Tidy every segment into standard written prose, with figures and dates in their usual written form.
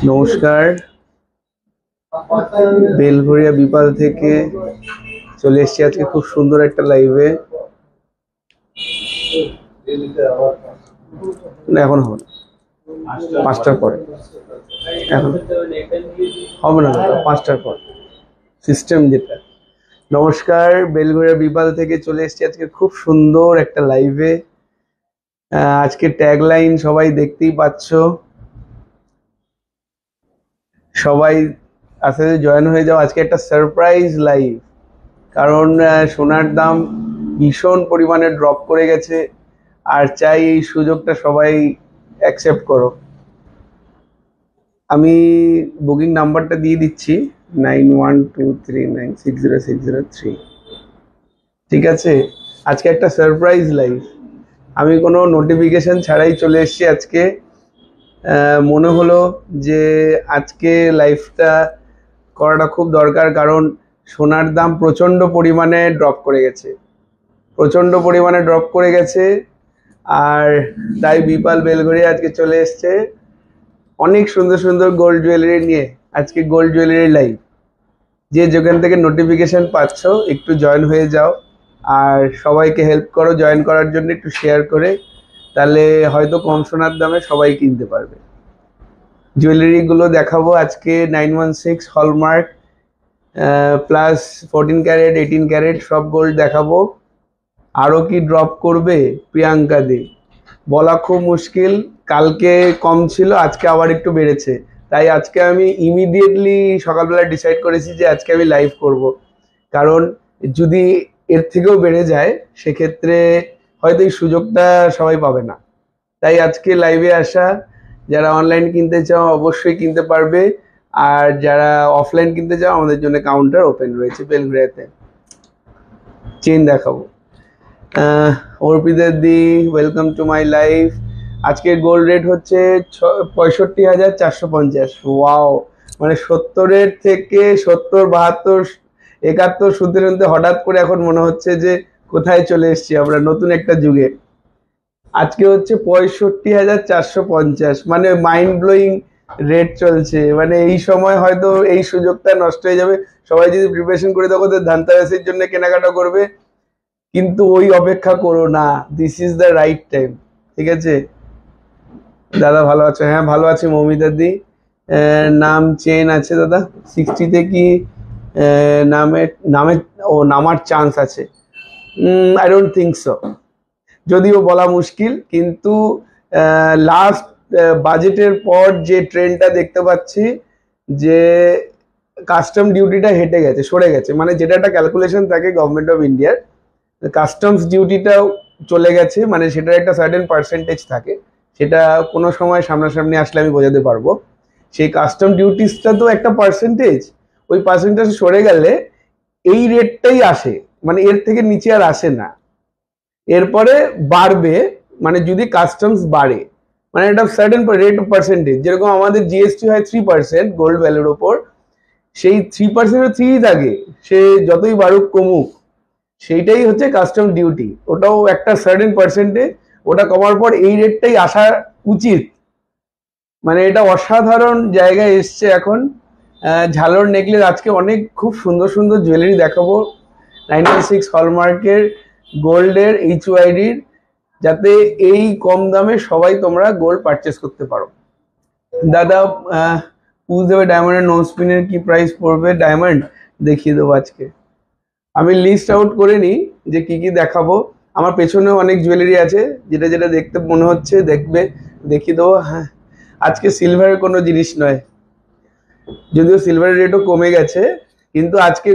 নমস্কার, বেলঘরিয়া বিপাল থেকে চলে এসেছি আজকে খুব সুন্দর একটা লাইভে। এখন হবে না, 5টার পরে। এখন হবে না দাদা, 5টার পর সিস্টেম যেটা। নমস্কার, বেলঘরিয়া বিপাল থেকে চলে এসেছি আজকে খুব সুন্দর একটা লাইভে। আজকে ট্যাগলাইন সবাই দেখতেই পাচ্ছ, সবাই আস্তে আস্তে জয়েন হয়ে যাও। আজকে একটা সারপ্রাইজ লাইভ, কারণ সোনার দাম ভীষণ পরিমাণে ড্রপ করে গেছে, আর চাই এই সুযোগটা সবাই অ্যাকসেপ্ট করো। আমি বুকিং নাম্বারটা দিয়ে দিচ্ছি, 9123960603। ঠিক আছে, আজকে একটা সারপ্রাইজ লাইভ। আমি কোনো নোটিফিকেশন ছাড়াই চলে এসেছি আজকে। মনে হলো যে আজকে লাইভটা করাটা খুব দরকার, কারণ সোনার দাম প্রচণ্ড পরিমাণে ড্রপ করে গেছে, আর তাই বিপাল বেলঘরিয়া আজকে চলে এসছে অনেক সুন্দর সুন্দর গোল্ড জুয়েলারি নিয়ে। আজকে গোল্ড জুয়েলারি লাইভ, যে যেখান থেকে নোটিফিকেশন পাচ্ছ একটু জয়েন হয়ে যাও, আর সবাইকে হেল্প করো জয়েন করার জন্য, একটু শেয়ার করে, তাহলে হয়তো কম সোনার দামে সবাই কিনতে পারবে। জুয়েলারিগুলো দেখাবো আজকে 916 হলমার্ক প্লাস 14 ক্যারেট 18 ক্যারেট সব গোল্ড দেখাবো। আরও কি ড্রপ করবে প্রিয়াঙ্কা দে বলা খুব মুশকিল। কালকে কম ছিল, আজকে আবার একটু বেড়েছে, তাই আজকে আমি ইমিডিয়েটলি সকালবেলা ডিসাইড করেছি যে আজকে আমি লাইভ করব, কারণ যদি এর থেকেও বেড়ে যায় সেক্ষেত্রে হয়তো এই সুযোগটা সবাই পাবে না। তাই আজকে লাইভে আসা। যারা অনলাইন কিনতে চাও অবশ্যই কিনতে পারবে, আর যারা অফলাইন কিনতে চাও আমাদের জন্য কাউন্টার ওপেন রয়েছে বেলঘরিয়াতে। চেন দেখাবো। অর্পিতা দি, ওয়েলকাম টু মাই লাইফ। আজকের গোল্ড রেট হচ্ছে 65,450। ওয়াও, মানে 70-এর থেকে 70, 72, 71 শুনতে শুনতে হঠাৎ করে এখন মনে হচ্ছে যে কোথায় চলে এসেছি আমরা, নতুন একটা যুগে। আজকে হচ্ছে 65,450, মানে মাইন্ড ব্লোয়িং রেট চলছে। মানে এই সময় হয়তো এই সুযোগটা নষ্ট হয়ে যাবে। সবাই যদি প্রিপারেশন করে থাকো তো ধানতেরাসের জন্য কেনাকাটা করবে, কিন্তু ওই অপেক্ষা করো না, this is the right time. ঠিক আছে দাদা, ভালো আছো? হ্যাঁ ভালো আছি মৌমিতা দি। নাম চেন আছে দাদা, 60-তে কি নামার চান্স আছে? আই ডোন্ট থিঙ্ক সো, যদিও বলা মুশকিল, কিন্তু লাস্ট বাজেটের পর যে ট্রেন্ডটা দেখতে পাচ্ছি যে কাস্টম ডিউটিটা হেঁটে গেছে, সরে গেছে, মানে যেটা একটা ক্যালকুলেশন থাকে গভর্নমেন্ট অফ ইন্ডিয়ার, কাস্টমস ডিউটিটাও চলে গেছে, মানে সেটার একটা সার্টেন পার্সেন্টেজ থাকে, সেটা কোনো সময় সামনাসামনি আসলে আমি বোঝাতে পারবো। সেই কাস্টম ডিউটিসটা তো একটা পার্সেন্টেজ, ওই পার্সেন্টেজ সরে গেলে এই রেটটাই আসে, মানে এর থেকে নিচে আর আসে না। এরপরে বাড়বে, মানে যদি কাস্টমস বাড়ে, মানে একটা সার্টেন রেট অফ পার্সেন্টেজ, যেরকম আমাদের জিএসটি হয় 3% গোল্ড ভ্যালুর ওপর, সেই 3% 3 থাকে, সে যতই বাড়ুক কমুক, সেইটাই হচ্ছে কাস্টম ডিউটি, ওটাও একটা সার্টেন পার্সেন্টেজ। ওটা কমার পর এই রেটটাই আসা উচিত, মানে এটা অসাধারণ জায়গায় এসছে এখন। ঝালর নেকলেস, আজকে অনেক খুব সুন্দর সুন্দর জুয়েলারি দেখাবো 916 হলমার্কের গোল্ডের HYDর, যাতে এই কম দামে সবাই তোমরা গোল্ড পারচেস করতে পারো। দাদা পুজ দেবে ডায়মন্ডের নো স্পিনের কি প্রাইস পড়বে? ডায়মন্ড দেখিয়ে দেবো আজকে, আমি লিস্ট আউট করে নিই যে কি কি দেখাবো। আমার পেছনেও অনেক জুয়েলারি আছে, যেটা যেটা দেখতে মনে হচ্ছে দেখবে দেখিয়ে দেবো। হ্যাঁ, আজকে সিলভারের কোনো জিনিস নয়, যদিও সিলভারের রেটও কমে গেছে, কিন্তু আজকে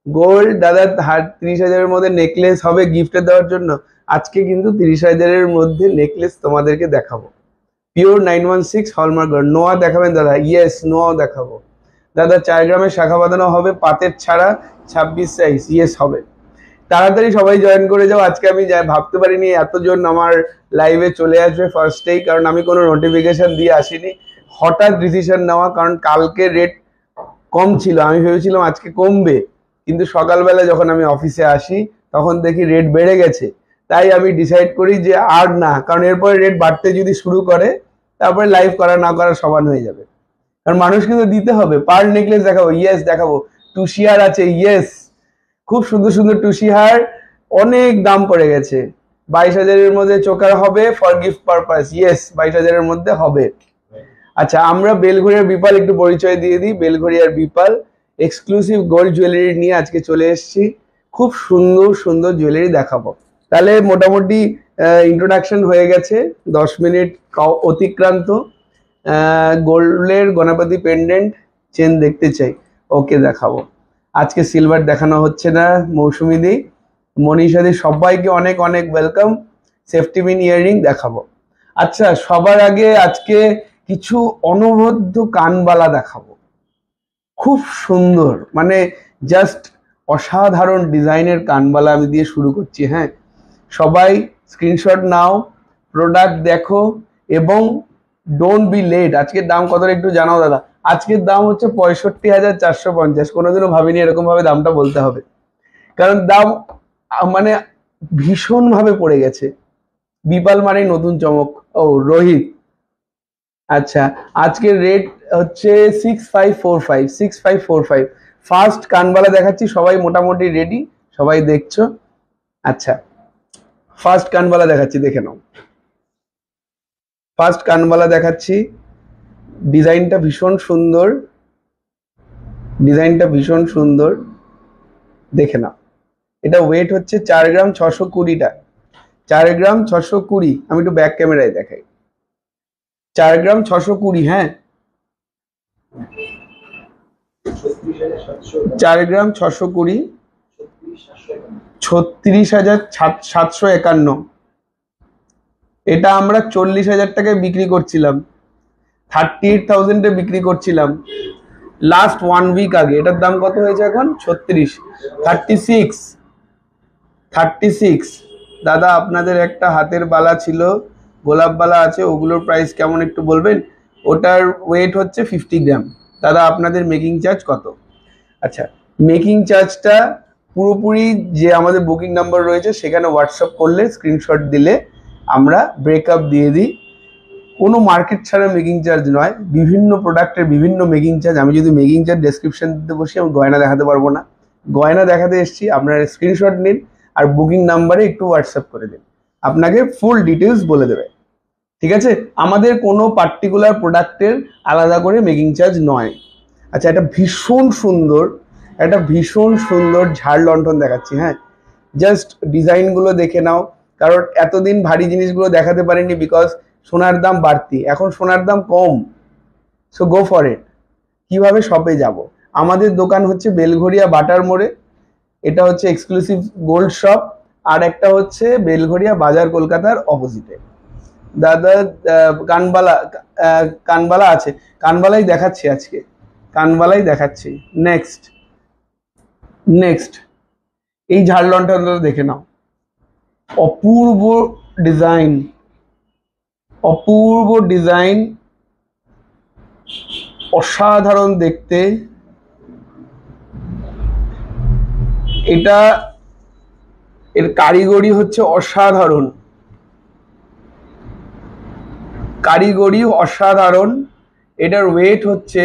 গোল্ড দাদা 30,000-এর মধ্যে নেকলেস হবে গিফটে দেওয়ার জন্য। আজকে কিন্তু 30,000-এর মধ্যে নেকলেস তোমাদেরকে দেখাবো, পিওর 916 হলমার্ক গোল্ড। নোয়া দেখাবেন দাদা? ইয়েস, নোয়াও দেখাবো দাদা। 4 গ্রামের শাখা বাঁধানো হবে পাতের ছাড়া, 26 সাইজ। ইয়েস হবে, তাড়াতাড়ি সবাই জয়েন করে যাও। আজকে আমি ভাবতে পারিনি এতজন আমার লাইভে চলে আসবে ফার্স্টেই, কারণ আমি কোনো নোটিফিকেশন দিয়ে আসিনি, হঠাৎ ডিসিশন নেওয়া, কারণ কালকে রেট কম ছিল, আমি ভেবেছিলাম আজকে কমবে, কিন্তু সকালবেলা যখন আমি অফিসে আসি তখন দেখি রেট বেড়ে গেছে। তাই আমি ডিসাইড করি যে আর না, কারণ এরপরে রেট বাড়তে যদি শুরু করে তারপরে লাইভ করা না করা সমান হয়ে যাবে, কারণ মানুষ কিন্তু দিতে হবে। পার নেকলেস দেখাবো, ইয়েস দেখাবো। টুসিহার আছে, ইয়েস, খুব সুন্দর সুন্দর টুসিহার, অনেক দাম পড়ে গেছে। 22,000-এর মধ্যে চোকার হবে ফর গিফট পারপাস, ইয়েস 22,000-এর মধ্যে হবে। আচ্ছা, আমরা বেলঘড়িয়ার বিপাল একটু পরিচয় দিয়ে দিই। বেলঘড়িয়ার বিপাল এক্সক্লুসিভ গোল্ড জুয়েলারি নিয়ে আজকে চলে এসেছি, খুব সুন্দর সুন্দর জুয়েলারি দেখাবো। তাহলে মোটামুটি ইন্ট্রোডাকশন হয়ে গেছে, 10 মিনিট অতিক্রান্ত। গোল্ডের গণপতি পেন্ডেন্ট চেন দেখতে চাই, ওকে দেখাবো। আজকে সিলভার দেখানো হচ্ছে না, মৌসুমি দি, মনীষা দি, সবাইকে অনেক অনেক ওয়েলকাম। সেফটি পিন ইয়াররিং দেখাবো। আচ্ছা, সবার আগে আজকে কিছু অনবদ্য কানবালা দেখাবো, খুব সুন্দর, মানে জাস্ট অসাধারণ ডিজাইনের কানবালা আমি দিয়ে শুরু করছি। হ্যাঁ, সবাই স্ক্রিনশট নাও, প্রোডাক্ট দেখো এবং ডোন্ট বি লেট। আজকের দাম কত একটু জানাও দাদা। আজকের দাম হচ্ছে 65,450। কোনোদিনও ভাবিনি এরকম ভাবে দামটা বলতে হবে, কারণ দাম মানে ভীষণ ভাবে পড়ে গেছে। বিপাল মানেই নতুন চমক। ও রোহিত, আচ্ছা, আজকের রেট হচ্ছে 6545, 6545। ফার্স্ট কানবালা দেখাচ্ছি, সবাই মোটামুটি রেডি, সবাই দেখছো। আচ্ছা, ফার্স্ট কানবালা দেখাচ্ছি, দেখে নাও। ফার্স্ট কানবালা দেখাচ্ছি, ডিজাইনটা ভীষণ সুন্দর, ডিজাইনটা ভীষণ সুন্দর, দেখে নাও। এটা ওয়েট হচ্ছে 4 গ্রাম 620টা, 4 গ্রাম 620। আমি একটু ব্যাক ক্যামেরায় দেখাই, 4 গ্রাম 620। হ্যাঁ, 4 গ্রাম 620, 36,751। এটা আমরা 40,000 টাকায় বিক্রি করছিলাম, 38,000-এ বিক্রি করছিলাম লাস্ট 1 উইক আগে। এটার দাম কত হয়েছে এখন? 36, 36। দাদা, আপনাদের একটা হাতের বালা ছিল, গোলাপ বালা আছে, ওগুলোর প্রাইস কেমন একটু বলবেন? ওটার ওয়েট হচ্ছে 50 গ্রাম। দাদা, আপনাদের মেকিং চার্জ কত? আচ্ছা, মেকিং চার্জটা পুরোপুরি যে আমাদের বুকিং নাম্বার রয়েছে সেখানে হোয়াটসঅ্যাপ করলে, স্ক্রিনশট দিলে আমরা ব্রেকআপ দিয়ে দিই। কোনো মার্কেট ছাড়া মেকিং চার্জ নয়, বিভিন্ন প্রোডাক্টের বিভিন্ন মেকিং চার্জ। আমি যদি মেকিং চার্জ ডেসক্রিপশন দিতে বসি, আমি গয়না দেখাতে পারবো না। গয়না দেখাতে এসেছি, আপনারা স্ক্রিনশট নিন আর বুকিং নাম্বারে একটু হোয়াটসঅ্যাপ করে দিন, আপনাকে ফুল ডিটেলস বলে দেবে। ঠিক আছে, আমাদের কোনো পার্টিকুলার প্রোডাক্টের আলাদা করে মেকিং চার্জ নয়। আচ্ছা, এটা ভীষণ সুন্দর, একটা ভীষণ সুন্দর ঝাড় লণ্ঠন দেখাচ্ছি। হ্যাঁ, জাস্ট ডিজাইনগুলো দেখে নাও, কারণ এতদিন ভারী জিনিসগুলো দেখাতে পারিনি বিকজ সোনার দাম বাড়তি, এখন সোনার দাম কম। So go for it. কিভাবে শপে যাব? আমাদের দোকান হচ্ছে বেলঘড়িয়া বাটার মোড়ে, এটা হচ্ছে এক্সক্লুসিভ গোল্ড শপ, আর একটা হচ্ছে বেলঘড়িয়া বাজার, কলকাতার অপোজিটে। দাদা, কানবালা, কানবালা আছে, কানবালাই দেখাচ্ছি আজকে, কানবালাই দেখাচ্ছি। নেক্সট, এই ঝাড় লণ্ঠনটা দেখে নাও, অপূর্ব ডিজাইন, অপূর্ব ডিজাইন, অসাধারণ দেখতে। এটা এর কারিগরি হচ্ছে অসাধারণ, কারিগরি অসাধারণ। এটার ওয়েট হচ্ছে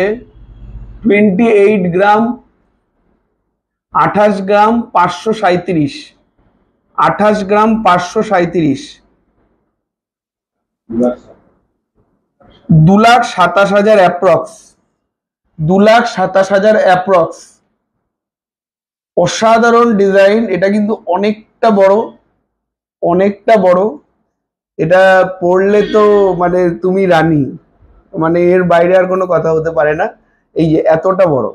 28 গ্রাম, 28 গ্রাম 537, 28 গ্রাম 537, 2,27,000 অ্যাপ্রক্স, 2,27,000 অ্যাপ্রক্স। অসাধারণ ডিজাইন। এটা কিন্তু অনেকটা বড়, অনেকটা বড়। এটা পড়লে তো মানে তুমি রানী, মানে এর বাইরে আর কোনো কথা হতে পারে না। এই যে এতটা বড়,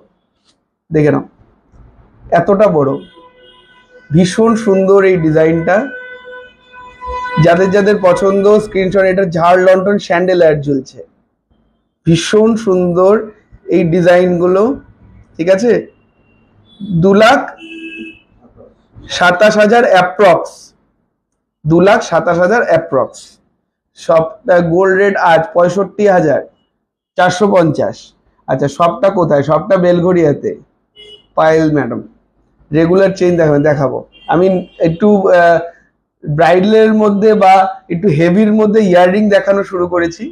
দেখে নাও, এতটা বড়, ভীষণ সুন্দর এই ডিজাইনটা। যাদের যাদের পছন্দ স্ক্রিনশট। এটা ঝাড় লণ্ঠন স্যান্ডেলার ঝুলছে, ভীষণ সুন্দর এই ডিজাইনগুলো। ঠিক আছে, 2,27,000 অ্যাপ্রক্স, 2,27,000 অ্যাপ্রক্স। সবটা গোল্ড রেট আজ 65,450। আচ্ছা, সবটা কোথায়? সবটা বেলঘড়িয়াতে। পায়েল ম্যাডাম, রেগুলার চেইন দেখাবো। আমি একটু ব্রাইডালের মধ্যে বা একটু হেভির মধ্যে ইয়াররিং দেখানো শুরু করেছি।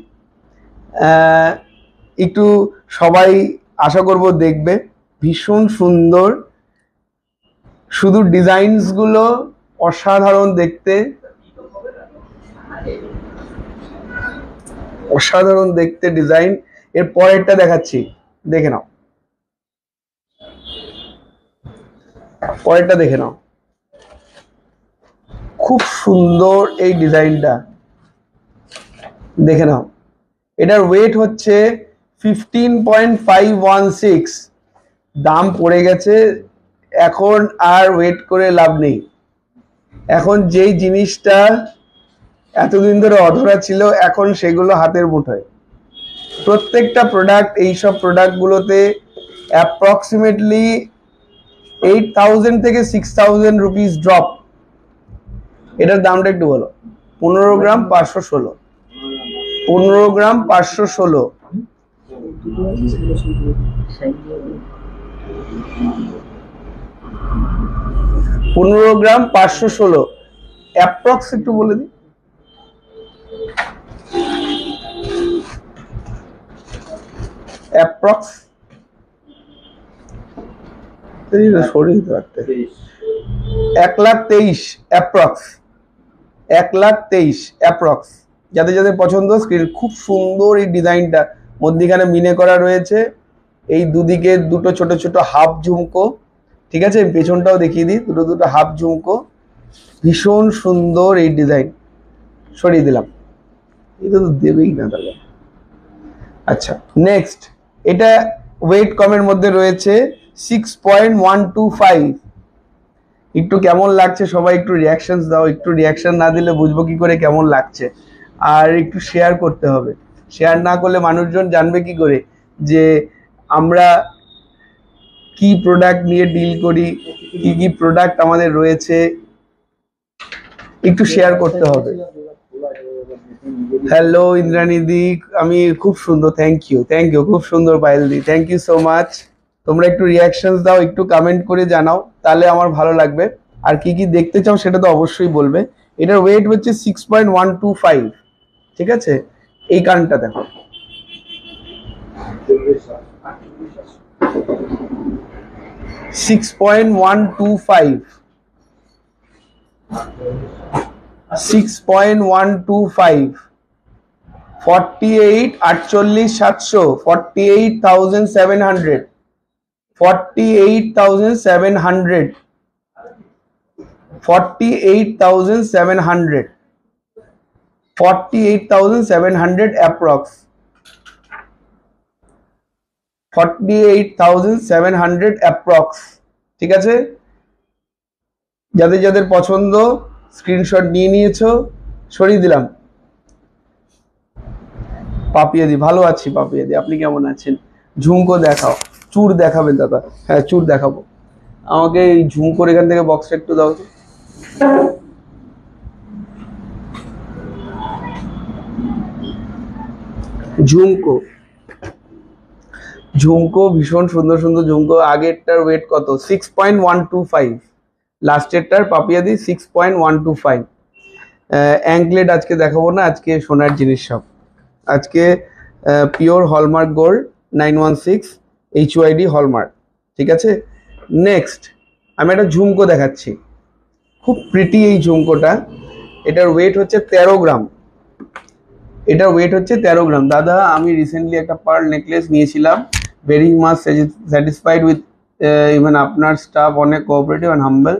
একটু সবাই আশা করব দেখবে, ভীষণ সুন্দর, শুধু ডিজাইনস গুলো অসাধারণ দেখতে, অসাধারণ দেখতে ডিজাইন। এর পরেরটা দেখাচ্ছি, দেখে নাও, পরেরটা দেখে নাও, খুব সুন্দর এই ডিজাইনটা, দেখে নাও। এটার ওয়েট হচ্ছে 15.516, দাম পড়ে গেছে, এখন আর ওয়েট করে লাভ নেই। এখন যেই জিনিসটা এতদিন ধরে অধরা ছিল, এখন সেগুলো হাতের মুঠোয়। প্রত্যেকটা প্রোডাক্ট, এইসব প্রোডাক্টগুলোতে অ্যাপ্রক্সিমেটলি 8,000 থেকে 6,000 রুপিস ড্রপ। এটার দামটা একটু বলো। 15 গ্রাম 516, 15 গ্রাম 516, 15 গ্রাম 516 অ্যাপ্রক্স একটু বলে দিই। অ্যাপ্রক্স শরীর রাখতে 1,23,000 অ্যাপ্রক্স, 1,23,000 অ্যাপ্রক্স। যাদের যাদের পছন্দ স্ক্রিন, খুব সুন্দর এই ডিজাইনটা, মধ্যিখানে মিনে করা রয়েছে, এই দুদিকে দুটো ছোট ছোট হাফ ঝুমকো, ঠিক আছে, পেছনটাও দেখিয়ে দিই, দুটো দুটো হাফ ঝুমকো, ভীষণ সুন্দর এই ডিজাইন। সরিয়ে দিলাম, এটা তো দেবেই না তাহলে। আচ্ছা, নেক্সট, এটা ওয়েট কমের মধ্যে রয়েছে 6.125। একটু কেমন লাগছে সবাই একটু রিয়াকশনস দাও, একটু রিয়াকশন না দিলে বুঝবো কি করে কেমন লাগছে। আর একটু শেয়ার করতে হবে, শেয়ার না করলে মানুষজন জানবে কি করে যে আমরা কি প্রোডাক্ট নিয়ে ডিল করি, কি কি প্রোডাক্ট আমাদের রয়েছে, একটু শেয়ার করতে হবে। হ্যালো ইন্দ্রাণীদি, আমি খুব সুন্দর, থ্যাংক ইউ, খুব সুন্দর পায়েলদি, থ্যাংক ইউ সো মাচ। তোমরা একটু রিয়াকশনস দাও, একটু কমেন্ট করে জানাও, তাহলে আমার ভালো লাগবে। আর কি কি দেখতে চাও সেটা তো অবশ্যই বলবে। এটার ওয়েট হচ্ছে 6.125, ঠিক আছে। এই কানটা দেখো, 6.125, 6.125, 48, 48, 700, 48,700, 48,700, 48,700, 48,700 approx, 48,700 approx, ঠিক আছে। যাদের যাদের পছন্দ স্ক্রিনশট নিয়ে নিয়েছো, সরিয়ে দিলাম। পাপিয়াদি, ভালো আছি পাপিয়াদি, আপনি কেমন আছেন? ঝুমকো দেখাও, চুর দেখাবেন দাদা? হ্যাঁ, চুর দেখাবো। আমাকে এই ঝুমকোর এখান থেকে বক্সটা একটু দাও তো। ঝুমকো, ঝুমকো ভীষণ সুন্দর সুন্দর ঝুমকো। আগেরটার ওয়েট কত? 6.125, লাস্টেরটার পাপিয়াদি 6.125। অ্যাঙ্কলেট আজকে দেখাবো না, আজকে সোনার জিনিস সব। আজকে pure hallmark gold 916 HYD hallmark, ঠিক আছে। নেক্সট আমি একটা ঝুমকো দেখাচ্ছি, খুব প্রিটি এই ঝুমকোটা। এটার ওয়েট হচ্ছে 13 গ্রাম, এটার ওয়েট হচ্ছে 13 গ্রাম। দাদা আমি রিসেন্টলি একটা পার্ল নেকলেস নিয়েছিলাম, very much satisfied with even আপনার স্টাফ, অনেক cooperative and humble,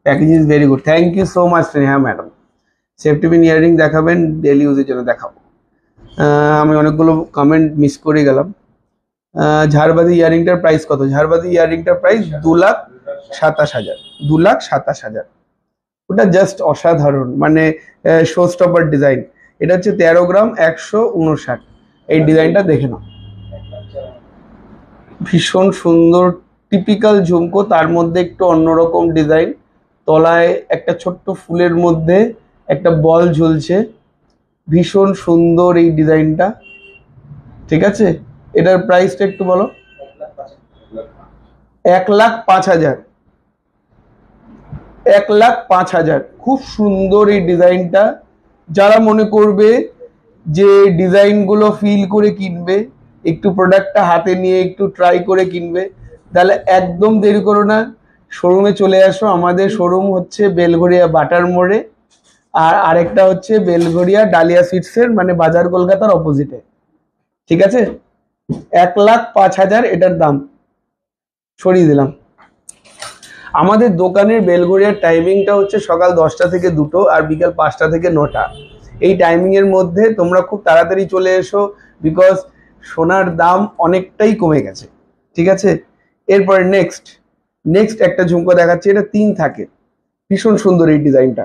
package is very good, thank you so much Sneha madam. Safety pin earring দেখাবেন, ডেলি ইউজের জন্য দেখাবো। আমি অনেকগুলো কমেন্ট মিস করে গেলাম। ঝাড়বাতি ইয়ারিংটার প্রাইস কত? ঝাড়বাতি ইয়ারিংটার প্রাইস 2,27,000, 2,27,000। ওটা জাস্ট অসাধারণ, মানে শো স্টপার ডিজাইন। এটা হচ্ছে 13 গ্রাম 159। এই ডিজাইনটা দেখে নাও, ভীষণ সুন্দর টিপিক্যাল ঝুমকো, তার মধ্যে একটু অন্যরকম ডিজাইন। তলায় একটা ছোট্ট ফুলের মধ্যে একটা বল ঝুলছে, ভীষণ সুন্দর এই ডিজাইনটা, ঠিক আছে। এটার প্রাইসটা একটু বলো। 1,05,000, 1,05,000। খুব সুন্দর এই ডিজাইনটা। যারা মনে করবে যে ডিজাইনগুলো ফিল করে কিনবে, একটু প্রোডাক্টটা হাতে নিয়ে একটু ট্রাই করে কিনবে, তাহলে একদম দেরি করো না, শোরুমে চলে আসো। আমাদের শোরুম হচ্ছে বেলঘরিয়া বাটার মোড়ে, আর আরেকটা হচ্ছে বেলঘরিয়া ডালিয়া সুইটসের মানে বাজার কলকাতার অপোজিটে। ঠিক আছে, 1,05,000 এটার দাম, সরিয়ে দিলাম। আমাদের দোকানের বেলঘরিয়ার টাইমিংটা হচ্ছে সকাল 10টা থেকে 2টো আর বিকাল 5টা থেকে 9টা। এই টাইমিং এর মধ্যে তোমরা খুব তাড়াতাড়ি চলে এসো, বিকজ সোনার দাম অনেকটাই কমে গেছে। ঠিক আছে, এরপরে নেক্সট একটা ঝুমকো দেখাচ্ছি, এটা 3 থাকে, ভীষণ সুন্দর এই ডিজাইনটা।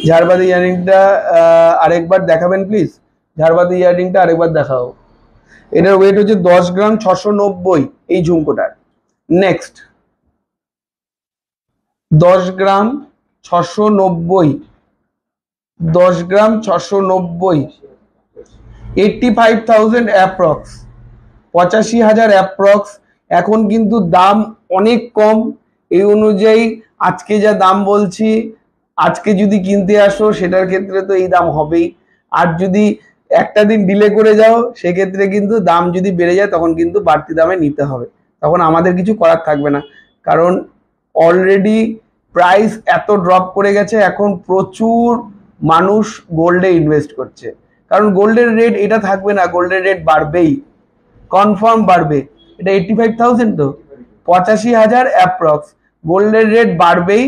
ঝাড়বাতি ইয়ারিংটা আরেকবার দেখাবেন প্লিজ, ঝাড়বাতি ইয়ারিংটা আরেকবার দেখাও। এটার ওয়েট হচ্ছে 10 গ্রাম 690 এই ঝুমকোটার। নেক্সট 10 গ্রাম 690, 10 গ্রাম 690, 85,000 অ্যাপ্রক্স, 85,000 অ্যাপ্রক্স। এখন কিন্তু দাম অনেক কম, এই অনুযায়ী আজকে যা দাম বলছি, আজকে যদি কিনতে আসো সেটার ক্ষেত্রে তো এই দাম হবেই, আর যদি একটা দিন ডিলে করে যাও সেক্ষেত্রে কিন্তু দাম যদি বেড়ে যায় তখন কিন্তু বাড়তি দামে নিতে হবে, তখন আমাদের কিছু করার থাকবে না, কারণ অলরেডি প্রাইস এত ড্রপ করে গেছে। এখন প্রচুর মানুষ গোল্ডে ইনভেস্ট করছে, কারণ গোল্ডের রেট এটা থাকবে না, গোল্ডের রেট বাড়বেই, কনফার্ম বাড়বে। এটা 85,000, তো 85,000 অ্যাপ্রক্স, গোল্ডের রেট বাড়বেই।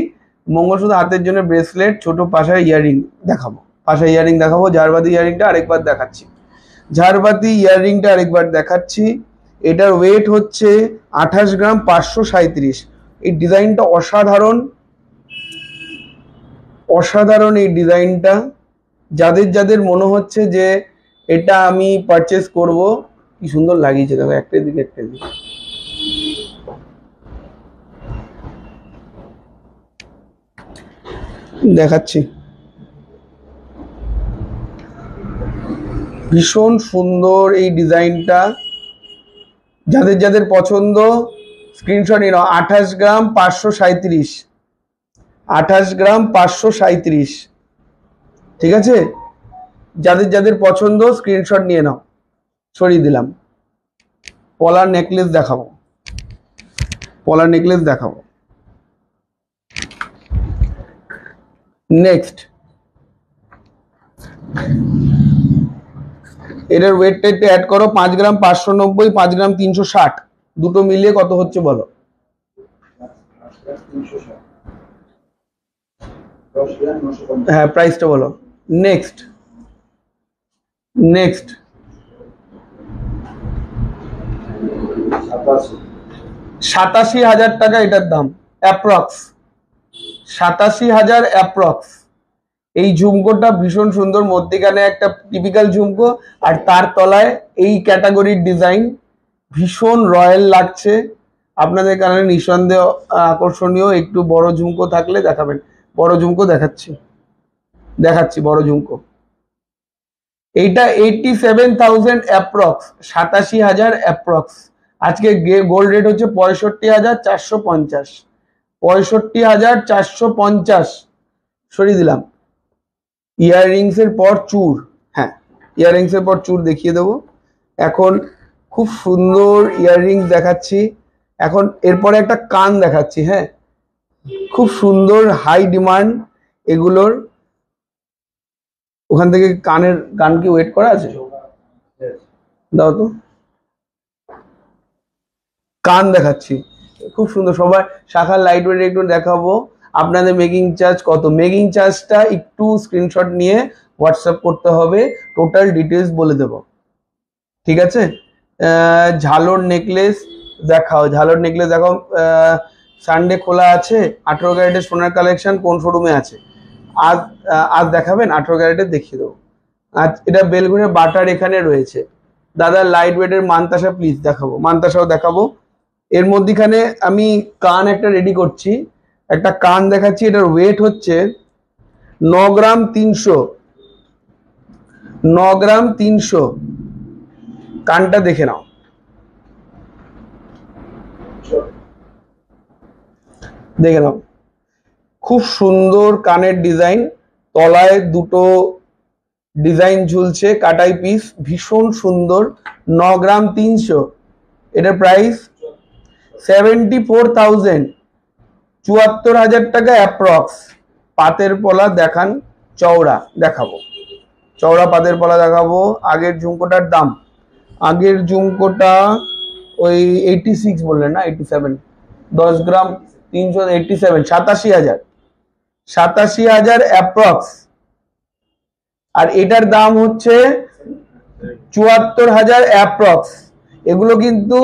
মঙ্গলসূত্র, হাতের জন্য ব্রেসলেট, ছোট পাশার ইয়ারিং দেখাবো, পাশা ইয়ারিং দেখাবো। ঝাড়বাতি ইয়ারিংটা আরেকবার দেখাচ্ছি, ঝাড়বাতি ইয়ারিংটা আরেকবার দেখাচ্ছি। এটার ওয়েট হচ্ছে 28 গ্রাম 537। এই ডিজাইনটা অসাধারণ, অসাধারণ এই ডিজাইনটা। যাদের যাদের মনে হচ্ছে যে এটা আমি পারচেস করব, কি সুন্দর লাগিয়েছে দেখো, একটা দিকে একটা দিকে। দেখাচ্ছি, ভীষণ সুন্দর এই ডিজাইনটা। যাদের যাদের পছন্দ স্ক্রিনশট নিয়ে নাও। 28 গ্রাম 537, 28 গ্রাম 537। ঠিক আছে, যাদের যাদের পছন্দ স্ক্রিনশট নিয়ে নাও। সরিয়ে দিলাম। পলার নেকলেস দেখাবো, পলার নেকলেস দেখাবো। নেক্সট, এটার ওয়েটটা একটু অ্যাড করো, 5 গ্রাম 590, 5 গ্রাম 360, দুটো মিলিয়ে কত হচ্ছে বলো? হ্যাঁ, প্রাইসটা বলো। নেক্সট 87,000 টাকা এটার দাম, অ্যাপ্রক্স 87,000 অ্যাপ্রক্স। এই ঝুমকোটা ভীষণ সুন্দর, মধ্যিখানে একটা টিপিক্যাল ঝুমকো আর তার তলায় এই ক্যাটাগরির ডিজাইন, ভীষণ রয়্যাল লাগছে। আপনাদের কারণে নিঃসন্দেহ আকর্ষণীয়। একটু বড় ঝুমকো থাকলে দেখাবেন, বড় ঝুমকো দেখাচ্ছি বড় ঝুমকো। এইটা 87,000 অ্যাপ্রক্স, 87,000 অ্যাপ্রক্স। আজকে গোল্ড রেট হচ্ছে 65,450, 65,450। সরিয়ে দিলাম। ইয়াররিংস এর পর চূড়, হ্যাঁ ইয়াররিংস এর পর চূড় দেখিয়ে দেবো। এখন খুব সুন্দর ইয়াররিংস দেখাচ্ছি। এখন এরপরে একটা কান দেখাচ্ছি। হ্যাঁ, খুব সুন্দর, হাই ডিমান্ড এগুলোর। ওখান থেকে কান কি ওয়েট করা আছে? দাও তো, কান দেখাচ্ছি, খুব সুন্দর। সবাই শাখার লাইট ওয়েট একটু দেখাবো। আপনাদের মেকিং চার্জ কত? মেকিং চার্জটা একটু স্ক্রিনশট নিয়ে হোয়াটসঅ্যাপ করতে হবে, টোটাল ডিটেলস বলে দেব। ঠিক আছে, ঝালর নেকলেস দেখাও, ঝালর নেকলেস দেখাও। সানডে খোলা আছে। 18 ক্যারেটের সোনার কালেকশন কোন শোরুমে আছে? আজ দেখাবেন? 18 ক্যারেটের দেখিয়ে দেবো। আজ এটা বেলঘরিয়া বাটার এখানে রয়েছে। দাদা লাইট ওয়েটের মানতাসা প্লিজ দেখাবো, মানতাসাও দেখাবো। এর মধ্যখানে আমি কান একটা রেডি করছি, একটা কান দেখাচ্ছি। এটার ওয়েট হচ্ছে 9 গ্রাম 300, 9 গ্রাম 300। কানটা দেখে নাও, দেখে নাও, খুব সুন্দর কানের ডিজাইন। তলায় দুটো ডিজাইন ঝুলছে, কাটাই পিস, ভীষণ সুন্দর, 9 গ্রাম 300, এটার প্রাইস 74,000, 74,000 টাকা অ্যাপ্রক্স। পাতের পলা দেখান, চওড়া দেখাবো, চওড়া পাতের পলা দেখাবো। আগের ঝুমকোটার দাম, আগের ঝুমকোটা ওই 86 বললেন না, 87, 10 গ্রাম 300, 87, 87,000, 87,000 অ্যাপ্রক্স। আর এটার দাম হচ্ছে 74,000 অ্যাপ্রক্স। এগুলো কিন্তু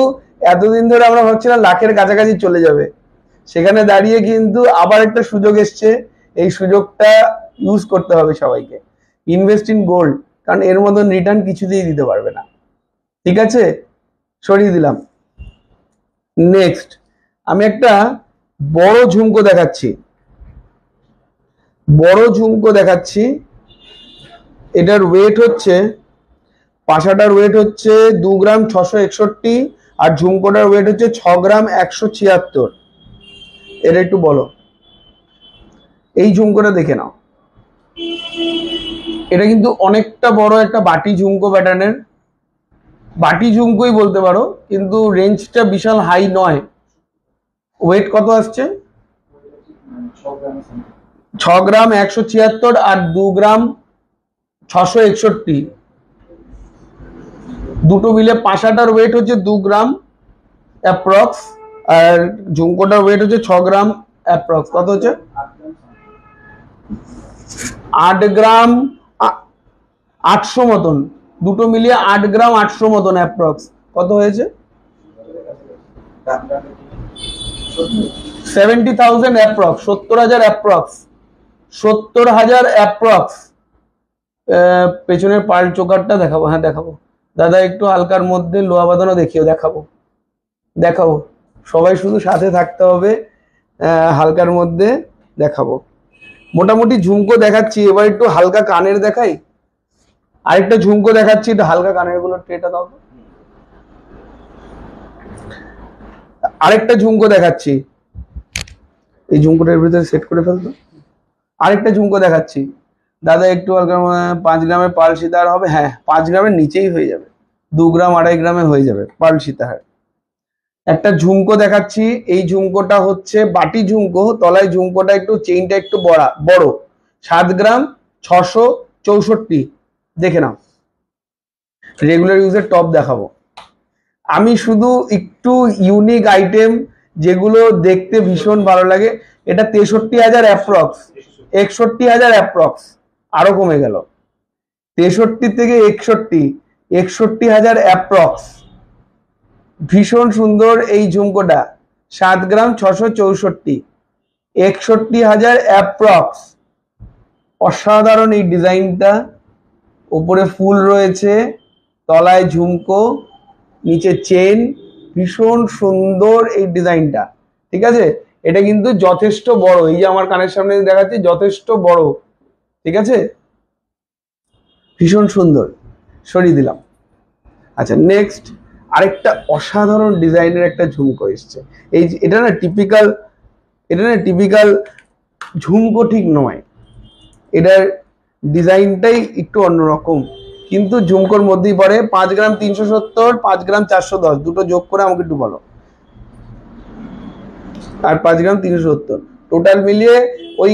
এতদিন ধরে আমরা ভাবছি না লাখের কাছাকাছি চলে যাবে, সেখানে দাঁড়িয়ে কিন্তু আবার একটা সুযোগ এসছে, এই সুযোগটা ইউজ করতে হবে সবাইকে। ইনভেস্ট ইন গোল্ড, কারণ এর মতন রিটার্ন কিছুতেই দিতে পারবে না। ঠিক আছে, সরিয়ে দিলাম। নেক্সট আমি একটা বড় ঝুমকো দেখাচ্ছি, বড় ঝুমকো দেখাচ্ছি। এটার ওয়েট হচ্ছে, পাশাটার ওয়েট হচ্ছে 2 গ্রাম 661, আর ঝুমকোটার ওয়েট হচ্ছে 6 গ্রাম 176। এটা একটু বলো, এই ঝুমকোটা দেখে নাও। এটা কিন্তু অনেকটা বড় একটা বাটি ঝুমকো প্যাটার্নের, বাটি ঝুমকোই বলতে পারো, কিন্তু রেঞ্জটা বিশাল হাই নয়। ওয়েট কত আসছে? 6 গ্রাম 176 আর 2 গ্রাম 661, দুটো মিলে পাশাটার ওয়েট হচ্ছে 2 গ্রাম অ্যাপ্রক্স, আর ঝুমকোটার ওয়েট হচ্ছে 6 গ্রাম অ্যাপ্রক্স। কত হচ্ছে? 8 গ্রাম 800 মতন, দুটো মিলিয়ে 8 গ্রাম 800 মতন অ্যাপ্রক্স। কত হয়েছে? 70,000 অ্যাপ্রক্স, 70,000 অ্যাপ্রক্স, 70,000 অ্যাপ্রক্স। পেছনের পাল চোকারটা দেখাবো, হ্যাঁ দেখাবো দাদা, একটু হালকার মধ্যে লোহা বাঁধানো দেখিও, দেখাবো দেখাবো, সবাই শুধু সাথে থাকতে হবে, হালকার মধ্যে দেখাবো। মোটামুটি ঝুমকো দেখাচ্ছি, এবার একটু হালকা কানের দেখাই। আরেকটা ঝুমকো দেখাচ্ছি, একটু হালকা কানের গুলো ট্রেটা দাও। আরেকটা ঝুমকো দেখাচ্ছি, এই ঝুমকোটার ভিতরে সেট করে ফেলতো। আরেকটা ঝুমকো দেখাচ্ছি দাদা, একটু হালকা 5 গ্রামের পাল সীতাহার হবে, হ্যাঁ 5 গ্রামের নিচেই হয়ে যাবে, 2 গ্রাম 2.5 গ্রামে হয়ে যাবে পাল সীতাহার। একটা ঝুমকো দেখাচ্ছি, এই ঝুমকোটা হচ্ছে বাটি ঝুমকো, তলায় ঝুমকোটা একটু চেইনটা একটু বড়, 7 গ্রাম 664, দেখে নাও। রেগুলার ইউজের টপ দেখাবো আমি, শুধু একটু ইউনিক আইটেম যেগুলো দেখতে ভীষণ ভালো লাগে। এটা 63,000 অ্যাপ্রক্স, 61,000 অ্যাপ্রক্স, আরো কমে গেল, 63 থেকে 61, 61,000 অ্যাপ্রক্স। ভীষণ সুন্দর এই ঝুমকোটা, 7 গ্রাম 664, 61,000 অ্যাপ্রক্স। অসাধারণ এই ডিজাইনটা, উপরে ফুল রয়েছে, তলায় ঝুমকো, নিচে চেন, ভীষণ সুন্দর এই ডিজাইনটা। ঠিক আছে, এটা কিন্তু যথেষ্ট বড়, এই যে আমার কানের সামনে দেখাচ্ছি যথেষ্ট বড়। ঠিক আছে, ভীষণ সুন্দর, সরিয়ে দিলাম। আচ্ছা নেক্সট আরেকটা অসাধারণ ডিজাইনের একটা ঝুমকো এসছে। এটা না টিপিক্যাল ঝুমকো ঠিক নয়, এটার ডিজাইনটাই একটু অন্যরকম, কিন্তু ঝুমকোর মধ্যেই পড়ে। 5 গ্রাম 370, 5 গ্রাম 410, দুটো যোগ করে আমাকে একটু বলো। আর 5 গ্রাম 370, টোটাল মিলিয়ে ওই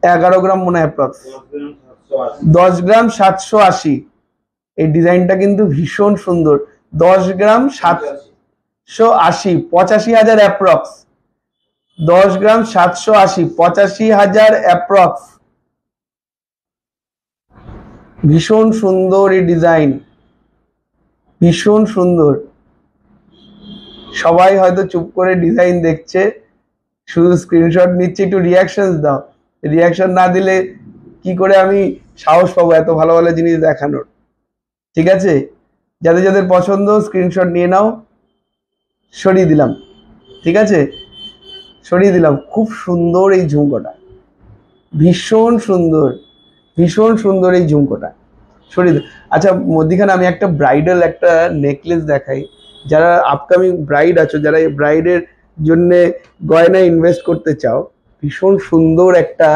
11 গ্রাম মনে হয় অ্যাপ্রক্স, 10 গ্রাম 780। এই ডিজাইনটা কিন্তু ভীষণ সুন্দর, 10 গ্রাম 780, 85,000 অ্যাপ্রক্স, 10 গ্রাম 780, 85,000 অ্যাপ্রক্স। ভীষণ সুন্দর এই ডিজাইন, ভীষণ সুন্দর। সবাই হয়তো চুপ করে ডিজাইন দেখছে, শুধু স্ক্রিনশট নিচ্ছে, একটু রিয়াকশন দাও। রিয়াকশন না দিলে কি করে আমি সাহস পাবো এত ভালো ভালো জিনিস দেখানোর। ঠিক আছে, যাদের যাদের পছন্দ স্ক্রিনশট নিয়ে নাও। সরিয়ে দিলাম, ঠিক আছে, সরিয়ে দিলাম। খুব সুন্দর এই ঝুমকোটা, ভীষণ সুন্দর, ভীষণ সুন্দর এই ঝুমকোটা, সরিয়ে দিলাম। আচ্ছা মধ্যিখানে আমি একটা ব্রাইডাল একটা নেকলেস দেখাই, যারা আপকামিং ব্রাইড আছো, যারা এই ব্রাইডের জন্য গয়না ইনভেস্ট করতে চাও, ভীষণ সুন্দর একটা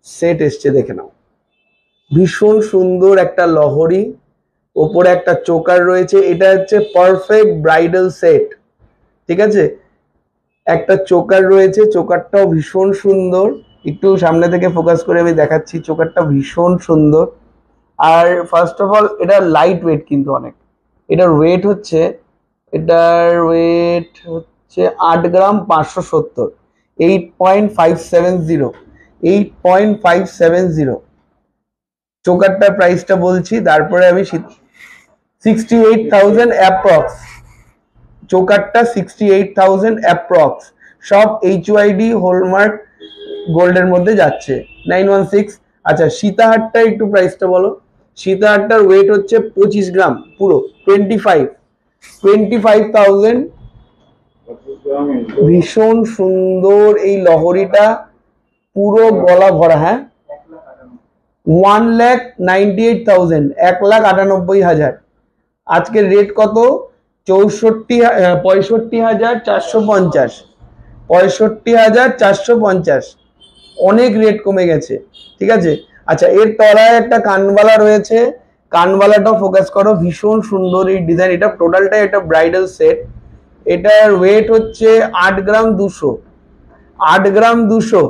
সেট এসছে, দেখে নাও। ভীষণ সুন্দর একটা লহরি, ওপরে একটা চোকার রয়েছে, এটা হচ্ছে পারফেক্ট ব্রাইডাল সেট, ঠিক আছে। একটা চোকার রয়েছে, চোকারটাও ভীষণ সুন্দর, একটু সামনে থেকে ফোকাস করে আমি দেখাচ্ছি, চোকারটা ভীষণ সুন্দর। আর ফার্স্ট অফ অল এটা লাইট ওয়েট কিন্তু অনেক, এটার ওয়েট হচ্ছে 8 গ্রাম 570, 8.570, 8.570। চোকারটার প্রাইসটা বলছি, তারপরে আমি 68,000 অ্যাপ্রক্স, চোকারটা 68,000 অ্যাপ্রক্স, সব HYD হলমার্ক গোল্ডের মধ্যে যাচ্ছে, 916। আচ্ছা সীতাহারটা একটু প্রাইসটা বলো। সীতাহারটার ওয়েট হচ্ছে 25 গ্রাম, পুরো 25,000। ভীষণ সুন্দর এই লহরিটা, পুরো গলা ভরা, হ্যাঁ 1,98,000, 1,98,000। আজকের রেট কত? 65,450, 65,450, অনেক রেট কমে গেছে, ঠিক আছে। আচ্ছা এর তলায় একটা কানবালা রয়েছে, কানবালাটাও ফোকাস করো, ভীষণ সুন্দর এই ডিজাইন, এটা টোটালটাই একটা ব্রাইডাল সেট। এটার ওয়েট হচ্ছে 8 গ্রাম 200, 8 গ্রাম 200।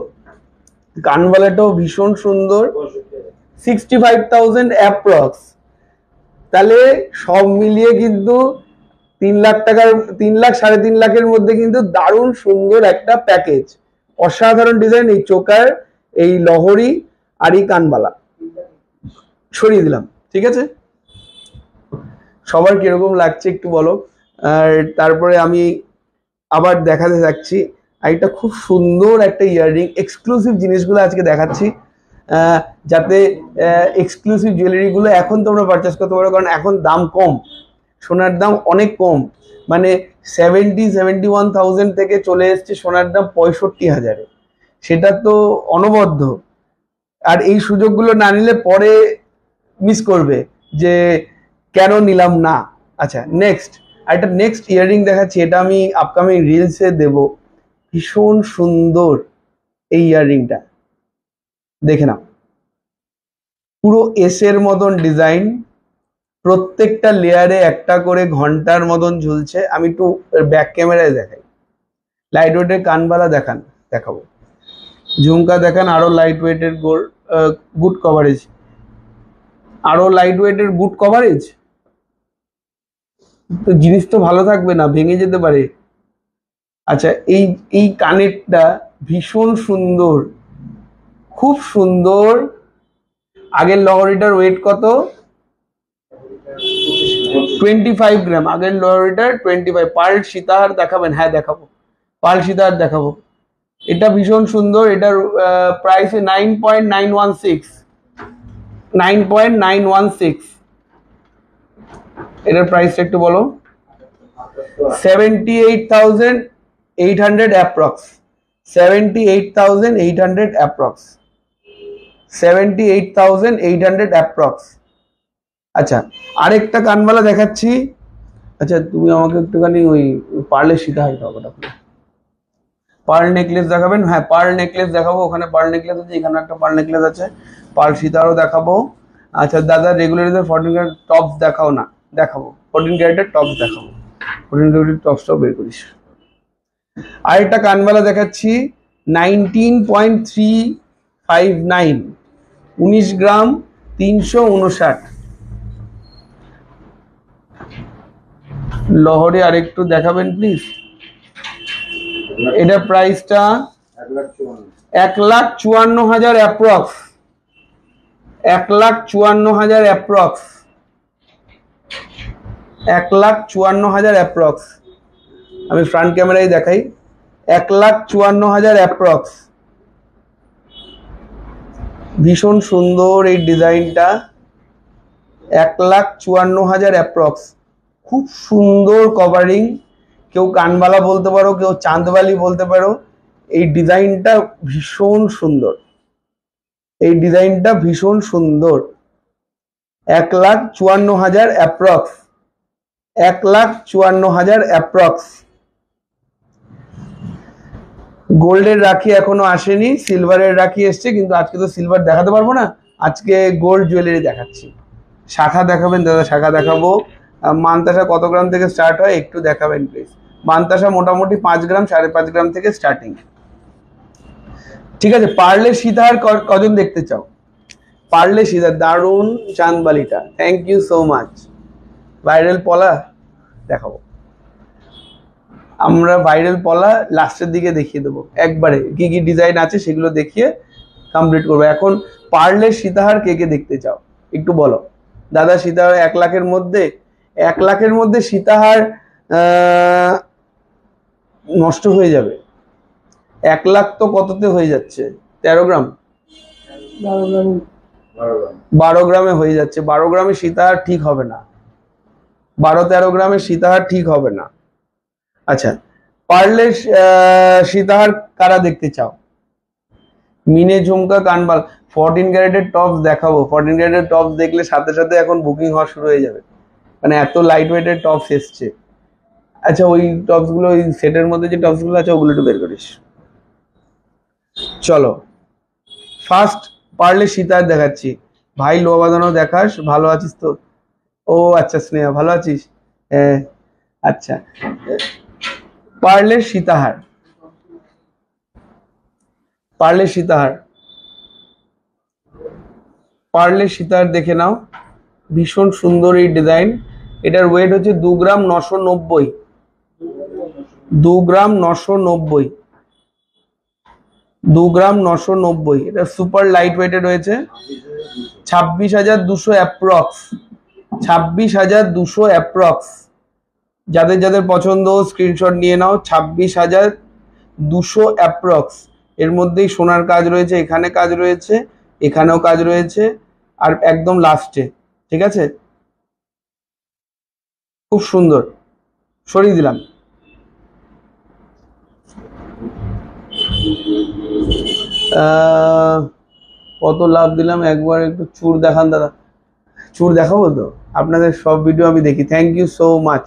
কানবালাটাও ভীষণ সুন্দর, 65,000 অ্যাপ্রক্স। তাহলে সব মিলিয়ে কিন্তু 3 লাখ টাকার, 3 লাখ 3.5 লাখের মধ্যে কিন্তু দারুণ সুন্দর একটা প্যাকেজ, অসাধারণ ডিজাইন, এই চোকার, এই লহরি আর এই কানবালা সরিয়ে দিলাম, ঠিক আছে। সবার কিরকম লাগছে একটু বলো। আর তারপরে আমি আবার দেখাতে যাচ্ছি একটা খুব সুন্দর একটা ইয়াররিং, এক্সক্লুসিভ জিনিসগুলো আজকে দেখাচ্ছি, যাতে এক্সক্লুসিভ জুয়েলারিগুলো এখন তোমরা পারচেস করতে পারো, কারণ এখন দাম কম, সোনার দাম অনেক কম, মানে 71,000 থেকে চলে এসছে সোনার দাম 65,000, সেটা তো অনবদ্য। আর এই সুযোগগুলো না নিলে পরে মিস করবে যে কেন নিলাম না। আচ্ছা নেক্সট একটা নেক্সট ইয়াররিং দেখাচ্ছি, এটা আমি আপকামিং রিলসে দেব, ভীষণ সুন্দর এই ইয়াররিংটা, দেখে নাও, পুরো এসের মতন ডিজাইন, প্রত্যেকটা লেয়ারে একটা করে ঘন্টার মতন ঝুলছে। আমি একটু ব্যাক ক্যামেরায় দেখাই, লাইট ওয়েটের কানবালা দেখাবো, ঝুমকা দেখান, আরো লাইট ওয়েটের গুড কভারেজ, আরো লাইট ওয়েটের গুড কভারেজ, তো জিনিস তো ভালো থাকবে না, ভেঙে যেতে পারে। আচ্ছা এই কানেরটা ভীষণ সুন্দর, খুব সুন্দর। আগের লহরিটার ওয়েট কত? 25 গ্রাম, আগের লহরিটার 25। পার্ল সীতাহার দেখাবেন? হ্যাঁ দেখাবো, পার্ল সীতাহার দেখাবো। এটা ভীষণ সুন্দর, এটার প্রাইস 9.916, 9.916। এটার প্রাইসটা একটু বলো। 78,800 অ্যাপ্রক্স, 78,800 অ্যাপ্রক্স, 78,800 অ্যাপ্রক্স। আচ্ছা আরেকটা কানবালা দেখাচ্ছি। আচ্ছা তুমি আমাকে একটুখানি ওই পার্লের সীতাহারটা হবে, পার্ল নেকলেস দেখাবেন? হ্যাঁ পার্ল নেকলেস দেখাবো, ওখানে পার্ল নেকলেস আছে, এখানে একটা পার্ল নেকলেস আছে, পার্ল সীতাহারও দেখাবো। আচ্ছা দাদা রেগুলার 14 ক্যারেট টপস দেখাও না? দেখাবো, 14 ক্যারেটের টপস দেখাবো, 14 ক্যারেটের টপসটাও বের করিস। আরেকটা কানবালা দেখাচ্ছি, 19.359, 19 গ্রাম 359। লহরে আরেকটু দেখাবেন প্লিজ। এটা প্রাইসটা 1,54,000 অ্যাপ্রক্স, 1,54,000 অ্যাপ্রক্স, 1,54,000 অ্যাপ্রক্স। আমি ফ্রন্ট ক্যামেরায় দেখাই, 1,54,000 অ্যাপ্রক্স। ভীষণ সুন্দর এই ডিজাইনটা, 1,54,000 অ্যাপ্রক্স, খুব সুন্দর কভারিং, কেউ কানবালা বলতে পারো, কেউ চাঁদবালি বলতে পারো। এই ডিজাইনটা ভীষণ সুন্দর, এই ডিজাইনটা ভীষণ সুন্দর। 1,54,000 অ্যাপ্রক্স, 1,54,000 অ্যাপ্রক্স। গোল্ডের রাখি এখনো আসেনি, সিলভারের রাখি এসছে, কিন্তু আজকে তো সিলভার দেখাতে পারবো না, আজকে গোল্ড জুয়েলারি দেখাচ্ছি। শাখা দেখাবেন দাদা? শাখা দেখাবো। মানতাসা কত গ্রাম থেকে স্টার্ট হয় একটু দেখাবেন প্লিজ। মানতাসা মোটামুটি 5 গ্রাম 5.5 গ্রাম থেকে স্টার্টিং। ঠিক আছে, পার্লে সীতাহার কজন দেখতে চাও? পার্লে সীতা দারুন চাঁদবালিটা, thank you so much. Viral পলা দেখাবো আমরা, ভাইরাল পলা লাস্টের দিকে দেখিয়ে দেবো একবারে, কি কি ডিজাইন আছে সেগুলো দেখিয়ে কমপ্লিট করবো। এখন পার্লে সীতাহার কে কে দেখতে চাও একটু বলো। দাদা সীতাহার 1 লাখের মধ্যে, 1 লাখের মধ্যে সীতাহার নষ্ট হয়ে যাবে। 1 লাখ তো কততে হয়ে যাচ্ছে? 13 গ্রাম 12 গ্রামে হয়ে যাচ্ছে। 12 গ্রামে সীতাহার ঠিক হবে না, 12-13 গ্রামে সীতাহার ঠিক হবে না। আচ্ছা, পার্লে সীতাহার কারা দেখতে চাও? মিনে ঝুমকা কানবাল 14 ক্যারেটের টপস দেখাবো। 14 ক্যারেটের টপস দেখলে সাথে সাথে এখন বুকিং হওয়া শুরু হয়ে যাবে, মানে এত লাইট ওয়েটের টপস এসছে। আচ্ছা, ওই টপস গুলো, ওই সেটের মধ্যে যে টপস গুলো আছে ওগুলো একটু বের করিস। চলো ফার্স্ট পার্লে সীতাহার দেখাচ্ছি। ভাই লো বাঁধানো দেখাস, ভালো আছিস তো? ও আচ্ছা স্নেহা, ভালো আছিস? হ্যাঁ আচ্ছা, পার্লে সীতাহার, পার্লে সীতাহার, পার্লে সীতাহার দেখে নাও, ভীষণ সুন্দর এই ডিজাইন। এটার ওয়েট হচ্ছে 2 গ্রাম 990, 2 গ্রাম 990, 2 গ্রাম 990। এটা সুপার লাইট ওয়েটে রয়েছে। 26,200 অ্যাপ্রক্স, 26,200 অ্যাপ্রক্স। যাদের যাদের পছন্দ স্ক্রিনশট নিয়ে নাও। 26,200 অ্যাপ্রক্স। এর মধ্যেই সোনার কাজ রয়েছে, এখানে কাজ রয়েছে, এখানেও কাজ রয়েছে, আর একদম লাস্টে। ঠিক আছে, খুব সুন্দর। সরিয়ে দিলাম। কত লাভ দিলাম, একবার একটু চুর দেখান দাদা। চুর দেখাবো তো? আপনাদের সব ভিডিও আমি দেখি। Thank you so much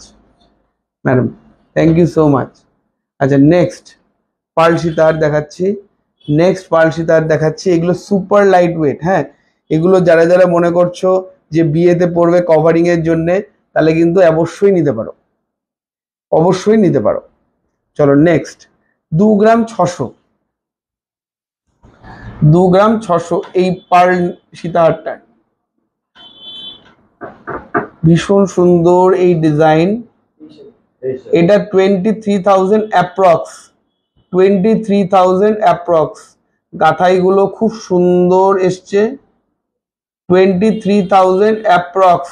madam, thank you so much. আচ্ছা, নেক্সট পার্ল সীতাহার দেখাচ্ছি, নেক্সট পার্ল সীতাহার দেখাচ্ছি। এগুলো সুপার লাইট ওয়েট। হ্যাঁ, এগুলো যারা যারা মনে করছো যে বিয়েতে পড়বে কভারিং এর জন্য, তাহলে কিন্তু অবশ্যই নিতে পারো, অবশ্যই নিতে পারো। চলো নেক্সট 2 গ্রাম 600, 2 গ্রাম 600 এই পার্ল সীতাহারটা, ভীষণ সুন্দর এই ডিজাইন। এটা 23,000 অ্যাপ্রক্স, 23,000 অ্যাপ্রক্স। গাথাইগুলো খুব সুন্দর এসছে। 23,000 অ্যাপ্রক্স,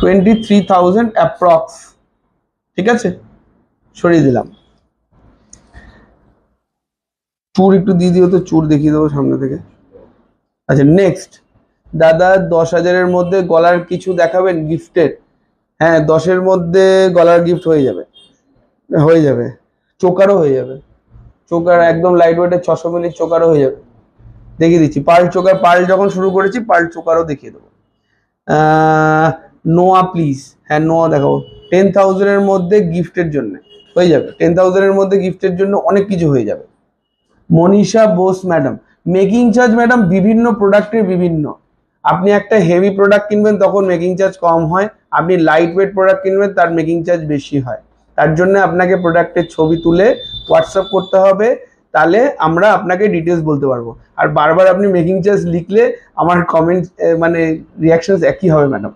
23,000 অ্যাপ্রক্স। ঠিক আছে, সরিয়ে দিলাম। চুর একটু দিয়ে দিও তো, চুর দেখিয়ে দেবো সামনে থেকে। আচ্ছা নেক্সট দাদা 10,000-এর মধ্যে গলার কিছু দেখাবেন গিফটের? হ্যাঁ, 10-এর মধ্যে গলার গিফট হয়ে যাবে, হয়ে যাবে। চোকারও হয়ে যাবে, চোকার একদম লাইট ওয়েটের 600 মিলি চোকারও হয়ে যাবে। দেখিয়ে দিচ্ছি পার্ল চোকার, পার্ল যখন শুরু করেছি পার্ল চোকারও দেখিয়ে দেবো। নোয়া প্লিজ, হ্যাঁ নোয়া দেখাবো। 10,000-এর মধ্যে গিফটের জন্য হয়ে যাবে, 10,000-এর মধ্যে গিফটের জন্য অনেক কিছু হয়ে যাবে। Manisha Bose madam, making charge madam বিভিন্ন প্রোডাক্টের বিভিন্ন। আপনি একটা হেভি প্রোডাক্ট কিনবেন তখন মেকিং চার্জ কম হয়, আপনি লাইট ওয়েট প্রোডাক্ট কিনবেন তার মেকিং চার্জ বেশি হয়। তার জন্য আপনাকে প্রোডাক্টের ছবি তুলে হোয়াটসঅ্যাপ করতে হবে, তাহলে আমরা আপনাকে ডিটেলস বলতে পারবো। আর বারবার আপনি মেকিং চার্জ লিখলে আমার কমেন্ট মানে রিয়াকশনস একই হবে ম্যাডাম।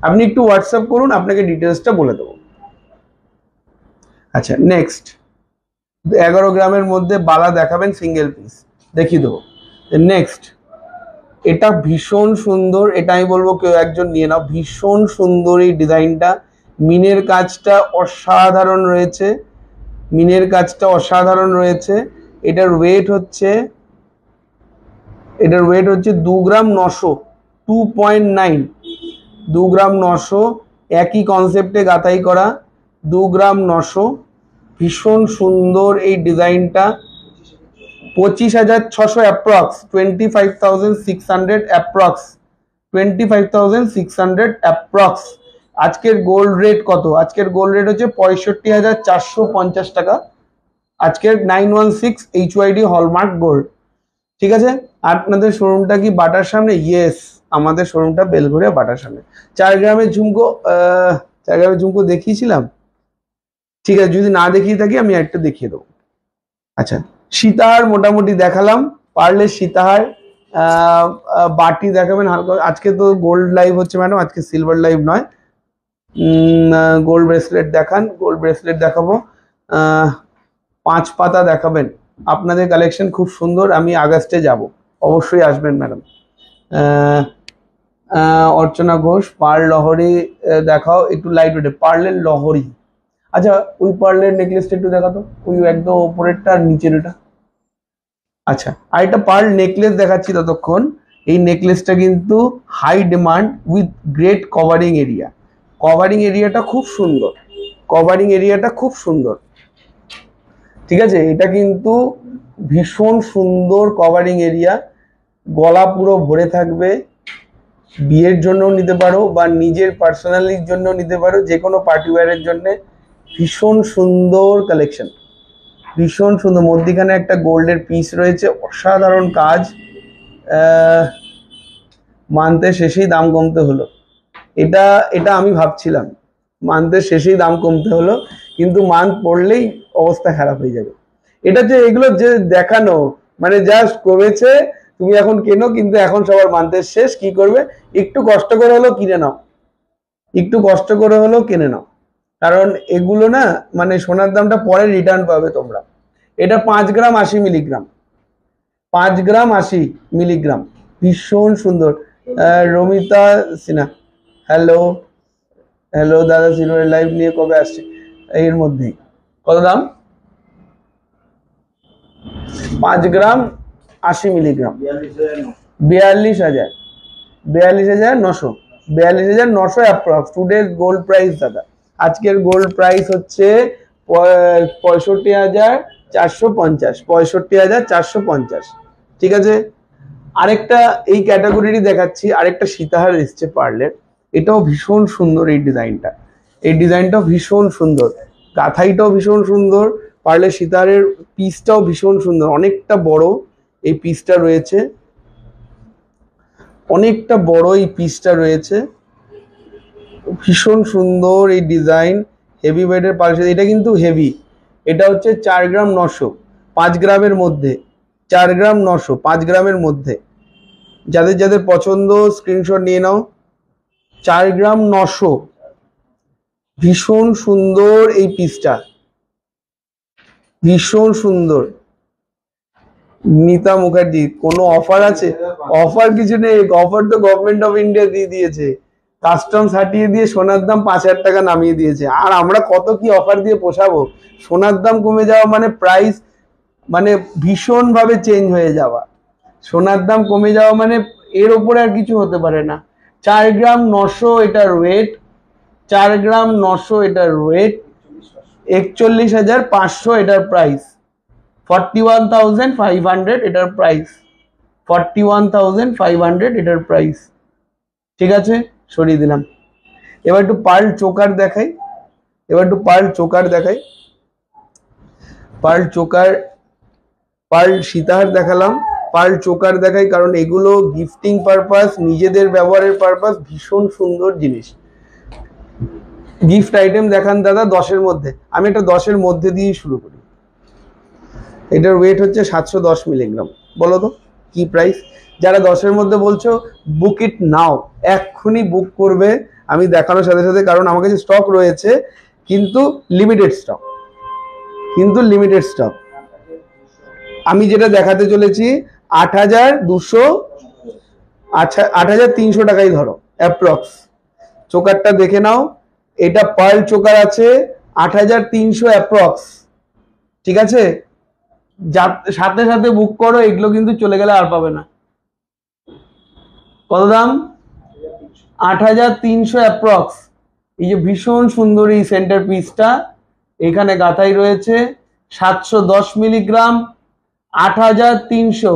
আপনি একটু হোয়াটসঅ্যাপ করুন, আপনাকে ডিটেলসটা বলে দেবো। আচ্ছা নেক্সট 11 গ্রামের মধ্যে বালা দেখাবেন সিঙ্গেল পিস, দেখিয়ে দেবো। নেক্সট এটা ভীষণ সুন্দর, এটা আমি বলবো কেউ একজন নিয়ে নাও, ভীষণ সুন্দর এই ডিজাইনটা। মিনের কাজটা অসাধারণ রয়েছে, মিনের কাজটা অসাধারণ রয়েছে। এটার ওয়েট হচ্ছে, এটার ওয়েট হচ্ছে 2 গ্রাম 900, 2.9, 2 গ্রাম 900। একই কনসেপ্টে গাঁথাই করা, 2 গ্রাম 900। ভীষণ সুন্দর এই ডিজাইনটা। 25,600 অ্যাপ্রক্স, 25,600 অ্যাপ্রক্স, 25,600 অ্যাপ্রক্স। আজকের গোল্ড রেট কত? আজকের গোল্ড রেট হচ্ছে 65,450 টাকা। আজকের 916 HYD হলমার্ক গোল্ড। ঠিক আছে। আপনাদের শোরুমটা কি বাটার সামনে? ইয়েস, আমাদের শোরুমটা বেলঘড়িয়া বাটার সামনে। 4 গ্রামের ঝুমকো 4 গ্রামের ঝুমকো দেখিয়েছিলাম, ঠিক আছে, যদি না দেখিয়ে থাকি আমি একটা দেখিয়ে দেবো। আচ্ছা, সীতাহার মোটামুটি দেখালাম, পারলে সীতাহার বাটি দেখাবেন হালকা। আজকে তো গোল্ড লাইভ হচ্ছে ম্যাডাম, আজকে সিলভার লাইভ নয়। গোল্ড ব্রেসলেট দেখান, গোল্ড ব্রেসলেট দেখাবো। 5 পাতা দেখাবেন, আপনাদের কালেকশন খুব সুন্দর, আমি আগস্টে যাব, অবশ্যই আসবেন ম্যাডাম। অর্চনা ঘোষ পার্ল লহরি দেখাও, একটু লাইট ওয়েটে পার্লের লহরি। আচ্ছা, ওই পার্লের নেকলেসটা একটু দেখাতো, ওই একদম ওপরেরটা আর নিচের এটা। আচ্ছা, আর একটা পার্ল নেকলেস দেখাচ্ছি ততক্ষণ। এই নেকলেসটা কিন্তু high demand with great covering area. Covering এরিয়াটা খুব সুন্দর, কভারিং এরিয়াটা খুব সুন্দর, ঠিক আছে। এটা কিন্তু ভীষণ সুন্দর কভারিং এরিয়া, গলা পুরো ভরে থাকবে। বিয়ের জন্য নিতে পারো বা নিজের পার্সোনালির জন্য নিতে পারো, যে কোনো পার্টি ওয়্যারের জন্য ভীষণ সুন্দর কালেকশন, ভীষণ সুন্দর। মধ্যিখানে একটা গোল্ডের পিস রয়েছে, অসাধারণ কাজ। মান্থের শেষেই দাম কমতে হলো, এটা এটা আমি ভাবছিলাম মান্থের শেষেই দাম কমতে হলো, কিন্তু মান্থ পড়লেই অবস্থা খারাপ হয়ে যাবে। এটা যে এগুলো যে দেখানো মানে জাস্ট কমেছে, তুমি এখন কেনো, কিন্তু এখন সবার মান্থের শেষ, কি করবে, একটু কষ্ট করে হলেও কিনে নাও, একটু কষ্ট করে হলেও কিনে নাও, কারণ এগুলো না মানে সোনার দামটা পরে রিটার্ন পাবে তোমরা। এটা 5 গ্রাম 80 মিলিগ্রাম, 5 গ্রাম 80 মিলিগ্রাম, ভীষণ সুন্দর। রমিতা সিনহা, হ্যালো হ্যালো দাদা, সিলভার লাইভ নিয়ে কবে আসছে? এর মধ্যেই। কত দাম? 5 গ্রাম 80 milligram, 42,000, 42,900, 42,900 approx today gold price দাদা। আজকের গোল্ড প্রাইস হচ্ছে 65,450, 65,450, ঠিক আছে। আরেকটা এই ক্যাটাগরিরই দেখাচ্ছি, আরেকটা সীতাহার এসছে পার্লের, এটাও ভীষণ সুন্দর। এই ডিজাইনটা, এই ডিজাইনটাও ভীষণ সুন্দর, কাঁথাইটাও ভীষণ সুন্দর, পার্লের সীতাহারের পিসটাও ভীষণ সুন্দর, অনেকটা বড় এই পিসটা রয়েছে, অনেকটা বড় এই পিসটা রয়েছে, ভীষণ সুন্দর এই ডিজাইন। হেভি ওয়েটের পার্ল, এটা কিন্তু হেভি, এটা হচ্ছে 4 গ্রাম 900, 5 গ্রামের মধ্যে, 4 গ্রাম 900, 5 গ্রামের মধ্যে। যাদের যাদের পছন্দ স্ক্রিনশট নিয়ে নাও। 4 গ্রাম 900, ভীষণ সুন্দর এই পিসটা, ভীষণ সুন্দর। নিতা মুখার্জি, কোনো অফার আছে? অফার কিছু নেই, অফার তো গভর্নমেন্ট অফ ইন্ডিয়া দিয়ে দিয়েছে, কাস্টমস হাটিয়ে দিয়ে সোনার দাম 5,000 টাকা নামিয়ে দিয়েছে। আর আমরা কত কি অফার দিয়ে পোষাবো? সোনার দাম কমে যাওয়া মানে প্রাইস মানে ভীষণ ভাবে চেঞ্জ হয়ে যাওয়া, সোনার দাম কমে যাওয়া মানে এর ওপরে আর কিছু হতে পারে না। 4 গ্রাম 900 এটার ওয়েট, 4 গ্রাম 900 এটার ওয়েট, 41,500 এটার প্রাইস, 41,500 এটার প্রাইস, 41,500 এটার প্রাইস, ঠিক আছে, সরিয়ে দিলাম। এবার একটু পার্ল চোকার দেখাই, এবার একটু পার্ল চোকার দেখাই, পার্ল চোকার, পার্ল সীতাহার দেখালাম, পার্ল চোকার দেখাই, কারণ এগুলো গিফটিং পারপাস, নিজেদের ব্যবহারের পারপাস, ভীষণ সুন্দর জিনিস। গিফট আইটেম দেখান দাদা 10-এর মধ্যে, আমি একটা 10-এর মধ্যে দিয়ে শুরু করি। এটার ওয়েট হচ্ছে 710 মিলিগ্রাম, বলো তো কি প্রাইস? যারা 10-এর মধ্যে বলছো বুক ইট নাও, এক্ষুনি বুক করবে আমি দেখানোর সাথে সাথে, কারণ আমার কাছে স্টক রয়েছে, কিন্তু লিমিটেড স্টক, কিন্তু লিমিটেড স্টক। আমি যেটা দেখাতে চলেছি 8,200, আচ্ছা 8,300 টাকাই ধরো অ্যাপ্রক্স। চোকারটা দেখে নাও, এটা পার্ল চোকার আছে 8,300 অ্যাপ্রক্স, ঠিক আছে। সাথে সাথে বুক করো, এগুলো কিন্তু চলে গেলে আর পাবে না। কত দাম? 8,300 অ্যাপ্রক্স। এই যে ভীষণ সুন্দর এই সেন্টার পিসটা, এখানে গাঁথাই রয়েছে, 710 মিলিগ্রাম, 8,300,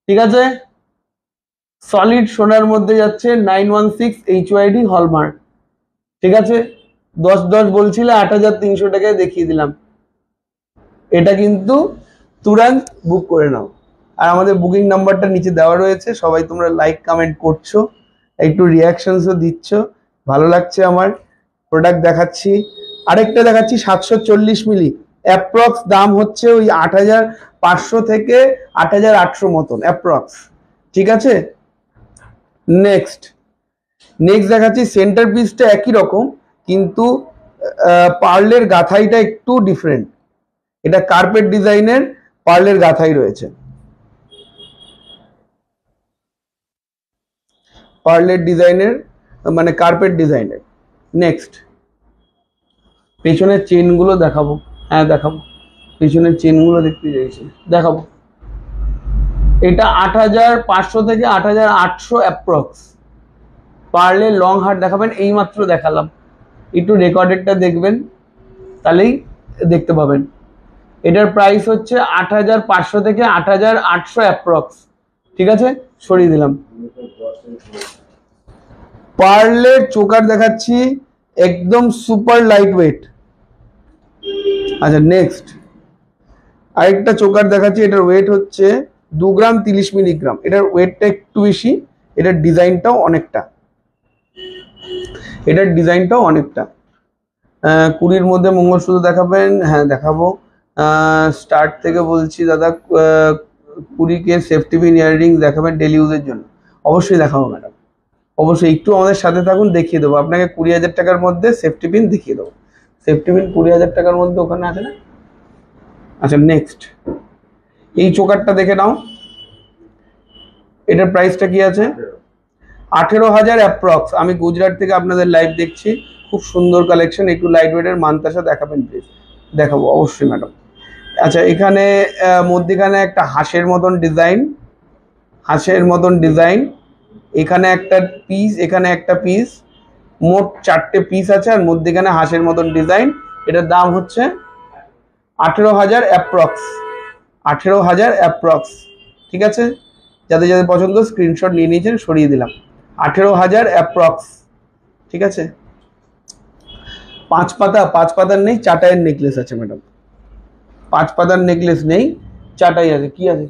ঠিক আছে। সলিড সোনার মধ্যে যাচ্ছে, 916 HYD হলমার্ক, ঠিক আছে। 10 বলছিলে, 8,300 টাকায় দেখিয়ে দিলাম। এটা কিন্তু তুরন্ত বুক করে নাও। আর আমাদের বুকিং নাম্বারটা নিচে দেওয়া রয়েছে, সবাই তোমরা লাইক কমেন্ট করছো, একটু রিয়াকশনসও দিচ্ছ, ভালো লাগছে আমার। প্রোডাক্ট দেখাচ্ছি, আরেকটা দেখাচ্ছি 740 মিলি, অ্যাপ্রক্স দাম হচ্ছে ওই 8500 থেকে 8800 মতন অ্যাপ্রক্স, ঠিক আছে। নেক্সট দেখাচ্ছি, সেন্টার পিসটা একই রকম কিন্তু পার্লের গাথাইটা একটু ডিফারেন্ট। এটা কার্পেট ডিজাইনের পার্লের গাথাই রয়েছে, পার্লের ডিজাইনের মানে কার্পেট ডিজাইনের। নেক্সট পেছনের চেনগুলো দেখাবো, হ্যাঁ দেখাবো, পেছনের চেনগুলো দেখতে চাইছি, দেখাবো। এটা 8500 থেকে 8800 অ্যাপ্রক্স। পারলে লং হার দেখাবেন, এইমাত্র দেখালাম, একটু রেকর্ডেডটা দেখবেন তাহলেই দেখতে পাবেন। এটার প্রাইস হচ্ছে 8500 থেকে 8800 অ্যাপ্রক্স, ঠিক আছে, সরিয়ে দিলাম। পার্লের চোকার দেখাচ্ছি, একদম সুপার লাইট ওয়েট। আচ্ছা নেক্সট আরেকটা চোকার দেখাচ্ছি, এটার ওয়েট হচ্ছে 2 গ্রাম 30 মিলিগ্রাম। এটার ওয়েটটা একটু বেশি, এটার ডিজাইনটাও অনেকটা, এটার ডিজাইনটাও অনেকটা। 20-র মধ্যে মঙ্গলসূত্র দেখাবেন, হ্যাঁ দেখাবো। স্টার্ট থেকে বলছি দাদা, 20K সেফটি পিন ইয়াররিং দেখাবেন ডেলি ইউজের জন্য, অবশ্যই দেখাবো ম্যাডাম, অবশ্যই একটু আমাদের সাথে থাকুন, দেখিয়ে দেবো আপনাকে। 20,000 টাকার মধ্যে সেফটি পিন দেখিয়ে দেবো, সেফটি পিন 20,000 টাকার মধ্যে ওখানে আছে না। আচ্ছা নেক্সট এই চোকারটা দেখে নাও, এটার প্রাইসটা কি আছে, 18,000 অ্যাপ্রক্স। আমি গুজরাট থেকে আপনাদের লাইভ দেখছি, খুব সুন্দর কালেকশন। একটু লাইট ওয়েটের মানতাসা দেখাবেন প্লিজ, দেখাবো অবশ্যই ম্যাডাম। আচ্ছা এখানে মধ্যখানে একটা হাঁসের মতন ডিজাইন, হাঁসের মতন ডিজাইন, এখানে একটা পিস, এখানে একটা পিস, মোট 4টে পিস আছে, আর মধ্যখানে হাঁসের মতন ডিজাইন। এটার দাম হচ্ছে 18,000 অ্যাপ্রক্স, 18,000 অ্যাপ্রক্স, ঠিক আছে। যাদের যাদের পছন্দ স্ক্রিনশট নিয়ে নিয়েছেন, সরিয়ে দিলাম। 18,000 অ্যাপ্রক্স, ঠিক আছে। 5 পাতার নেই, চাটাইয়ের নেকলেস আছে ম্যাডাম। 5 পাতার নেকলেস নেই, চাটাই আছে। কি আছে,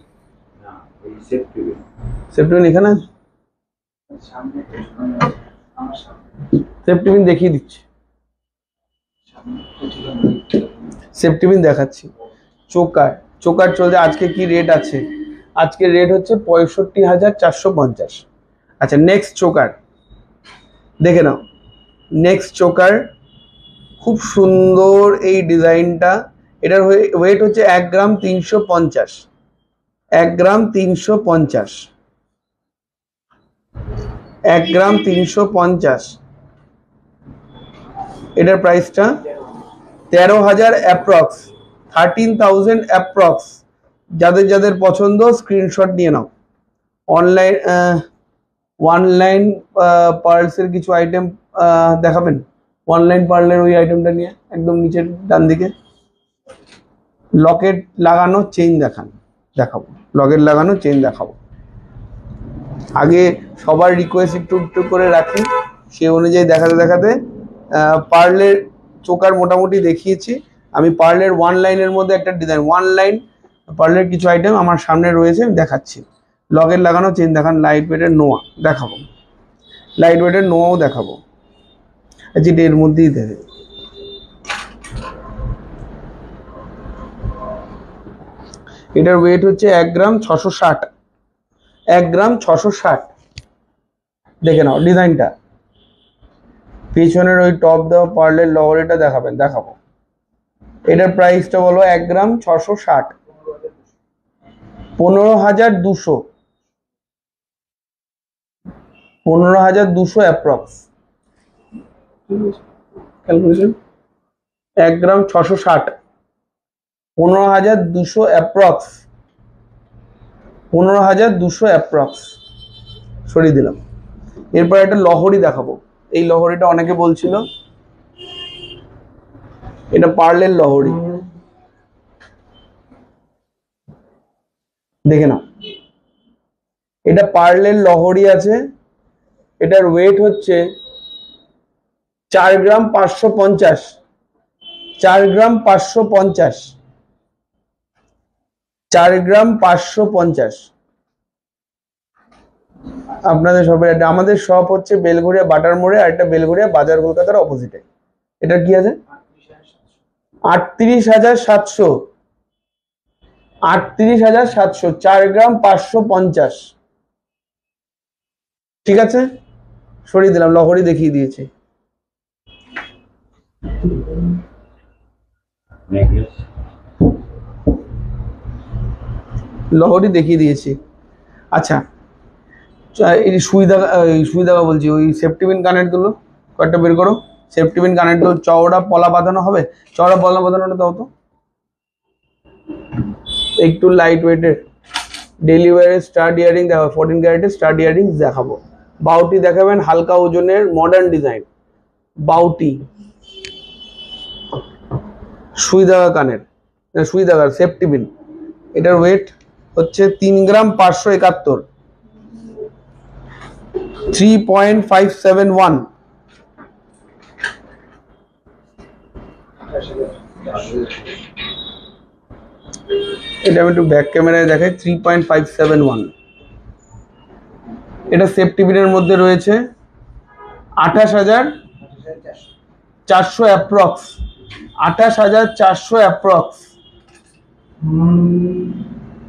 সেফটি পিন এখানে আছে, সেফটি পিন দেখিয়ে দিচ্ছি, সেফটি পিন দেখাচ্ছি। চোকার চলছে, আজকে কি রেট আছে, আজকের রেট হচ্ছে 65,450। আচ্ছা নেক্সট চোকার দেখে নাও, নেক্সট চোকার খুব সুন্দর এই ডিজাইনটা। এটার ওয়েট হচ্ছে 1 গ্রাম 350, 1 গ্রাম 350, 1 গ্রাম 350। এটার প্রাইসটা 13,000 অ্যাপ্রক্স, 13,000 অ্যাপ্রক্স। যাদের যাদের পছন্দ স্ক্রিনশট নিয়ে নাও। অনলাইন পার্লসের কিছু আইটেম দেখাবেন, অনলাইন পার্লের ওই আইটেমটা নিয়ে একদম নিচের ডান দিকে। লকেট লাগানো চেইন দেখাবো, লকেট লাগানো চেইন দেখাবো। আগে সবার রিকোয়েস্ট একটু একটু করে রাখি, সেই অনুযায়ী দেখাতে দেখাতে পার্লের চোকার মোটামুটি দেখিয়েছি আমি। পার্লের 1 লাইনের মধ্যে একটা ডিজাইন, 1 লাইন পার্লের কিছু আইটেম আমার সামনে রয়েছে, আমি দেখাচ্ছি। লকেট লাগানো চেইন দেখান, লাইট ওয়েটের নোয়া দেখাবো, লাইট ওয়েটের নোয়াও দেখাবো, যেটা এর মধ্যেই দেবে। এটার ওয়েট হচ্ছে 1 গ্রাম 660, 1 গ্রাম 660। দেখে নাও ডিজাইনটা, পিছনের ওই টপ দেওয়া পার্লের লহরিটা দেখাবো। এটার প্রাইসটা বলো, 1 গ্রাম 660, 15,200, 15,200 অ্যাপ্রক্স ক্যালকুলেশন। 1 গ্রাম 660, 15,200 অ্যাপ্রক্স, 15,200 অ্যাপ্রক্স, সরিয়ে দিলাম। এরপর একটা লহরি দেখাবো, এই লহরিটা অনেকে বলছিল, এটা পার্লের লহরি, দেখে নাও। এটা পার্লের লহরি আছে, এটার ওয়েট হচ্ছে 4 গ্রাম 550, 4 গ্রাম 550, 4 গ্রাম 550। আপনাদের সবাই, আমাদের শপ হচ্ছে বেলঘরিয়া বাটার মোড়ে, আর একটা বেলঘরিয়া বাজার কলকাতার অপোজিটে। এটা কি আছে? 38,700। 38,700, 4 গ্রাম 550। ঠিক আছে, সরিয়ে দিলাম, লহরি দেখিয়ে দিয়েছি। লহরি দেখিয়ে দিয়েছি। আচ্ছা, এই সুই দাগা বলছি, ওই সেফটিপিন কানেক্ট গুলো কয়েকটা বের করো। সেফটিপিন কানেক্ট গুলো চওড়া পলা বাঁধানো হবে, চওড়া পলা বাঁধানোটা দাও তো একটু লাইট ওয়েটের। ডেলি ওয়ারের স্টাড ইয়ারিং দেখাবো, 14 ক্যারেটের স্টাড ইয়ারিং দেখাবো। বাউটি দেখাবেন হালকা ওজনের মডার্ন ডিজাইন বাউটি। সুই দাগা কানের, সুই দাগার সেফটিপিন। এটার ওয়েট হচ্ছে 3 গ্রাম 571, 3.571। এটা আমি একটু ব্যাক ক্যামেরায় দেখাই, 3.571। এটা সেফটিপিনের মধ্যে রয়েছে 28,400 অ্যাপ্রক্স, 28,400 অ্যাপ্রক্স,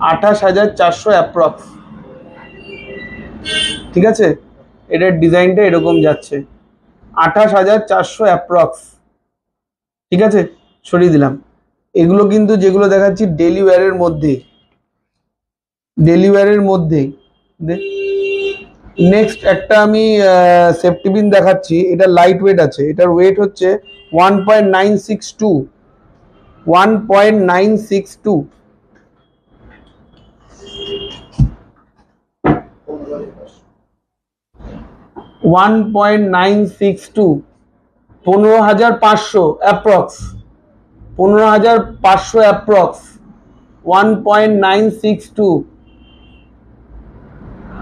28,400 অ্যাপ্রক্স। ঠিক আছে, এটার ডিজাইনটা এরকম যাচ্ছে, 28,400 অ্যাপ্রক্স। ঠিক আছে, সরিয়ে দিলাম। এগুলো কিন্তু যেগুলো দেখাচ্ছি ডেলি ওয়্যারের মধ্যে, ডেলি ওয়্যারের মধ্যে। নেক্সট একটা আমি সেফটিপিন দেখাচ্ছি, এটা লাইট ওয়েট আছে, এটার ওয়েট হচ্ছে 1.962, 1.962। (1.962) 15,500 অ্যাপ্রক্স, 15,500 অ্যাপ্রক্স, 1.962,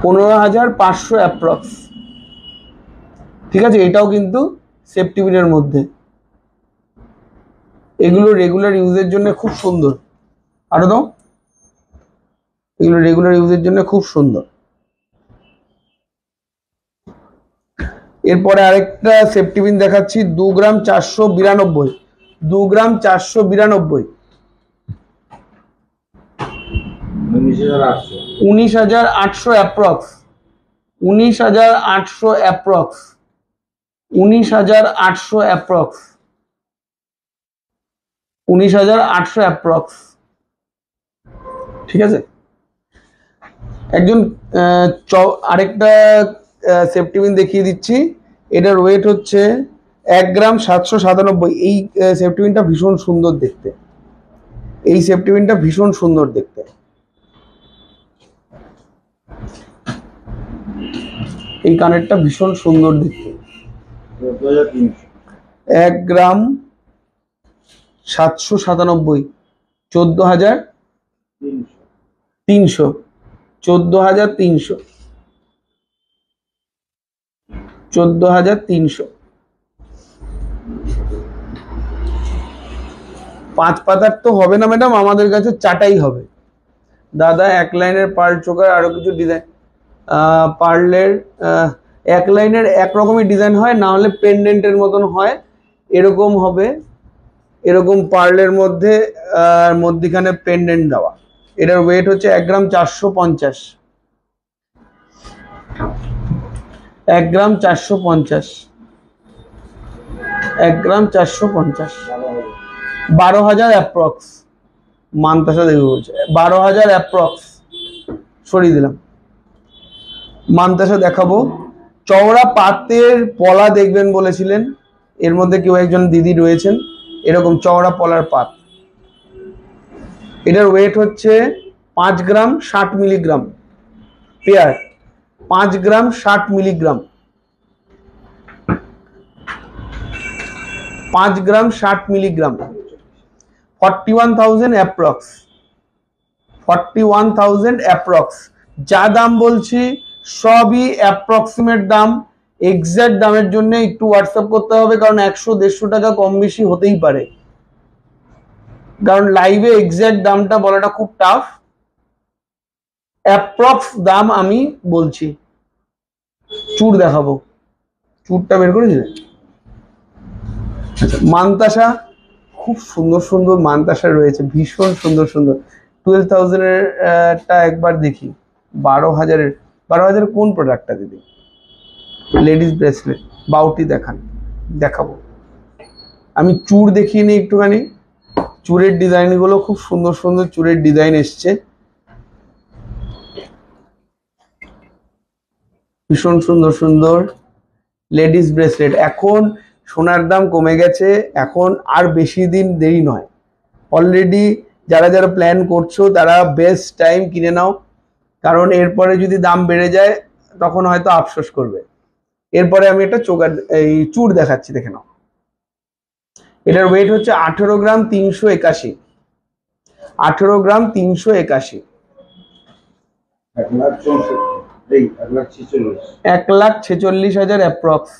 15,500 অ্যাপ্রক্স। ঠিক আছে, এটাও কিন্তু সেফটিপিনের মধ্যে। এগুলো রেগুলার ইউজের জন্য খুব সুন্দর। আরো দাও, এগুলো রেগুলার ইউজের জন্য খুব সুন্দর। এরপরে আরেকটা সেফটিপিন দেখাচ্ছি, 2 গ্রাম 492, 2 গ্রাম 492, 19,800 অ্যাপ্রক্স, 19,800 অ্যাপ্রক্স, 19,800 অ্যাপ্রক্স, 19,800 অ্যাপ্রক্স। ঠিক আছে, একজন আরেকটা সেফটিপিন দেখিয়ে দিচ্ছি। এটার ওয়েট হচ্ছে 1 গ্রাম 797। এই সেফটিপিনটা ভীষণ সুন্দর দেখতে, এই সেফটিপিনটা ভীষণ সুন্দর দেখতে। এই কানেরটা ভীষণ সুন্দর দেখতে। 1 গ্রাম 797, 14,300, 14,300, 14,300। 5 পাতার তো হবে না ম্যাডাম, আমাদের কাছে 4টাই হবে। দাদা এক লাইনের পার্ল চোকার আরো কিছু ডিজাইন, পার্লের এক লাইনের একরকমই ডিজাইন হয়, না হলে পেন্ডেন্টের মতন হয়, এরকম হবে, এরকম পার্লের মধ্যে মধ্যখানে পেন্ডেন্ট দেওয়া। এটার ওয়েট হচ্ছে 1 গ্রাম 450, 1 গ্রাম 450, 1 গ্রাম 450, 12,000 অ্যাপ্রক্স। মানতাসা দেবী বলছে 12,000 অ্যাপ্রক্স, সরিয়ে দিলাম। মানতাসা দেখাবো, চওড়া পাতের পলা দেখবেন বলেছিলেন, এর মধ্যে কেউ একজন দিদি রয়েছেন, এরকম চওড়া পলার পাত। এটার ওয়েট হচ্ছে 5 গ্রাম 60 মিলিগ্রাম পেয়ার, 5 গ্রাম 60 মিলিগ্রাম, 5 গ্রাম 60 মিলিগ্রাম, 41,000 অ্যাপ্রক্স, 41,000 অ্যাপ্রক্স। যা দাম বলছি সবই অ্যাপ্রক্সিমেট দাম, এক্সাক্ট দামের জন্য একটু হোয়াটসঅ্যাপ করতে হবে, কারণ 100-150 টাকা কম বেশি হতেই পারে, কারণ লাইভে এক্সাক্ট দামটা বলাটা খুব টাফ। অ্যাপ্রক্স দাম আমি বলছি। চুড় দেখাবো, চুড়টা বের করেছিলে? আচ্ছা, মানতাসা, খুব সুন্দর সুন্দর মানতাসা রয়েছে, ভীষণ সুন্দর সুন্দর। 12,000 টা একবার দেখি। 12,000-এর, 12,000 কোন প্রোডাক্টটা দিদি? লেডিস ব্রেসলেট, বাউটি দেখান, দেখাবো। আমি চূড় দেখিয়ে নিই একটুখানি। চূড়ের ডিজাইনগুলো খুব সুন্দর সুন্দর চূড়ের ডিজাইন এসছে, ভীষণ সুন্দর সুন্দর লেডিস ব্রেসলেট। এখন সোনার দাম কমে গেছে, এখন আর বেশি দিন দেরি নয়। অলরেডি যারা যারা প্ল্যান করছো তারা বেস্ট টাইম কিনে নাও, কারণ এরপরে যদি দাম বেড়ে যায় তখন হয়তো আফসোস করবে। এরপরে আমি একটা এই চূড় দেখাচ্ছি, দেখে নাও। এটার ওয়েট হচ্ছে 18 গ্রাম 381, 18 গ্রাম 381। 1,46,000 অ্যাপ্রক্স,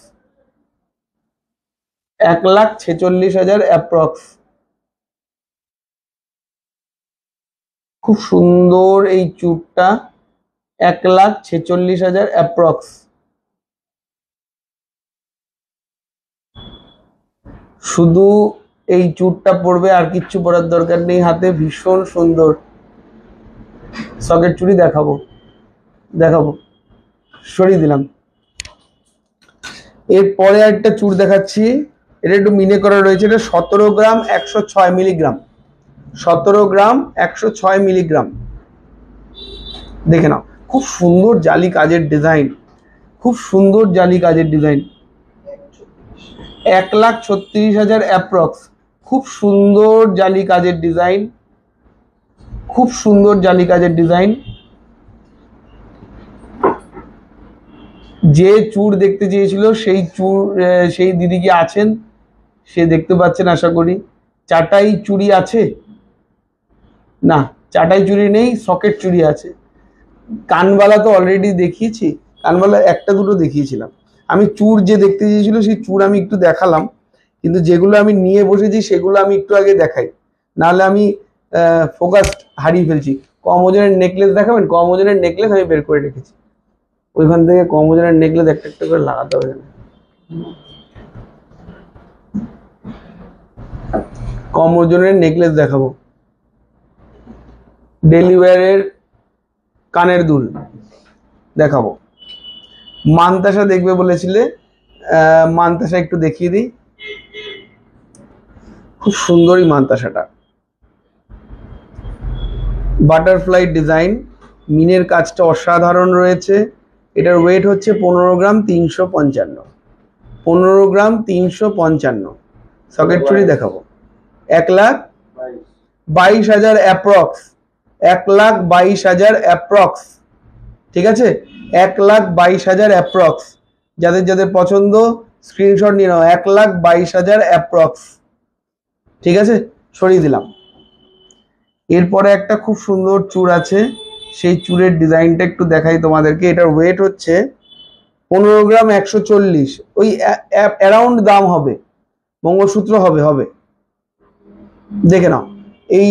1,46,000 অ্যাপ্রক্স। খুব সুন্দর এই চূড়টা, 1,46,000 অ্যাপ্রক্স। শুধু এই চূড়টা পরবে, আর কিচ্ছু পরার দরকার নেই হাতে। ভীষণ সুন্দর সকেট চুড়ি দেখাবো, দেখাবো, সরিয়ে দিলাম। এরপরে একটা চূড় দেখাচ্ছি, এটা একটু মিনে করা রয়েছে। এটা 17 গ্রাম 106 মিলিগ্রাম, 17 গ্রাম 106 মিলিগ্রাম। দেখে নাও, খুব সুন্দর জালি কাজের ডিজাইন, খুব সুন্দর জালি কাজের ডিজাইন। 1,36,000 অ্যাপ্রক্স। খুব সুন্দর জালি কাজের ডিজাইন, খুব সুন্দর জালি কাজের ডিজাইন। যে চূড় দেখতে চেয়েছিল সেই চূড়, সেই দিদি কি আছেন? সে দেখতে পাচ্ছেন আশা করি। চাটাই চুড়ি আছে? না, চাটাই চুড়ি নেই, সকেট চুড়ি আছে। কানবালা তো অলরেডি দেখিয়েছি, কানবালা একটা দুটো দেখিয়েছিলাম। আমি চূড় যে দেখতে চেয়েছিল সেই চূড় আমি একটু দেখালাম, কিন্তু যেগুলো আমি নিয়ে বসেছি সেগুলো আমি একটু আগে দেখাই, নাহলে আমি ফোকাস হারিয়ে ফেলছি। কম ওজনের নেকলেস দেখাবেন? কম ওজনের নেকলেস আমি বের করে রেখেছি, ওইখান থেকে কম ওজনের নেকলেস একটা একটা করে লাগাতে হবে। কম ওজনের নেকলেস দেখাবো, ডেলি ওয়্যারের কানের দুল দেখাবো। মানতাসা দেখবে বলেছিলে, মানতাসা একটু দেখিয়ে দিই। খুব সুন্দরই মানতাসাটা, বাটারফ্লাই ডিজাইন, মিনের কাজটা অসাধারণ রয়েছে। এটার ওয়েট হচ্ছে 15 গ্রাম 355, 15 গ্রাম 355। সকেট চুড়ি দেখাবো, 1,22,000 অ্যাপ্রক্স, 1,22,000 অ্যাপ্রক্স। ঠিক আছে, 1,22,000 অ্যাপ্রক্স। যাদের যাদের পছন্দ স্ক্রিনশট নিয়ে নাও, 1,22,000 অ্যাপ্রক্স। ঠিক আছে, সরিয়ে দিলাম। এরপরে একটা খুব সুন্দর চূড় আছে, সেই চূড়ের ডিজাইনটা একটু দেখাই তোমাদেরকে। এটার ওয়েট হচ্ছে 15 গ্রাম 140, ওই অ্যারাউন্ড দাম হবে, মঙ্গলসূত্র হবে হবে। দেখে নাও এই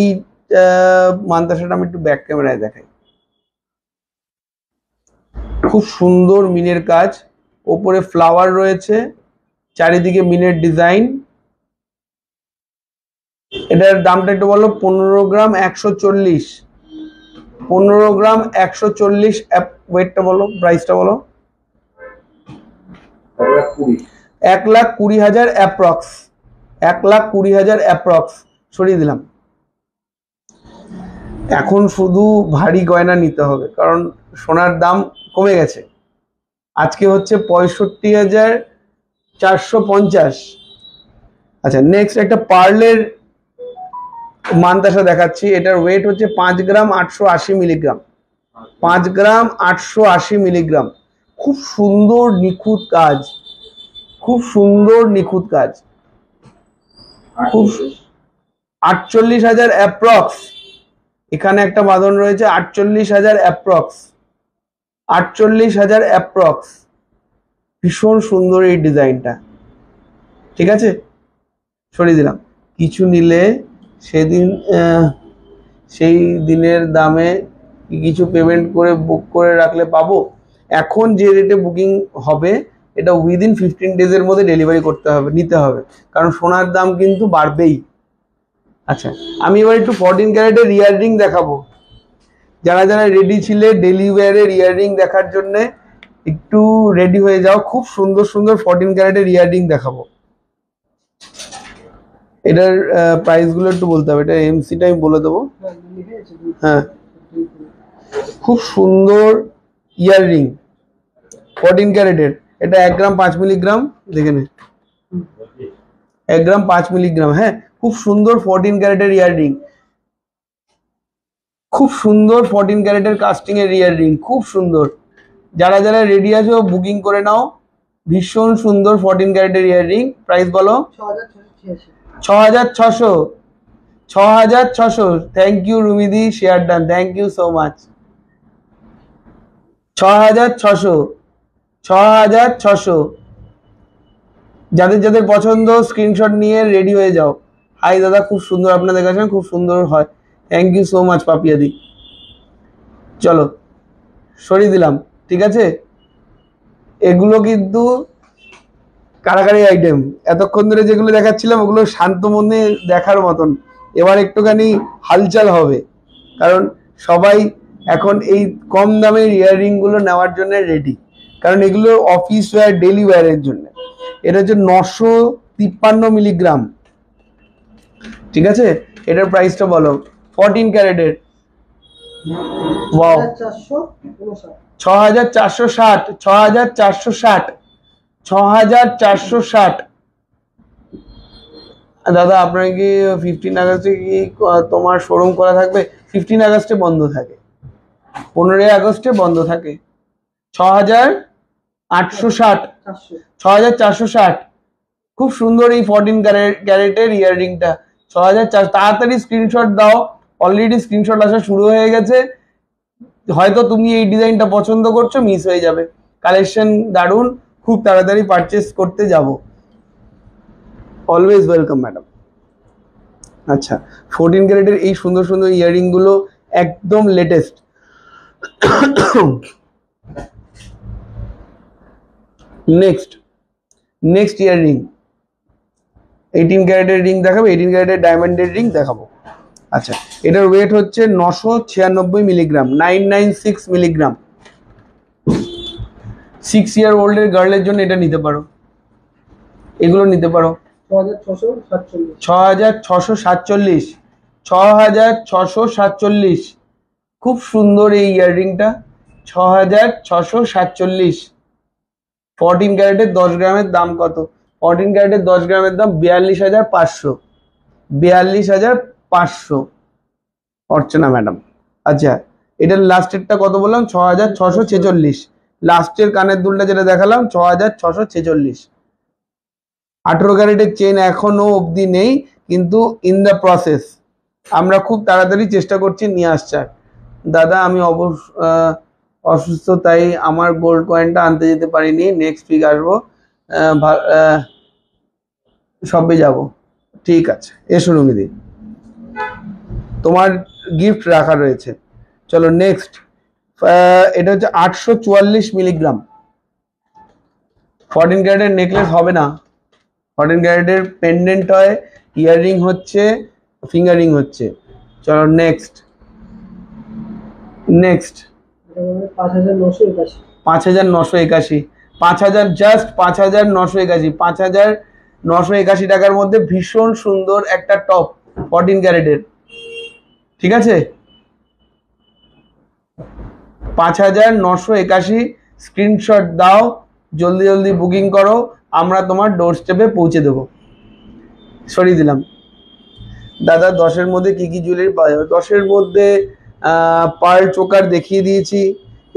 মানতাসাটা আমি একটু ব্যাক ক্যামেরায় দেখাই। খুব সুন্দর মিনের কাজ, ওপরে ফ্লাওয়ার রয়েছে, চারিদিকে মিনের ডিজাইন। এটার দামটা একটু বলো। 15 গ্রাম 140, 15 গ্রাম 140। ওয়েটটা বলো, প্রাইসটা বলো। 1,20,000 অ্যাপ্রক্স, 1,20,000 অ্যাপ্রক্স। সরিয়ে দিলাম। এখন শুধু ভারী গয়না নিতে হবে, কারণ সোনার দাম কমে গেছে। আজকে হচ্ছে 65,450। আচ্ছা, নেক্সট একটা পার্লের মানতাসা দেখাচ্ছি। এটার ওয়েট হচ্ছে 5 গ্রাম 880 মিলিগ্রাম, 5 গ্রাম 880 মিলিগ্রাম। খুব সুন্দর নিখুঁত কাজ, খুব সুন্দর নিখুঁত কাজ। খুব 48,000 অ্যাপ্রক্স। এখানে একটা বাঁধন রয়েছে, 48,000 অ্যাপ্রক্স, 48,000 অ্যাপ্রক্স। ভীষণ সুন্দর এই ডিজাইনটা। ঠিক আছে, সরিয়ে দিলাম। কিছু নিলে সেদিন সেই দিনের দামে কি কিছু পেমেন্ট করে বুক করে রাখলে পাবো? এখন যে রেটে বুকিং হবে এটা উইদিন 15 ডেজের মধ্যে ডেলিভারি করতে হবে, নিতে হবে, কারণ সোনার দাম কিন্তু বাড়বেই। আচ্ছা, আমি এবার একটু 14 ক্যারেটের ইয়াররিং দেখাবো। যারা যারা রেডি ছিলে ডেলি ওয়্যারের ইয়াররিং দেখার জন্য একটু রেডি হয়ে যাও। খুব সুন্দর সুন্দর 14 ক্যারেটের ইয়াররিং দেখাবো। এটার প্রাইস গুলো একটু বলতে হবে, এটা এমসিটা আমি বলে দেবো। হ্যাঁ, খুব সুন্দর ইয়াররিং 14 ক্যারেটের। এটা 1 গ্রাম 5 মিলিগ্রাম, দেখে নে, 1 গ্রাম 5 মিলিগ্রাম। হ্যাঁ, খুব সুন্দর 14 ক্যারেটের ইয়াররিং, খুব সুন্দর 14 ক্যারেটের কাস্টিং এর ইয়াররিং, খুব সুন্দর। যারা যারা রেডি আছো বুকিং করে নাও। ভীষণ সুন্দর 14 ক্যারেটের ইয়াররিং। প্রাইস বলো? 6600। 6600। থ্যাংক ইউ রুমিদি, share done, thank you so much. 6600, 6600। যাদের যাদের পছন্দ স্ক্রিনশট নিয়ে রেডি হয়ে যাও। হাই দাদা, খুব সুন্দর আপনাদের কাছে, খুব সুন্দর হয়। থ্যাংক ইউ সো মাচ পাপিয়াদি। চলো সরিয়ে দিলাম, ঠিক আছে। এগুলো কিন্তু কারাকারি আইটেম। এতক্ষণ ধরে যেগুলো দেখাচ্ছিলাম ওগুলো শান্ত মনে দেখার মতন। এবার একটুখানি হালচাল হবে, কারণ সবাই এখন এই কম দামের ইয়াররিং গুলো নেওয়ার জন্য রেডি, কারণ এগুলো অফিস ওয়্যার, ডেলি ওয়্যারের জন্য। এটা হচ্ছে 953 মিলিগ্রাম, ঠিক আছে। এটার প্রাইসটা বলো? 14 ক্যারেটের। ওয়াও, 6460, 6460, 6460। দাদা আপনার কি 15 আগস্টে কি তোমার শোরুম করা থাকবে? 15 আগস্টে বন্ধ থাকে, 15 আগস্টে বন্ধ থাকে। 6860, 6460। খুব সুন্দর এই 14 ক্যারেটের ইয়াররিংটা, 6400। তাড়াতাড়ি স্ক্রিনশট দাও, অলরেডি স্ক্রিনশট আসা শুরু হয়ে গেছে। হয়তো তুমি এই ডিজাইনটা পছন্দ করছো, মিস হয়ে যাবে। কালেকশন দারুন, খুব তাড়াতাড়ি পারচেস করতে যাব। Always welcome madam. আচ্ছা, 14 ক্যারেটের এই সুন্দর সুন্দর ইয়াররিং গুলো একদম লেটেস্ট। নেক্সট ইয়াররিং 18 ক্যারেটের রিং দেখাবো, 18 ক্যারেটের ডায়মন্ডের রিং দেখাবো। আচ্ছা, এটার ওয়েট হচ্ছে 996 মিলিগ্রাম, 996 মিলিগ্রাম। 6 ইয়ার ওল্ডের গার্লের জন্য এটা নিতে পারো, এগুলো নিতে পারো। 6647, 6647। খুব সুন্দর এই ইয়াররিংটা, 6647। 14 ক্যারেটের 10 গ্রামের দাম কত? 14 ক্যারেটের 10 গ্রামের দাম 42,500, 42,500। অর্চনা ম্যাডাম। আচ্ছা, এটার লাস্টেরটা কত বললাম? 6646। লাস্টের কানের দুলটা যেটা দেখালাম 6646। 18 ক্যারেটের চেন এখনো অবধি নেই, কিন্তু ইন দ্য প্রসেস। আমরা খুব তাড়াতাড়ি চেষ্টা করছি নিয়ে আসছার। দাদা আমি অসুস্থ, তাই আমার গোল্ড কয়েনটা আনতে যেতে পারিনি, নেক্সট উইক আসবো, সবে যাব। ঠিক আছে, এসো রুমিদি, তোমার গিফট রাখা রয়েছে। চলো নেক্সট, এটা হচ্ছে 844 মিলিগ্রাম। 14 ক্যারেটের নেকলেস হবে না, 14 ক্যারেটের পেন্ডেন্ট হয়, ইয়াররিং হচ্ছে, ফিঙ্গারিং হচ্ছে। চলো নেক্সট 5981, 5000, জাস্ট 5981, 5981 টাকার মধ্যে ভীষণ সুন্দর একটা টপ 14 ক্যারেটের, ঠিক আছে। 5981। স্ক্রিনশট দাও, জলদি জলদি বুকিং করো, আমরা তোমার ডোর স্টেপে পৌঁছে দেবো। সরিয়ে দিলাম। দাদা 10-এর মধ্যে কি কি জুয়েলারি পাওয়া যাবে? 10-এর মধ্যে পার্ল চোকার দেখিয়ে দিয়েছি,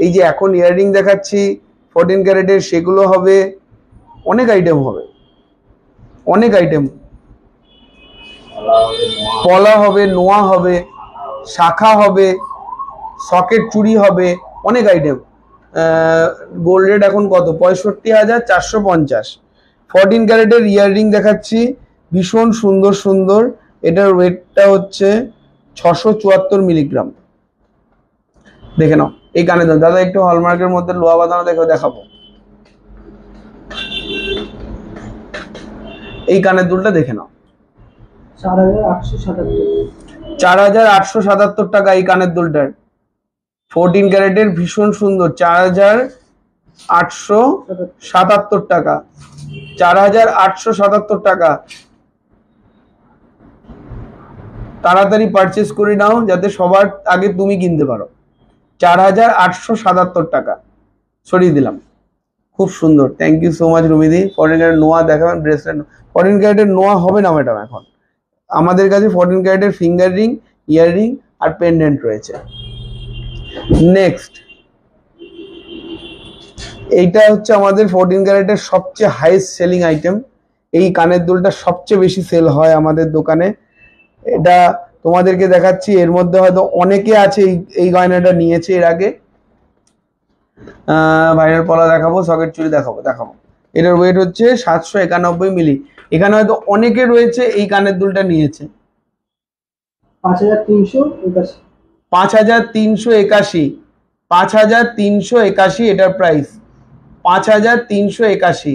এই যে এখন ইয়াররিং দেখাচ্ছি 14 ক্যারেটের, সেগুলো হবে। অনেক আইটেম হবে, অনেক আইটেম। পলা হবে, নোয়া হবে, শাখা হবে, সকেট চুড়ি হবে, অনেক আইটেম। গোল্ড রেট এখন কত? 65,450। 14 ক্যারেটের ইয়াররিং দেখাচ্ছি, ভীষণ সুন্দর সুন্দর। এটার ওয়েটটা হচ্ছে 674 মিলিগ্রাম, দেখে নাও এই কানের দুল। দাদা একটু হলমার্কের মধ্যে লোহা বাঁধানো দেখাবো। এই কানের দুলটা দেখে নাও, 4,877 টাকা এই কানের দুলটার। 14 ক্যারেটের, ভীষণ সুন্দর। 4,877 টাকা, 4,877 টাকা। তাড়াতাড়ি পারচেস করে নাও যাতে সবার আগে তুমি কিনতে পারো। 4,877 টাকা সরিয়ে দিলাম। খুব সুন্দর, থ্যাংক ইউ সো মাচ রুমিদি। 14 ক্যারেট নোয়া দেখাবেন, ব্রেসলেট। 14 ক্যারেটের নোয়া হবে না ম্যাডাম এখন আমাদের কাছে। 14 ক্যারেটের ফিঙ্গার রিং, ইয়ার রিং আর পেন্ডেন্ট রয়েছে। নেক্সট, এইটা হচ্ছে আমাদের 14 ক্যারেটের সবচেয়ে হাইয়েস্ট সেলিং আইটেম। এই কানের দুলটা সবচেয়ে বেশি সেল হয় আমাদের দোকানে। এটা তোমাদেরকে দেখাচ্ছি। এর মধ্যে হয়তো অনেকে আছে এই গয়নাটা নিয়েছে এর আগে। ভাইরাল পলা দেখাবো, সকেট চুড়ি দেখাবো। এটার ওয়েট হচ্ছে 791 মিলি। এখানে হয়তো অনেকে রয়েছে এই কানের দুলটা নিয়েছে। 5,381, 5,381 এটার প্রাইস, 5,381।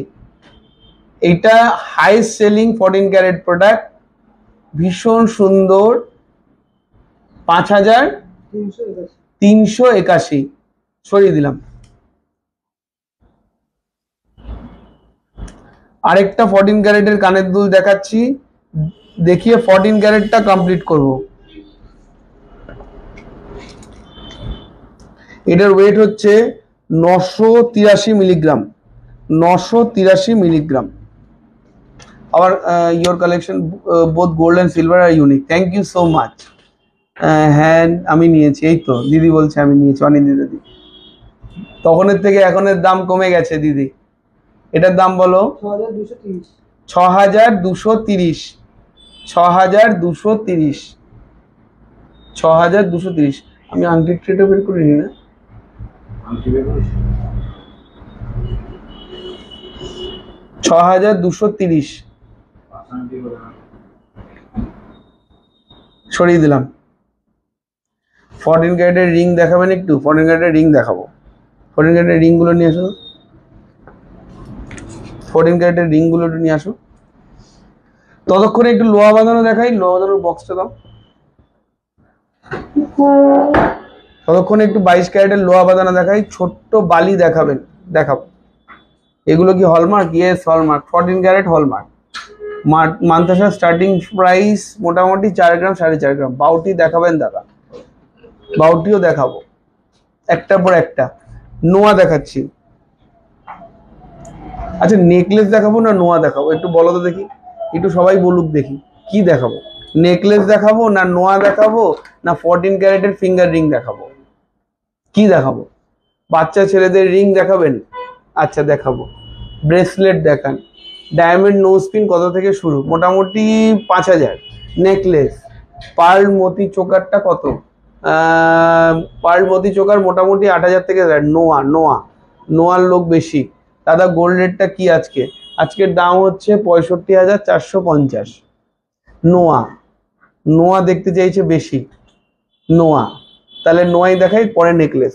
এটা হাইস্ট সেলিং 14 ক্যারেট প্রোডাক্ট, ভীষণ সুন্দর। 5,381 সরিয়ে দিলাম। আরেকটা 14 ক্যারেটের কানের দুল দেখাচ্ছি, দেখিয়ে 14 ক্যারেটটা কমপ্লিট করব। এটার ওয়েট হচ্ছে 983 মিলিগ্রাম, 983 মিলিগ্রাম। আবার your collection both gold and silver are unique, thank you so much. হ্যাঁ আমি নিয়েছি, এই তো দিদি বলছে আমি নিয়েছি, অনিক দিদি। তখনের থেকে এখনের দাম কমে গেছে দিদি। এটার দাম বলো? 6,230, 6,230, 6,230। আমি আংটি ট্রেটা বের করিনি না? 6,230 সরিয়ে দিলাম। 14 ক্যারেটের রিং দেখাবেন একটু? 14 ক্যারেটের রিং দেখাবো। 14 ক্যারেটের রিং গুলো নিয়ে আসো, 14 ক্যারেটের রিং গুলো নিয়ে আসো। ততক্ষণে একটু লোহা বাঁধানো দেখাই, লোহা বাঁধানোর বক্সটা দাও। ততক্ষণে একটু 22 ক্যারেটের লোহা বাঁধানো দেখাই। ছোট্ট বালি দেখাবেন, দেখাবো। এগুলো কি hallmark? Yes hallmark, 14 carat hallmark. Mantasha starting price মোটামুটি 4 গ্রাম 4.5 গ্রাম। বাউটি দেখাবেন দাদা? বাউটিও দেখাবো, একটার পর একটা। নোয়া দেখাচ্ছি। আচ্ছা নেকলেস দেখাবো না নোয়া দেখাবো একটু বলো তো দেখি, একটু সবাই বলুক দেখি কি দেখাবো। নেকলেস দেখাবো না নোয়া দেখাবো না 14 ক্যারেটের ফিঙ্গার রিং দেখাবো? কি দেখাবো? বাচ্চা ছেলেদের রিং দেখাবেন? আচ্ছা দেখাবো। ব্রেসলেট দেখান। ডায়মন্ড নোজ পিন কত থেকে শুরু? মোটামুটি 5,000। নেকলেস, পার্ল মতি চোকারটা কত? পার্ল মতি চোকার মোটামুটি 8,000 থেকে। নোয়া, নোয়া, নোয়ার লোক বেশি। দাদা গোল্ড রেটটা কি আজকে? আজকের দাম হচ্ছে 65,450। নোয়া, নোয়া দেখতে চাইছে বেশি। নোয়া, তাহলে নোয়াই দেখাই, পরে নেকলেস,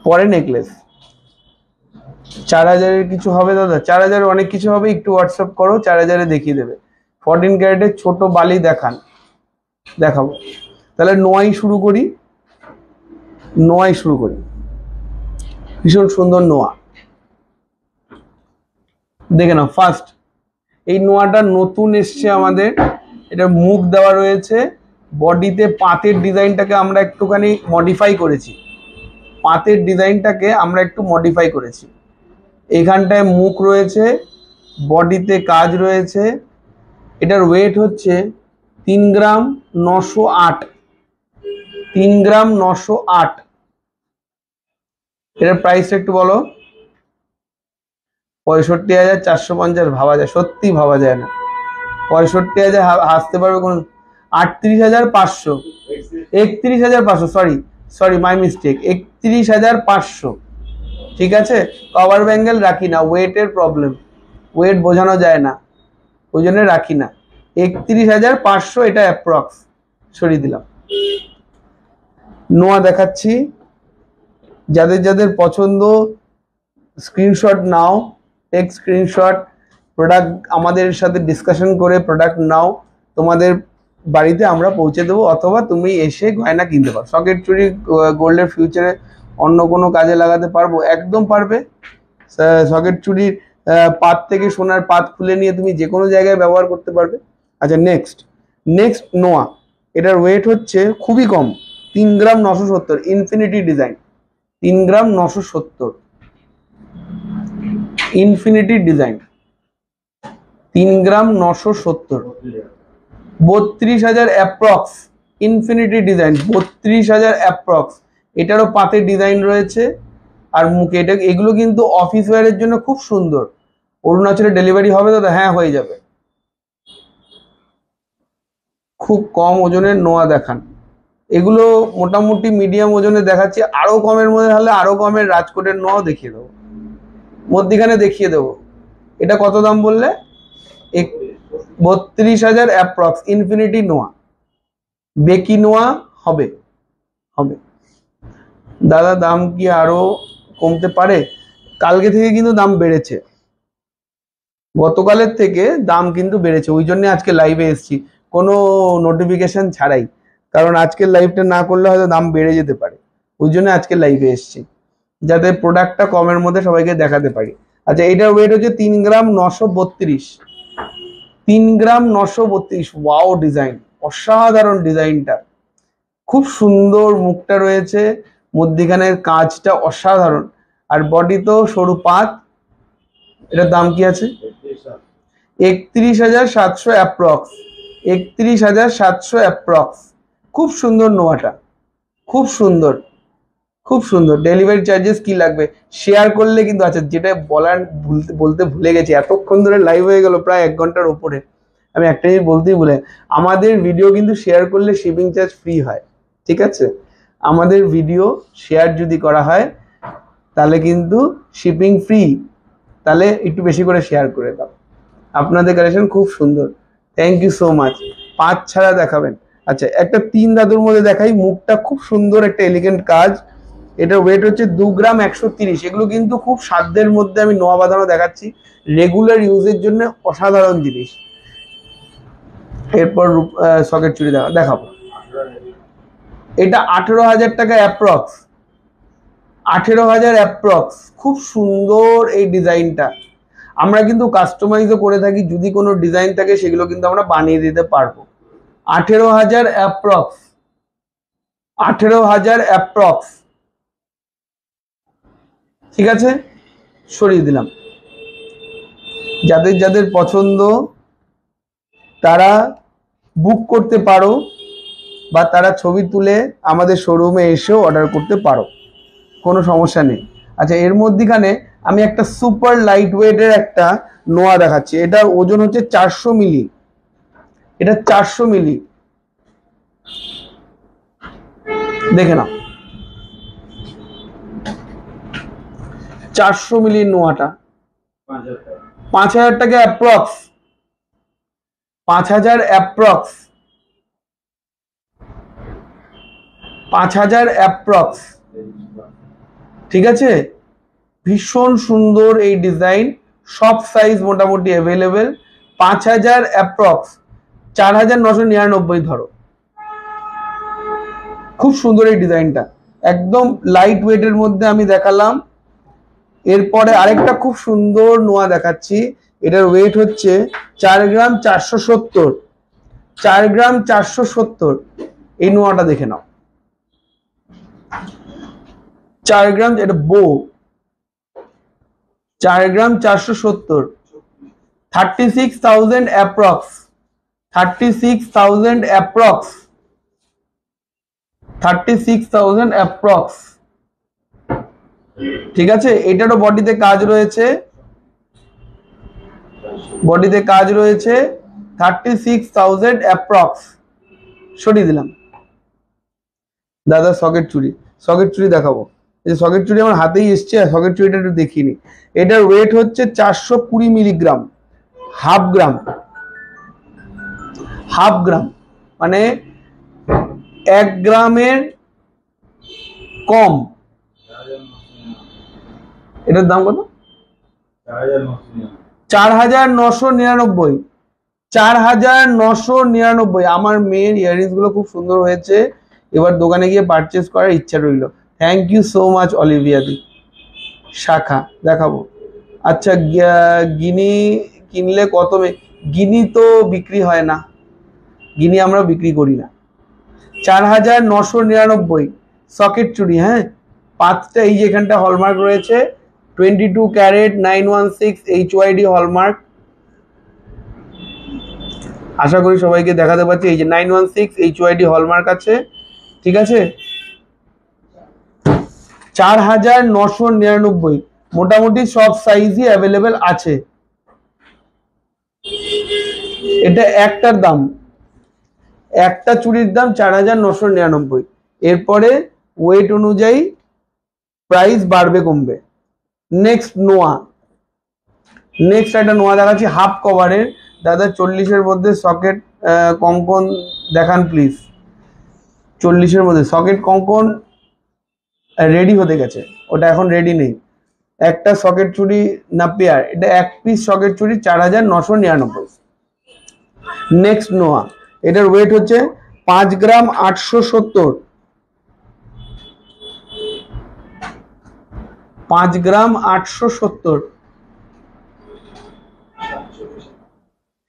পরে নেকলেস। 4,000-এর কিছু হবে দাদা? 4,000 অনেক কিছু হবে, একটু হোয়াটসঅ্যাপ করো, 4,000-এ দেখিয়ে দেবে। 14 ক্যারেটের ছোট বালি দেখান, দেখাবো। তাহলে নোয়াই শুরু করি, নোয়াই শুরু করি। ভীষণ সুন্দর নোয়া, দেখে নাও। ফার্স্ট এই নোয়াটা নতুন এসছে আমাদের। এটা মুখ দেওয়া রয়েছে, বডিতে পাতের ডিজাইনটাকে আমরা একটুখানি মডিফাই করেছি। পাতের ডিজাইনটাকে আমরা একটু মডিফাই করেছি। এখানটায় মুখ রয়েছে, বডিতে কাজ রয়েছে। এটার ওয়েট হচ্ছে 3 গ্রাম 908, 3 গ্রাম 908। এটার প্রাইসটা একটু বলো? 65,450। ভাবা যায়? সত্যি ভাবা যায় না। 65,000 হাসতে পারবে কোন? 38,500, 31,500। Sorry my mistake, 31,500। ঠিক আছে, কভার ব্যাঙ্গেল রাখি না, ওয়েটের প্রবলেম, ওয়েট বোঝানো যায় না, ওই জন্য রাখি না। 31,500 এটা অ্যাপ্রক্স, সরিয়ে দিলাম। নোয়া দেখাচ্ছি, যাদের যাদের পছন্দ স্ক্রিনশট নাও, টেক স্ক্রিনশট, প্রোডাক্ট আমাদের সাথে ডিসকাশন করে প্রোডাক্ট নাও, তোমাদের বাড়িতে আমরা পৌঁছে দেবো, অথবা তুমি এসে গয়না কিনতে পারো। সকেট চুড়ি গোল্ডের ফিউচারে অন্য কোনো কাজে লাগাতে পারবো? একদম পারবে। সকেট চুড়ির পাত থেকে সোনার পাত খুলে নিয়ে তুমি যে কোনো জায়গায় ব্যবহার করতে পারবে। আচ্ছা, নেক্সট নোয়া, এটার ওয়েট হচ্ছে খুবই কম, 3 গ্রাম 970, ইনফিনিটি ডিজাইন, 3 গ্রাম 970, ইনফিনিটি ডিজাইন, 3 গ্রাম 970, 32,000 অ্যাপ্রক্স, ইনফিনিটি ডিজাইন 32,000 অ্যাপ্রক্স। এটারও পাতে ডিজাইন রয়েছে আর মুখে। এটা এগুলো কিন্তু অফিস ওয়্যারের জন্য খুব সুন্দর। অরুণাচলে ডেলিভারি হবে দাদা? হ্যাঁ, হয়ে যাবে। খুব কম ওজনের নোয়া দেখান। এগুলো মোটামুটি মিডিয়াম ওজনে দেখাচ্ছি, আরো কমের মধ্যে হলে আরো কমের রাজকোটের নোয়াও দেখিয়ে দেবো, মধ্যিখানে দেখিয়ে দেবো। এটা কত দাম বললে? 32,000 অ্যাপ্রক্স, ইনফিনিটি নোয়া। বেকি নোয়া হবে হবে দাদা। দাম কি আরো কমতে পারে? কালকে থেকে কিন্তু দাম বেড়েছে, গতকালের থেকে দাম কিন্তু বেড়েছে, ওই জন্য আজকে লাইভে এসেছি কোনো নোটিফিকেশন ছাড়াই, কারণ আজকের লাইভটা না করলে হয়তো দাম বেড়ে যেতে পারে, ওই জন্য আজকে লাইভে এসেছি, যাতে প্রোডাক্টটা কমের মধ্যে সবাইকে দেখাতে পারি। আচ্ছা, এটার ওয়েট হচ্ছে 3 গ্রাম 932, 3 গ্রাম 932। ওয়াও ডিজাইন, অসাধারণ ডিজাইনটা, খুব সুন্দর মুখটা রয়েছে, মধ্যিখানের কাজটা অসাধারণ, আর বডি তো সরু পাত। এটার দাম কি আছে? 31,700 অ্যাপ্রক্স, 31,700 অ্যাপ্রক্স। খুব সুন্দর নোয়াটা, খুব সুন্দর, খুব সুন্দর। ডেলিভারি চার্জেস কি লাগবে? শেয়ার করলে কিন্তু, আচ্ছা যেটা বলতে ভুলে গেছি, এতক্ষণ ধরে লাইভ হয়ে গেল প্রায় 1 ঘন্টার উপরে, আমি একটা জিনিস বলতেই ভুলে, আমাদের ভিডিও কিন্তু শেয়ার করলে শিপিং চার্জ ফ্রি হয়, ঠিক আছে? আমাদের ভিডিও শেয়ার যদি করা হয় তাহলে কিন্তু শিপিং ফ্রি, তাহলে একটু বেশি করে শেয়ার করে দাও। আপনাদের কালেকশন খুব সুন্দর, থ্যাংক ইউ সো মাচ। 5 ছাড়া দেখাবেন? আচ্ছা, একটা 3 ধাতুর মধ্যে দেখাই, মুখটা খুব সুন্দর, একটা এলিগেন্ট কাজ। এটা ওয়েট হচ্ছে 2 গ্রাম 130। এগুলো কিন্তু খুব সাধ্যের মধ্যে আমি নোয়া বাঁধানো দেখাচ্ছি, রেগুলার ইউজের জন্য অসাধারণ জিনিস। এরপর সকেট চুড়ি দেখাবো। এটা 18,000 টাকা অ্যাপ্রক্স, 18,000 অ্যাপ্রক্স। খুব সুন্দর এই ডিজাইনটা, আমরা কিন্তু কাস্টমাইজও করে থাকি, যদি কোনো ডিজাইন থাকে সেগুলো কিন্তু আমরা বানিয়ে দিতে পারবো। 18,000 অ্যাপ্রক্স, 18,000 অ্যাপ্রক্স, ঠিক আছে? সরিয়ে দিলাম। যাদের যাদের পছন্দ তারা বুক করতে পারো, বা তারা ছবি তুলে আমাদের শোরুমে এসেও অর্ডার করতে পারো, কোনো সমস্যা নেই। আচ্ছা, এর মধ্যখানে আমি একটা সুপার লাইট ওয়েটের একটা নোয়া দেখাচ্ছি। এটার ওজন হচ্ছে 400 মিলি, এটা 400 মিলি, দেখে নাও। 400 মিলি নোয়াটা 5,000 টাকা অ্যাপ্রক্স, 5,000 অ্যাপ্রক্স, 5,000 অ্যাপ্রক্স, ঠিক আছে? ভীষণ সুন্দর এই ডিজাইন, সব সাইজ মোটামুটি অ্যাভেলেবেল। 5,000 অ্যাপ্রক্স, 4,999 ধরো। খুব সুন্দর এই ডিজাইনটা, একদম লাইট ওয়েটের মধ্যে আমি দেখালাম। এরপরে আরেকটা খুব সুন্দর নোয়া দেখাচ্ছি, এটার ওয়েট হচ্ছে 4 গ্রাম 470, 4 গ্রাম 470। এই নোয়াটা দেখে নাও, 4 গ্রাম, এটা বো, 4 গ্রাম 470, 36,000 অ্যাপ্রক্স, 36,000 অ্যাপ্রক্স, 36,000 অ্যাপ্রক্স, ঠিক আছে? এটারও বডিতে কাজ রয়েছে, বডিতে কাজ রয়েছে, 36,000 অ্যাপ্রক্স। সরিয়ে দিলাম। দাদা সকেট চুড়ি, সকেট চুড়ি দেখাবো। এই যে সকেট চুড়ি আমার হাতেই এসছে, সকেট চুড়িটা একটু দেখিনি। এটার ওয়েট হচ্ছে 420 মিলিগ্রাম, হাফ গ্রাম, হাফ গ্রাম, মানে 1 গ্রামের কম। এটার দাম কত? 4,999। 4,999। আমার মেয়ের ইয়াররিংস গুলো খুব সুন্দর হয়েছে, এবার দোকানে গিয়ে পারচেস করার ইচ্ছা রইল। Thank you so much Olivia দি। শাখা দেখাবো। আচ্ছা, গিনি কিনলে কত? গিনি তো বিক্রি হয় না, গিনি আমরা বিক্রি করি না। 4,999 সকেট চুড়ি। হ্যাঁ, 5টা এই যে এখানটা হলমার্ক রয়েছে, 22 ক্যারেট 916 HYD হলমার্ক। আশা করি সবাইকে দেখাতে পাচ্ছি। এই যে 916 HYD হলমার্ক আছে, ঠিক আছে। 4,999। মোটামুটি সব সাইজই অ্যাভেলেবেল আছে। এটা একটার দাম, একটা চুড়ির দাম 4,999। এরপরে ওয়েট অনুযায়ী প্রাইস বাড়বে কমবে। নেক্সট নোয়া। নেক্সট একটা নোয়া দেখাচ্ছি হাফ কভারের। দাদা 40-এর মধ্যে সকেট কঙ্কন দেখান প্লিজ। 40-এর মধ্যে সকেট কঙ্কন রেডি হতে গেছে, ওটা এখন রেডি নেই। একটা সকেট চুড়ি না পেয়ার, এটা এক পিস সকেট চুড়ি 4,999। নেক্সট নোয়া, এটার ওয়েট হচ্ছে 5 গ্রাম 870। 5 গ্রাম 870,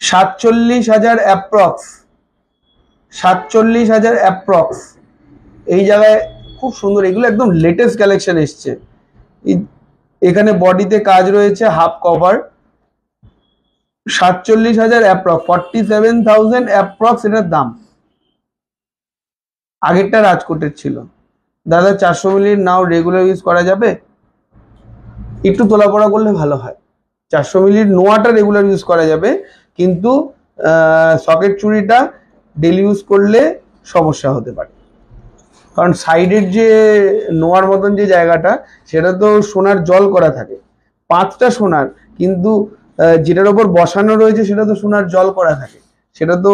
47,000 অ্যাপ্রক্স। 47,000 অ্যাপ্রক্স। এই জায়গায় খুব সুন্দর, এগুলো একদম লেটেস্ট কালেকশন এসছে। এখানে বডিতে কাজ রয়েছে, হাফ কভার। 47,000 অ্যাপ্রক্স, 47,000 অ্যাপ্রক্স এটার দাম। আগেরটা রাজকোটের ছিল। দাদা 400 মিলির নাও রেগুলার ইউজ করা যাবে? একটু তোলাপড়া করলে ভালো হয়। 400 মিলির নোয়াটা রেগুলার ইউজ করা যাবে, কিন্তু সকেট চুড়িটা ডেলি ইউজ করলে সমস্যা হতে পারে। কারণ সাইডের যে নোয়ার মতন যে জায়গাটা, সেটা তো সোনার জল করা থাকে। 5টা সোনার, কিন্তু যেটার ওপর বসানো রয়েছে সেটা তো সোনার জল করা থাকে, সেটা তো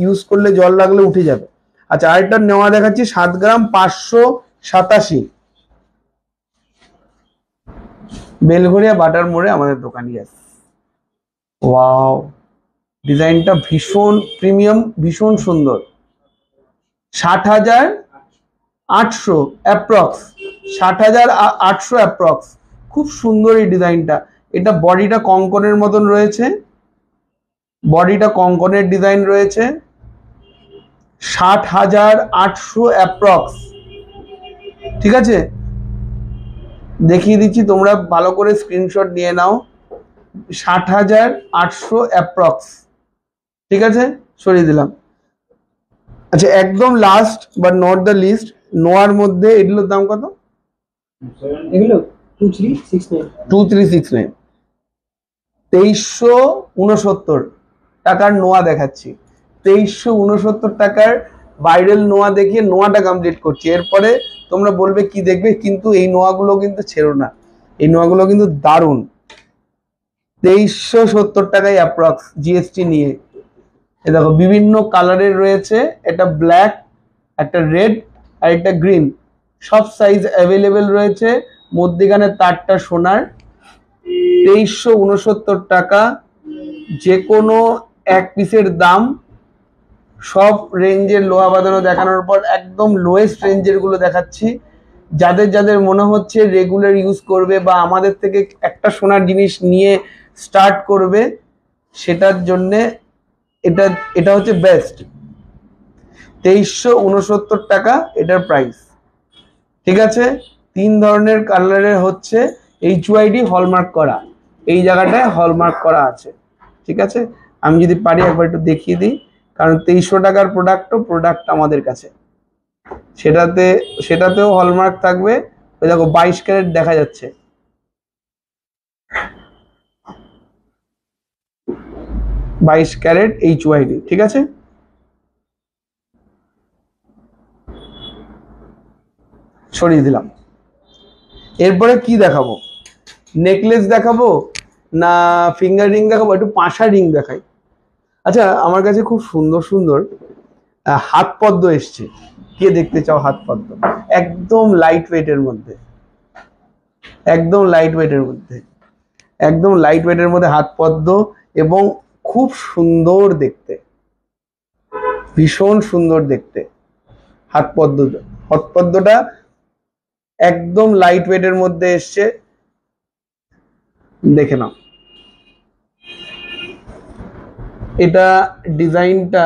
ইউজ করলে জল লাগলে উঠে যাবে। আচ্ছা, আরেকটা নেওয়া দেখাচ্ছি 7 গ্রাম 587। বেলঘরিয়া বাটার মোড়ে আমাদের দোকানই আছে। ওয়াও, ডিজাইনটা ভীষণ প্রিমিয়াম, ভীষণ সুন্দর। 60,800 অ্যাপ্রক্স। 60,800 অ্যাপ্রক্স। খুব সুন্দর এই ডিজাইনটা। এটা বডিটা কঙ্কনের মতন রয়েছে, বডিটা কঙ্কনের ডিজাইন রয়েছে। 60,800 অ্যাপ্রক্স, ঠিক আছে। দেখিয়ে দিচ্ছি, তোমরা ভালো করে স্ক্রিনশট নিয়ে নাও। 60,800 অ্যাপ্রক্স, ঠিক আছে, সরিয়ে দিলাম। আচ্ছা, একদম last but not the least, নোয়ার মধ্যে এগুলোর দাম কত? এগুলো 2369। 2369। 2369 টাকার নোয়া দেখাচ্ছি। 2369 টাকার ভাইরাল নোয়া দেখিয়ে নোয়াটা কমপ্লিট করছি। এরপরে তোমরা বলবে কি দেখবে, কিন্তু এই নোয়াগুলো কিন্তু ছেড়ো না, এই নোয়াগুলো কিন্তু দারুণ। 2370 টাকায় অ্যাপ্রক্স জিএসটি নিয়ে। এ দেখো বিভিন্ন কালারের রয়েছে, এটা ব্ল্যাক, একটা রেড আর একটা গ্রিন। সব সাইজ অ্যাভেলেবেল রয়েছে। মধ্যিখানে তারটা সোনার। 2369 টাকা। যে কোনো এক পিসের দাম। সব রেঞ্জের লোহা বাঁধানো দেখানোর পর একদম লোয়েস্ট রেঞ্জের গুলো দেখাচ্ছি। যাদের যাদের মনে হচ্ছে রেগুলার ইউজ করবে বা আমাদের থেকে একটা সোনার জিনিস নিয়ে স্টার্ট করবে, সেটার জন্যে এটা এটা হচ্ছে বেস্ট। 2369 টাকা এটার প্রাইস, ঠিক আছে। 3 ধরনের কালারের হচ্ছে, HYD হলমার্ক করা, এই জায়গাটায় হলমার্ক করা আছে, ঠিক আছে। আমি যদি পারি একবার একটু দেখিয়ে দিই, কারণ 2300 টাকার প্রোডাক্ট আমাদের কাছে, সেটাতেও হলমার্ক থাকবে। ওই দেখো 22 ক্যারেট দেখা যাচ্ছে, 22 ক্যারেট HYD, ঠিক আছে। সরিয়ে দিলাম। এরপরে কি দেখাবো? নেকলেস দেখাবো না ফিঙ্গার রিং দেখাবো? একটু পাশা রিং দেখাই। আচ্ছা, আমার কাছে খুব সুন্দর সুন্দর হাত পদ্ম এসছে। কে দেখতে চাও হাত পদ্ম? একদম লাইট ওয়েটের মধ্যে, একদম লাইট ওয়েটের মধ্যে, একদম লাইট ওয়েটের মধ্যে হাত পদ্ম, এবং খুব সুন্দর দেখতে, ভীষণ সুন্দর দেখতে হাত পদ্ম। হাত পদ্মটা একদম লাইট ওয়েটের মধ্যে এসছে, দেখে নাও। এটা ডিজাইনটা,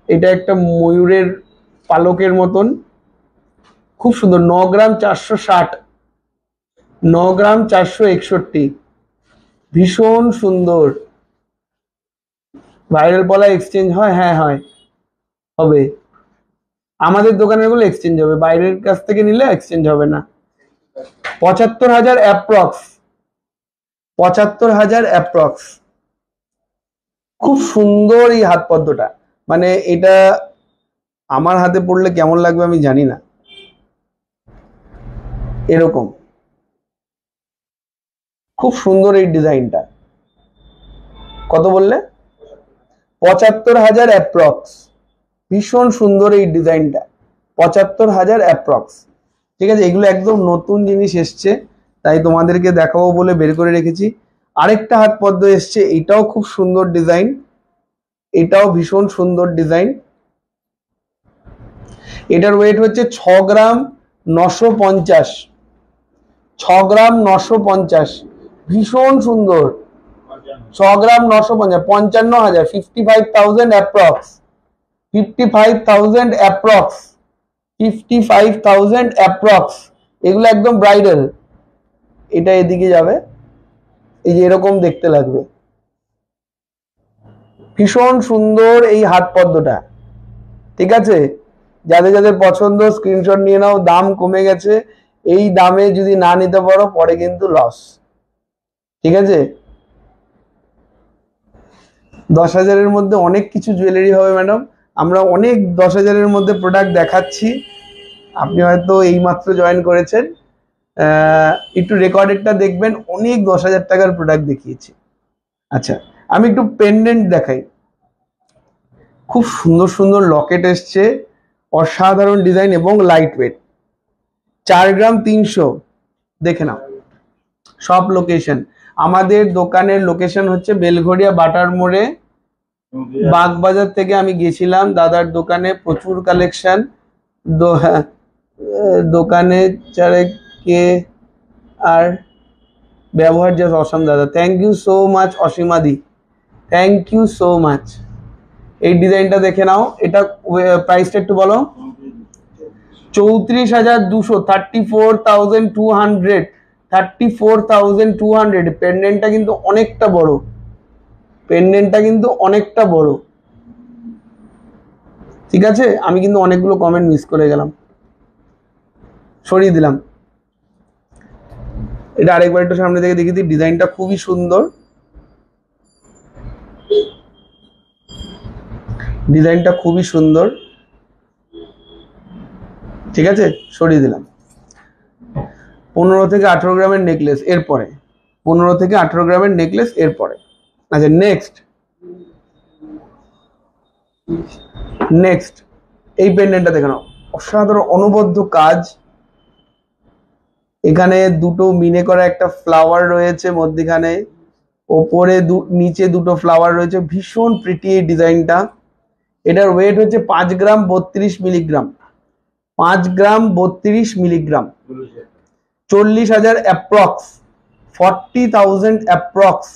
এটা একটা ময়ূরের পালকের মতন, খুব সুন্দর। 9 গ্রাম 460, 9 গ্রাম 461, ভীষণ সুন্দর। ভাইরাল পলা এক্সচেঞ্জ হয়? হ্যাঁ হয়, হবে। আমাদের দোকানের গুলো এক্সচেঞ্জ হবে, বাইরের কাছ থেকে নিলে এক্সচেঞ্জ হবে না। 75,000 অ্যাপ্রক্স, 75,000 অ্যাপ্রক্স। খুব সুন্দর এই হাত পদ্মটা, মানে এটা আমার হাতে পড়লে কেমন লাগবে আমি জানি না, এরকম খুব সুন্দর এই ডিজাইনটা। কত বললে? 75,000 অ্যাপ্রক্স। ভীষণ সুন্দর এই ডিজাইনটা, 75,000 অ্যাপ্রক্স। ঠিক আছে, এগুলো একদম নতুন জিনিস এসছে, তাই তোমাদেরকে দেখাবো বলে বের করে রেখেছি। আরেকটা হাত পদ্ম এসছে, এটাও খুব সুন্দর ডিজাইন, এটাও ভীষণ সুন্দর ডিজাইন। এটার ওয়েট হচ্ছে 6 গ্রাম 950, 6 গ্রাম 950, ভীষণ সুন্দর। 6 গ্রাম 950, 55,000, 55,000 অ্যাপ্রক্স, 55,000 অ্যাপ্রক্স, 55,000 অ্যাপ্রক্স। এগুলো একদম ব্রাইডাল। এটা এদিকে যাবে, এই যে এরকম দেখতে লাগবে, ভীষণ সুন্দর এই হাত পদ্মটা। ঠিক আছে, যাদের যাদের পছন্দ স্ক্রিনশট নিয়ে নাও। দাম কমে গেছে, এই দামে যদি না নিতে পারো পরে কিন্তু লস। ঠিক আছে, 10,000-এর মধ্যে অনেক কিছু জুয়েলারি হবে ম্যাডাম। আমরা অনেক 10,000-এর মধ্যে প্রোডাক্ট দেখাচ্ছি। আপনি হয়তো এইমাত্র জয়েন করেছেন, একটু রেকর্ডেডটা দেখবেন, অনেক 10,000 টাকার প্রোডাক্ট দেখিয়েছি। আচ্ছা, আমি একটু পেন্ডেন্ট দেখাই। খুব সুন্দর সুন্দর লকেট এসছে, অসাধারণ ডিজাইন এবং লাইট ওয়েট। 4 গ্রাম 300, দেখে নাও। সব লোকেশন, আমাদের দোকানের লোকেশন হচ্ছে বেলঘড়িয়া বাটার মোড়ে, বাগবাজার থেকে আমি গেছিলাম দাদার দোকানে, প্রচুর কালেকশন। দোকানে চারেকে আর ব্যবহার জাস্ট অসম দাদা। থ্যাংক ইউ সো মাচ অসীমাদি, থ্যাংক ইউ সো মাচ। এই ডিজাইনটা দেখে নাও, এটা প্রাইসটা একটু বলো। 34,200, 34,200, 34,200। পেন্ডেন্টটা কিন্তু অনেকটা বড়, পেন্ডেন্টটা কিন্তু অনেকটা বড়। ঠিক আছে, আমি কিন্তু অনেকগুলো কমেন্ট মিস করে গেলাম, সরিয়ে দিলাম। এটা আরেকবার একটু সামনে থেকে দেখি দিই, ডিজাইনটা খুবই সুন্দর, ডিজাইনটা খুবই সুন্দর। ঠিক আছে, সরিয়ে দিলাম। 15 থেকে 18 গ্রামের নেকলেস এরপরে, 15 থেকে 18 গ্রামের নেকলেস এরপরে। আচ্ছা, নেক্সট এই পেন্ডেন্টটা দেখে নাও, অসাধারণ অনবদ্য কাজ। এখানে দুটো মিনে করা একটা ফ্লাওয়ার রয়েছে মধ্যখানে, ওপরে নিচে দুটো ফ্লাওয়ার রয়েছে, ভীষণ প্রিটি এই ডিজাইনটা। এটার ওয়েট হচ্ছে 5 গ্রাম 32 মিলিগ্রাম, 5 গ্রাম 32 মিলিগ্রাম, 40,000 অ্যাপ্রক্স, 40,000 অ্যাপ্রক্স।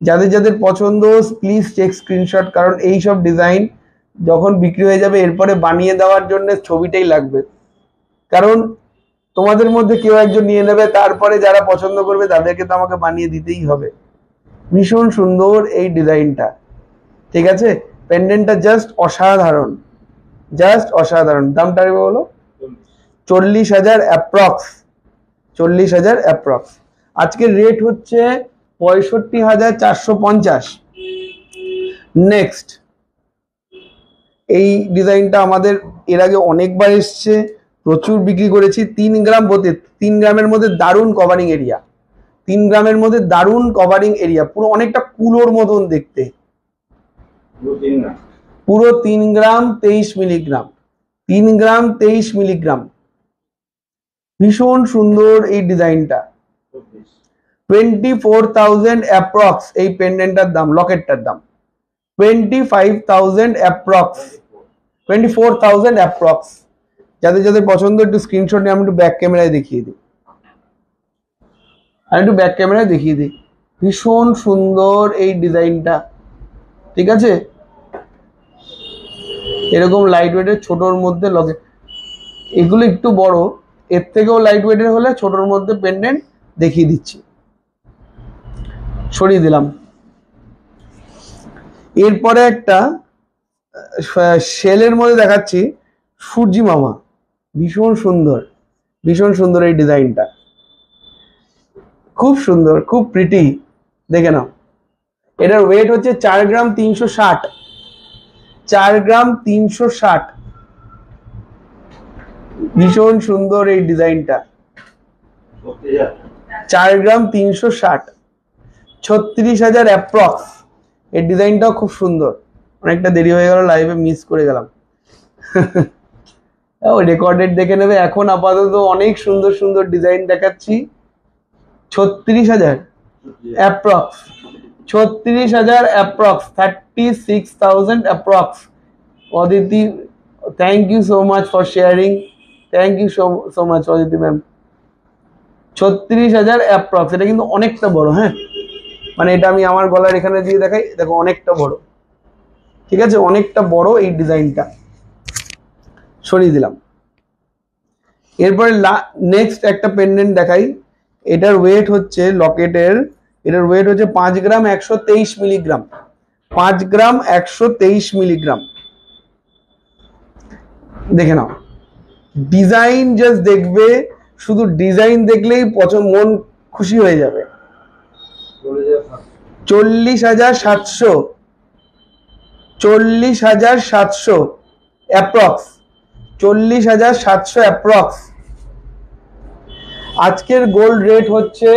যাদের যাদের পছন্দ প্লিজ টেক স্ক্রিনশট, কারণ এই সব ডিজাইন যখন বিক্রি হয়ে যাবে এরপরে বানিয়ে দেওয়ার জন্য ছবিটাই লাগবে, কারণ তোমাদের মধ্যে কেউ একজন নিয়ে নেবে, তারপরে যারা পছন্দ করবে তাদেরকে তো আমাকে বানিয়ে দিতেই হবে। ভীষণ সুন্দর এই ডিজাইনটা। ঠিক আছে, পেন্ডেন্টটা জাস্ট অসাধারণ, জাস্ট অসাধারণ। দামটা বলো। 40,000 অ্যাপ্রক্স, 40,000 অ্যাপ্রক্স। আজকের রেট হচ্ছে 65,450। নেক্সট এই ডিজাইনটা আমাদের এর আগে অনেকবার এসছে, প্রচুর বিক্রি করেছি। 3 গ্রাম 3 গ্রামের মধ্যে দারুণ কভারিং এরিয়া, 3 গ্রামের মধ্যে দারুণ কভারিং এরিয়া, পুরো অনেকটা কুলোর মতন দেখতে। পুরো 3 গ্রাম 23 মিলিগ্রাম, 3 গ্রাম 23 মিলিগ্রাম। ভীষণ সুন্দর এই ডিজাইনটা। 24,000 অ্যাপ্রক্স এই পেন্ডেন্টটার দাম, লকেটটার দাম 25,000 অ্যাপ্রক্স, 24,000 অ্যাপ্রক্স। যাদের যাদের পছন্দ একটু স্ক্রিনশট নিয়ে আমি একটু ব্যাক ক্যামেরায় দেখিয়ে দিই, ভীষণ সুন্দর এই ডিজাইনটা, ঠিক আছে। এরকম লাইট ওয়েটের ছোটর মধ্যে লকেট, এগুলো একটু বড়, এর থেকেও লাইট ওয়েটের হলে ছোটর মধ্যে পেন্ডেন্ট দেখিয়ে দিচ্ছি, সরিয়ে দিলাম। এরপরে একটা শেলের মধ্যে দেখাচ্ছি, সূর্যি মামা, ভীষণ সুন্দর, ভীষণ সুন্দর এই ডিজাইনটা, খুব সুন্দর, খুব প্রিটি। দেখে নাও, এটার ওয়েট হচ্ছে 4 গ্রাম 360, 4 গ্রাম 360। ভীষণ সুন্দর এই ডিজাইনটা, 4 গ্রাম 360, 36,000 অ্যাপ্রক্স। এই ডিজাইনটাও খুব সুন্দর। অনেকটা দেরি হয়ে গেল, লাইভে মিস করে গেলাম। রেকর্ডেড দেখে নেবে। এখন আপাতত অনেক সুন্দর সুন্দর ডিজাইন দেখাচ্ছি। 36,000 approx, 36,000 approx, 36,000 approx. Aditi, thank you so much for sharing, thank you so much Aditi ma'am. 36,000 approx. এটা কিন্তু অনেকটা বড়, হ্যাঁ, মানে এটা আমি আমার গলার এখানে দিয়ে দেখাই, দেখো অনেকটা বড়, ঠিক আছে, অনেকটা বড় এই ডিজাইনটা, সরিয়ে দিলাম। এরপরে নেক্সট একটা পেন্ডেন্ট দেখাই। এটার ওয়েট হচ্ছে লকেটের, এটার ওয়েট হচ্ছে 5 গ্রাম 123 মিলিগ্রাম, 5 গ্রাম 123 মিলিগ্রাম। দেখে নাও, ডিজাইন জাস্ট দেখবে, শুধু ডিজাইন দেখলেই মন খুশি হয়ে যাবে। 40,700, 40,700 অ্যাপ্রক্স, 40,700 অ্যাপ্রক্স। আজকের গোল্ড রেট হচ্ছে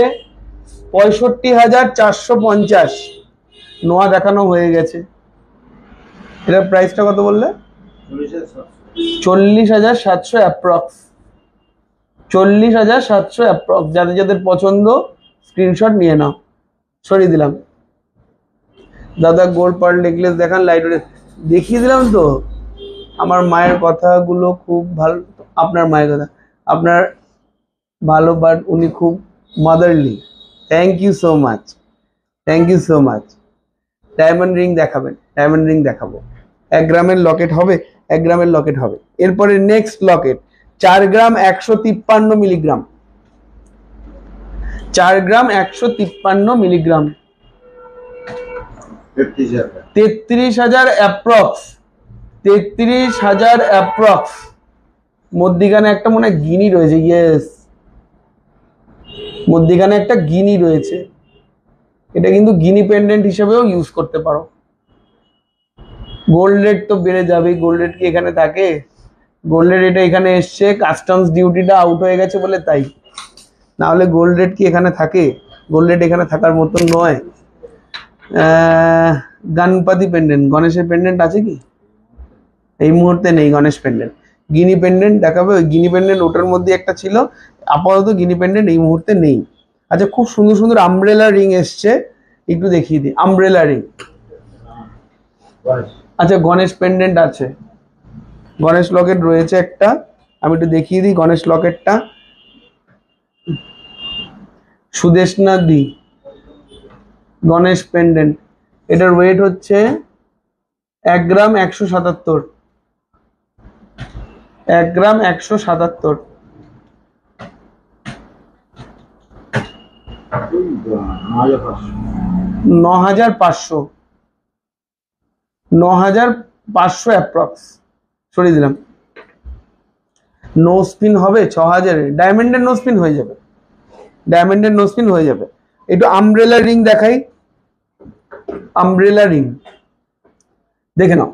65,450। নোয়া দেখানো হয়ে গেছে। এটার প্রাইসটা কত বললে? 40,700 অ্যাপ্রক্স, 40,700 অ্যাপ্রক্স। যাদের যাদের পছন্দ স্ক্রিনশট নিয়ে নাও, সরিয়ে দিলাম। দাদা গোল্ড পার্ল নেকলেস দেখান, লাইট দেখিয়ে দিলাম তো। আমার মায়ের কথাগুলো খুব ভালো, আপনার মায়ের কথা আপনার ভালো, বাট উনি খুব motherly. Thank you so much, thank you so much. Diamond ring দেখাবেন? ডায়মন্ড রিং দেখাবো। 1 গ্রামের লকেট হবে, 1 গ্রামের লকেট হবে। এরপরে নেক্সট লকেট 4 গ্রাম 153 মিলিগ্রাম, 4 গ্রাম 153 মিলিগ্রাম, 33,000 অ্যাপ্রক্স, 33,000 অ্যাপ্রক্স। মধ্যিখানে একটা মনে হয় গিনি রয়েছে, ইয়েস, মধ্যিখানে একটা গিনি রয়েছে। এটা কিন্তু গিনি পেন্ডেন্ট হিসেবেও ইউজ করতে পারো। গোল্ড রেট তো বেড়ে যাবে, গোল্ড রেট কি এখানে থাকে? গোল্ডের রেট এখানে এসছে, কাস্টমস ডিউটিটা আউট হয়ে গেছে বলে তাই, না হলে গোল্ড রেট কি এখানে থাকে? গোল্ড রেট এখানে থাকার মতন নয়। গণপতি পেন্ডেন্ট, গণেশের পেন্ডেন্ট আছে কি? এই মুহূর্তে নেই গণেশ পেন্ডেন্ট। গিনি পেন্ডেন্ট দেখাবে, ওই গিনি পেন্ডেন্ট ওটার মধ্যে একটা ছিল, আপাতত গিনি পেন্ডেন্ট এই মুহূর্তে নেই। আচ্ছা, খুব সুন্দর সুন্দর আমব্রেলা রিং এসছে, একটু দেখিয়ে দিই। আমব্রেলা রিং, আচ্ছা গণেশ পেন্ডেন্ট আছে, গণেশ লকেট রয়েছে একটা, আমি একটু দেখিয়ে দিই গণেশ লকেটটা। সুদেশনা দি গণেশ পেন্ডেন্ট, এটার ওয়েট হচ্ছে 1 গ্রাম 177, 1 গ্রাম 177, 9,500, 9,500 অ্যাপ্রক্স। সরিয়ে দিলাম। নো স্পিন হবে 6,000। ডায়মন্ডের নো স্পিন হয়ে যাবে, ডায়মন্ডের নো স্পিন হয়ে যাবে। একটু আমব্রেলা রিং দেখাই, আমব্রেলা রিং দেখে নাও।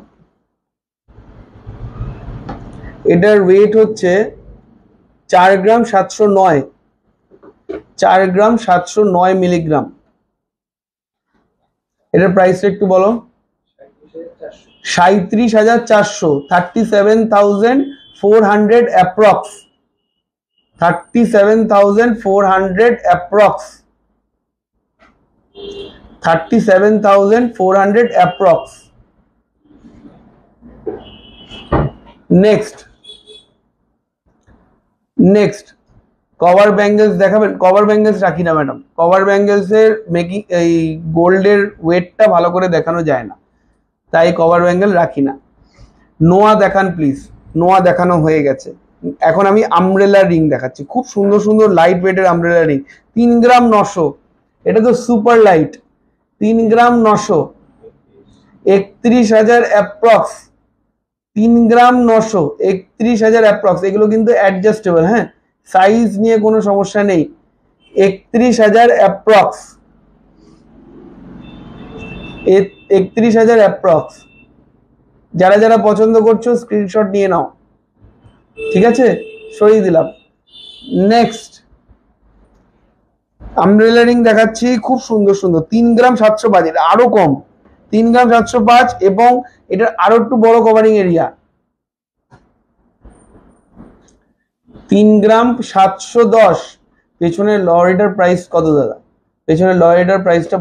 এটার ওয়েট হচ্ছে 4 গ্রাম 709, 4 গ্রাম 709 মিলিগ্রাম। এটার প্রাইসটা একটু বলো। 37,400 37,400 approx 37,400 approx 37,400 approx. Next cover bangles দেখাবেন? কভার ব্যাঙ্গেলস রাখি না ম্যাডাম, কভার ব্যাঙ্গেলস এর মেকিং এই গোল্ডের ওয়েটটা ভালো করে দেখানো যায় না, তাই কভার ব্যাঙ্গেল রাখি না। নোয়া দেখান প্লিজ। নোয়া দেখানো হয়ে গেছে, এখন আমি আমব্রেলা রিং দেখাচ্ছি। খুব সুন্দর সুন্দর লাইট ওয়েটের আমব্রেলা রিং, 3 গ্রাম 900, এটা তো সুপার লাইট। 3 গ্রাম 900, 31,000 অ্যাপ্রক্স। 3 গ্রাম 900, 31,000 অ্যাপ্রক্স। এগুলো কিন্তু অ্যাডজাস্টেবল, হ্যাঁ, সাইজ নিয়ে কোনো সমস্যা নেই। 31,000 অ্যাপ্রক্স, 31,000 অ্যাপ্রক্স। যারা যারা পছন্দ করছো স্ক্রিনশট নিয়ে নাও, ঠিক আছে? সরিয়ে দিলাম। নেক্সট আমব্রেলা রিং দেখাচ্ছি, খুব সুন্দর সুন্দর। 3 গ্রাম 705, এটা আরো কম। 3 গ্রাম 705 এবং এটার আরো একটু বড় কভারিং এরিয়া। 3 গ্রাম 710। পেছনের লরিটার প্রাইস কত দাদা? পেছনের লরিটার প্রাইসটা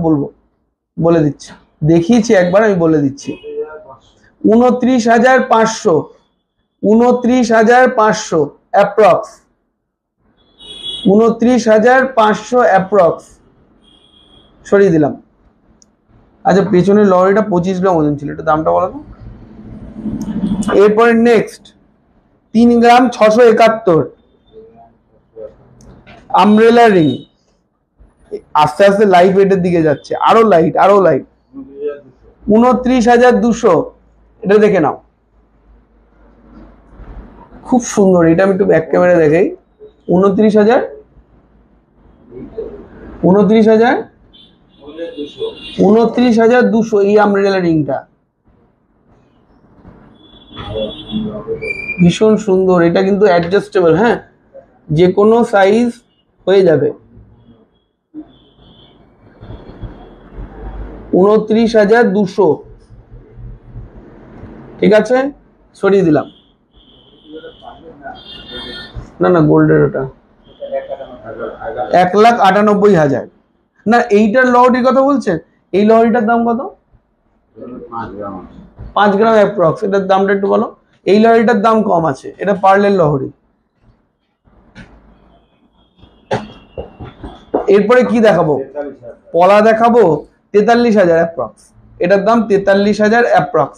বলে দিচ্ছি, দেখিয়েছি একবার, আমি বলে দিচ্ছি। 29,500, 29,500 অ্যাপ্রক্স, 29,500 অ্যাপ্রক্স। সরিয়ে দিলাম। আচ্ছা, পেছনের লরিটা 25 গ্রাম ওজন ছিল, এটা দামটা বলো তো। এরপরে নেক্সট 3 গ্রাম 671 আমব্রেলা রিং। আস্তে আস্তে লাইট ওয়েটের দিকে যাচ্ছে, আরো লাইট। 29,200, এটা দেখে নাও, খুব সুন্দর। এটা আমি একটু ব্যাক ক্যামেরা দেখাই। 29,200 এই আমব্রেলা রিংটা ভীষণ সুন্দর। এটা কিন্তু অ্যাডজাস্টেবল, হ্যাঁ, যে কোনো সাইজ হয়ে যাবে। 29,200, ঠিক আছে? সরিয়ে দিলাম। না গোল্ডের ওটা 1,98,000। না, এইটার লহরির কথা বলছেন? এই লহরিটার দাম কত? 5 গ্রাম অ্যাপ্রক্স। এটার দামটা একটু বলো। এই লহরিটার দাম কম আছে, এটা পার্লের লহরি। এরপরে কি দেখাবো? পলা দেখাবো, 43,000 অ্যাপ্রক্স। এটার দাম 43,000 অ্যাপ্রক্স।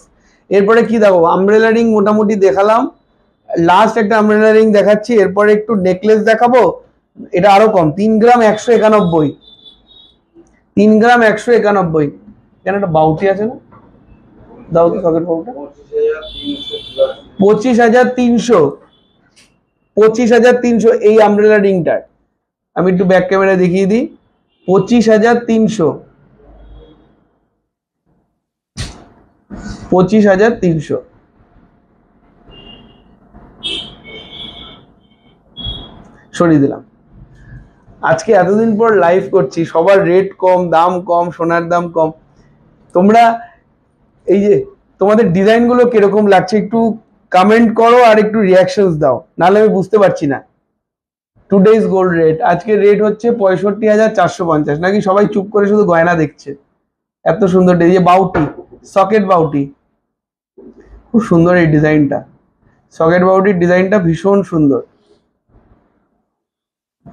এরপরে কি দেখাবো? আমব্রেলা রিং মোটামুটি দেখালাম, লাস্ট একটা আমব্রেলা রিং দেখাচ্ছি। এরপরে একটু নেকলেস দেখাবো, এটা আরো কম, 3 গ্রাম 191, 3 গ্রাম 191। কেন, একটা বাউটি আছে না, দাও তো সকেট বাউটা। 25,300, 25,300 এই আমব্রেলা রিংটার। আমি একটু ব্যাক ক্যামেরা দেখিয়ে দিই। 25,300, 25,300। সরিয়ে দিলাম। আজকে এতদিন পর লাইভ করছি, সবার রেট কম, দাম কম, সোনার দাম কম। তোমরা এই যে তোমাদের ডিজাইন গুলো কিরকম লাগছে একটু কমেন্ট করো আর একটু রিয়াকশনস দাও, নাহলে আমি বুঝতে পারছি না। টুডেজ গোল্ড রেট, আজকে রেট হচ্ছে 65,450। নাকি সবাই চুপ করে শুধু গয়না দেখছে? এত সুন্দর এই যে বাউটি, সকেট বাউটি, খুব সুন্দর এই ডিজাইনটা। সকেট বাউটির ডিজাইনটা ভীষণ সুন্দর।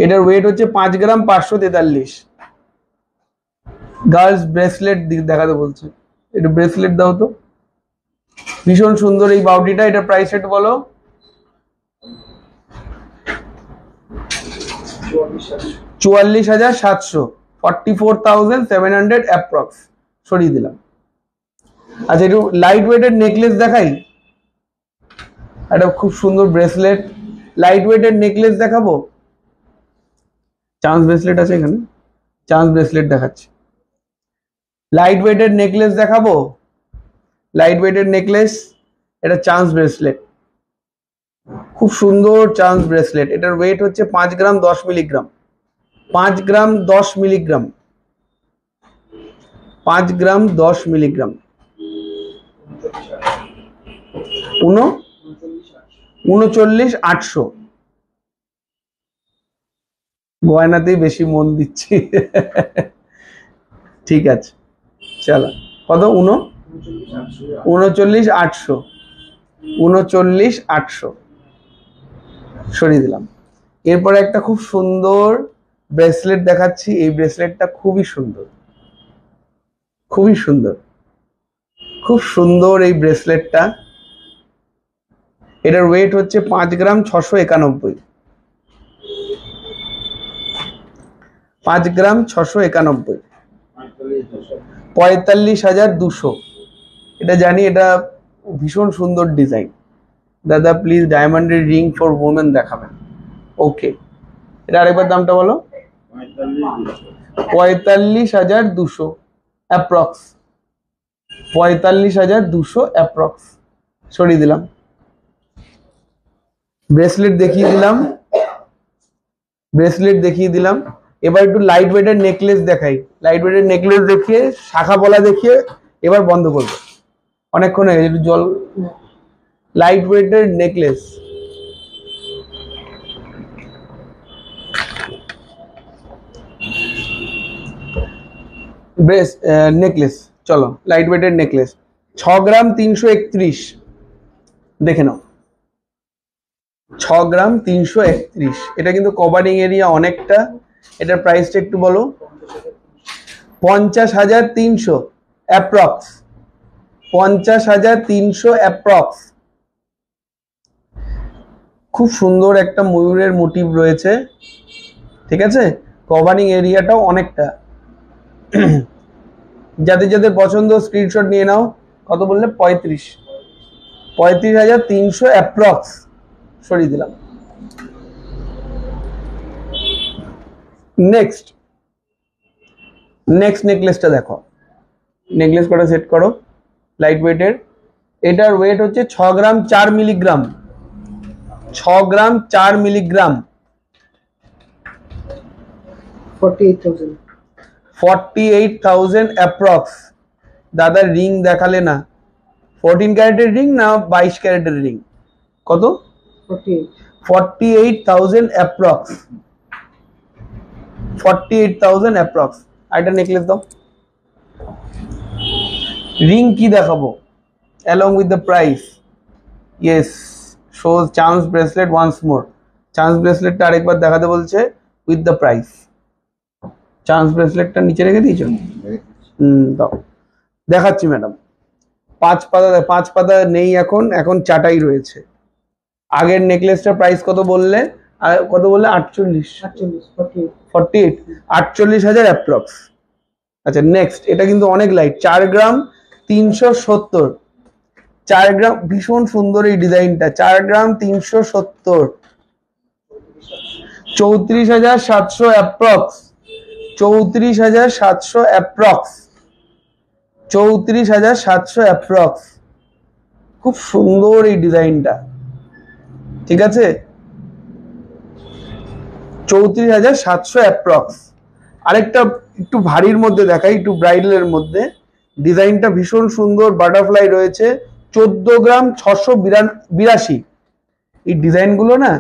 এটার ওয়েট হচ্ছে 5 গ্রাম 543। গার্লস ব্রেসলেট দেখাতে বলছে, এটা ব্রেসলেট দাও তো। ভীষণ সুন্দর এই বাউটিটা। এটা প্রাইস রেট বলো। 44,700, 44,700 অ্যাপ্রক্স। সরিয়ে দিলাম। আচ্ছা, একটু লাইট ওয়েটের নেকলেস দেখাই। একটা খুব সুন্দর ব্রেসলেট, লাইট ওয়েটের নেকলেস দেখাবো। চান্স ব্রেসলেট আছে এখানে, চান্স ব্রেসলেট দেখাচ্ছি। লাইট ওয়েটের নেকলেস দেখাবো, লাইট ওয়েটের নেকলেস। এটা চান্স ব্রেসলেট, খুব সুন্দর চান্স ব্রেসলেট। এটার ওয়েট হচ্ছে 5 গ্রাম 10 মিলিগ্রাম, 5 গ্রাম 10 মিলিগ্রাম, 5 গ্রাম 10 মিলিগ্রাম। 39,800 গয়নাতেই বেশি মন দিচ্ছি। ঠিক আছে, চলো কত? 39,800 39,800 সরিয়ে দিলাম। এরপরে একটা খুব সুন্দর ব্রেসলেট দেখাচ্ছি। এই ব্রেসলেটটা খুবই সুন্দর, খুবই সুন্দর, খুব সুন্দর এই ব্রেসলেটটা। এটার ওয়েট হচ্ছে 5 গ্রাম 691, 5 গ্রাম 691, 45,200। এটা জানি, এটা ভীষণ সুন্দর ডিজাইন। দাদা প্লিজ ডায়মন্ডের রিং ফর ওমেন দেখাবেন। ওকে, এটা আরেকবার দামটা বলো। 45,200 অ্যাপ্রক্স, 45,200 অ্যাপ্রক্স সরিয়ে দিলাম। ব্রেসলেট দেখিয়ে দিলাম, ব্রেসলেট দেখিয়ে দিলাম। এবার একটু লাইট ওয়েটের নেকলেস দেখাই। লাইট ওয়েটের নেকলেস দেখিয়ে, শাখা পলা দেখিয়ে এবার বন্ধ করবো, অনেকক্ষণ হয়ে গেছে। একটু জল। লাইট ওয়েটের নেকলেস, নেকলেস, চলো লাইট ওয়েটের নেকলেস 6 গ্রাম 331, দেখে নাও। 6 গ্রাম 331। এটা কিন্তু কভারিং এরিয়া অনেকটা। এটার প্রাইসটা একটু বলো। 50,300 অ্যাপ্রক্স, 50,300 অ্যাপ্রক্স। খুব সুন্দর একটা ময়ূরের মোটিভ রয়েছে, ঠিক আছে। কভারিং এরিয়াটাও অনেকটা। যাদের যাদের পছন্দ স্ক্রিনশট নিয়ে নাও। কত বললে? 35,300 অ্যাপ্রক্স সরিয়ে দিলাম। নেক্সট নেকলেসটা দেখো। নেকলেস কটা সেট করো লাইট ওয়েটের। এটার ওয়েট হচ্ছে 6 গ্রাম 4 মিলিগ্রাম, 6 গ্রাম 4 মিলিগ্রাম, 48,000, 48,000 অ্যাপ্রক্স। দাদা রিং দেখালে না। 14 ক্যারেটের রিং না 22 ক্যারেটের রিং? কত? 48, 48,000 অ্যাপ্রক্স, 48,000 অ্যাপ্রক্স। আরেকটা নেকলেস দাও। রিং কি দেখাবো? along with the price? yes, shows chance bracelet once more. chance bracelet টা আরেকবার দেখাতে বলছে with the price. chance bracelet টা নিচে রেখে দিয়েছো? দাও, দেখাচ্ছি ম্যাডাম। 5 পাতা নেই এখন, এখন চাটাই রয়েছে। আগের নেকলেসটার প্রাইস কত বললে? কত বললে? 48, 48, 48,000 অ্যাপ্রক্স। আচ্ছা নেক্সট, এটা কিন্তু অনেক লাইট। 4 গ্রাম 370, 4 গ্রাম, ভীষণ সুন্দর এই ডিজাইনটা। 4 গ্রাম 370, 34,700 অ্যাপ্রক্স, 34,700 অ্যাপ্রক্স, 34,700 অ্যাপ্রক্স। খুব সুন্দর এই ডিজাইনটা, ঠিক আছে। 34,700 অ্যাপ্রক্স। আরেকটা একটু ভারীর মধ্যে দেখাই, একটু ব্রাইডালের মধ্যে। ডিজাইনটা ভীষণ সুন্দর, বাটারফ্লাই রয়েছে। 14 গ্রাম 682। এই ডিজাইনগুলো না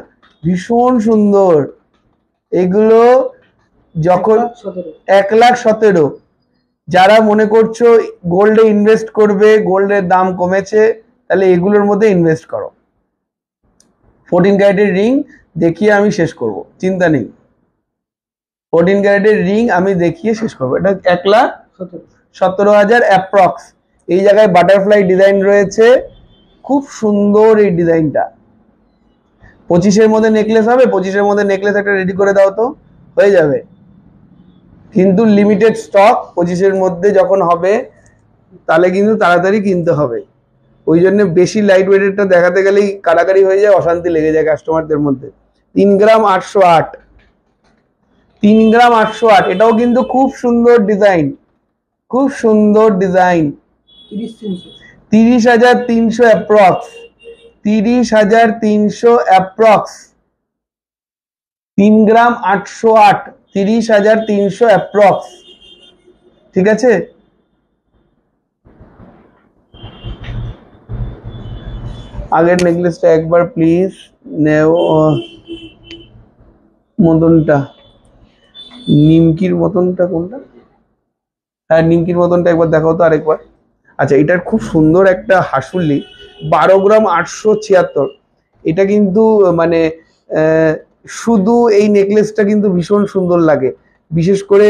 ভীষণ সুন্দর। এগুলো যখন 1,17,000, যারা মনে করছো গোল্ডে ইনভেস্ট করবে, গোল্ডের দাম কমেছে, তাহলে এগুলোর মধ্যে ইনভেস্ট করো। 14 ক্যারেটের রিং দেখিয়ে আমি শেষ করব, চিন্তা নেই। 14 ক্যারেটের রিং আমি দেখিয়ে শেষ করবো। এটা 1,17,000 অ্যাপ্রক্স। এই জায়গায় বাটারফ্লাই ডিজাইন রয়েছে, খুব সুন্দর এই ডিজাইনটা। 25-এর মধ্যে নেকলেস হবে। 25-এর মধ্যে নেকলেস একটা রেডি করে দাও তো, হয়ে যাবে। কিন্তু লিমিটেড স্টক। 25-এর মধ্যে যখন হবে তাহলে কিন্তু তাড়াতাড়ি কিনতে হবে। ওই জন্য বেশি লাইট ওয়েটেরটা দেখাতে গেলেই কাড়াকাড়ি হয়ে যায়, অশান্তি লেগে যায় কাস্টমারদের মধ্যে। 3 গ্রাম 808, 3 গ্রাম 808। এটাও কিন্তু খুব সুন্দর ডিজাইন, খুব সুন্দর ডিজাইন। 30,300 approx, 30,300 approx. 3 গ্রাম 808, 30,300 অ্যাপ্রক্স, ঠিক আছে। আগের নেকলেসটা একবার প্লিজ নেও। মতনটা নিমকির মতনটা কোনটা? হ্যাঁ, নিমকির মতনটা একবার দেখাও তো আরেকবার। আচ্ছা, এটার খুব সুন্দর একটা হাসুলি, 12 গ্রাম 876। এটা কিন্তু মানে শুধু এই নেকলেসটা কিন্তু ভীষণ সুন্দর লাগে, বিশেষ করে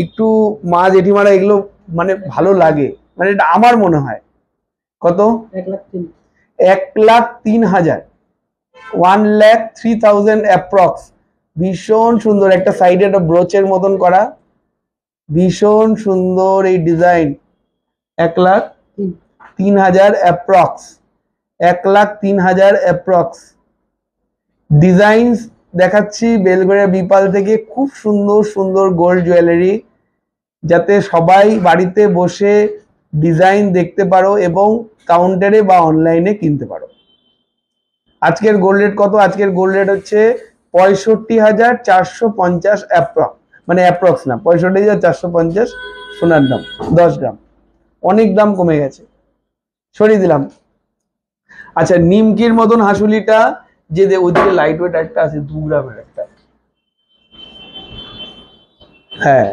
একটু মা জেঠিমারা এগুলো মানে ভালো লাগে, মানে এটা আমার মনে হয়। কত? 1,03,000। 1,03,000, 1,03,000 অ্যাপ্রক্স। ভীষণ সুন্দর, একটা সাইডে একটা ব্রোচের মতন করা, ভীষণ সুন্দর এই ডিজাইন। 1,03,000 approx, 1,03,000 approx. ডিজাইন দেখাচ্ছি বেলগড়িয়া বিপাল থেকে, খুব সুন্দর সুন্দর গোল্ড জুয়েলারি, যাতে সবাই বাড়িতে বসে ডিজাইন দেখতে পারো এবং কাউন্টারে বা অনলাইনে কিনতে পারো। আজকের গোল্ড রেট কত? আজকের গোল্ড রেট হচ্ছে 65,450 অ্যাপ্রক্স, মানে অ্যাপ্রক্স না, 65,450 সোনার দাম 10 গ্রাম। অনেক দাম কমে গেছে, সরিয়ে দিলাম। আচ্ছা, নিমকির মতন হাসুলিটা যে ওইদিকে লাইট ওয়েট একটা আছে 2 গ্রামের একটা, হ্যাঁ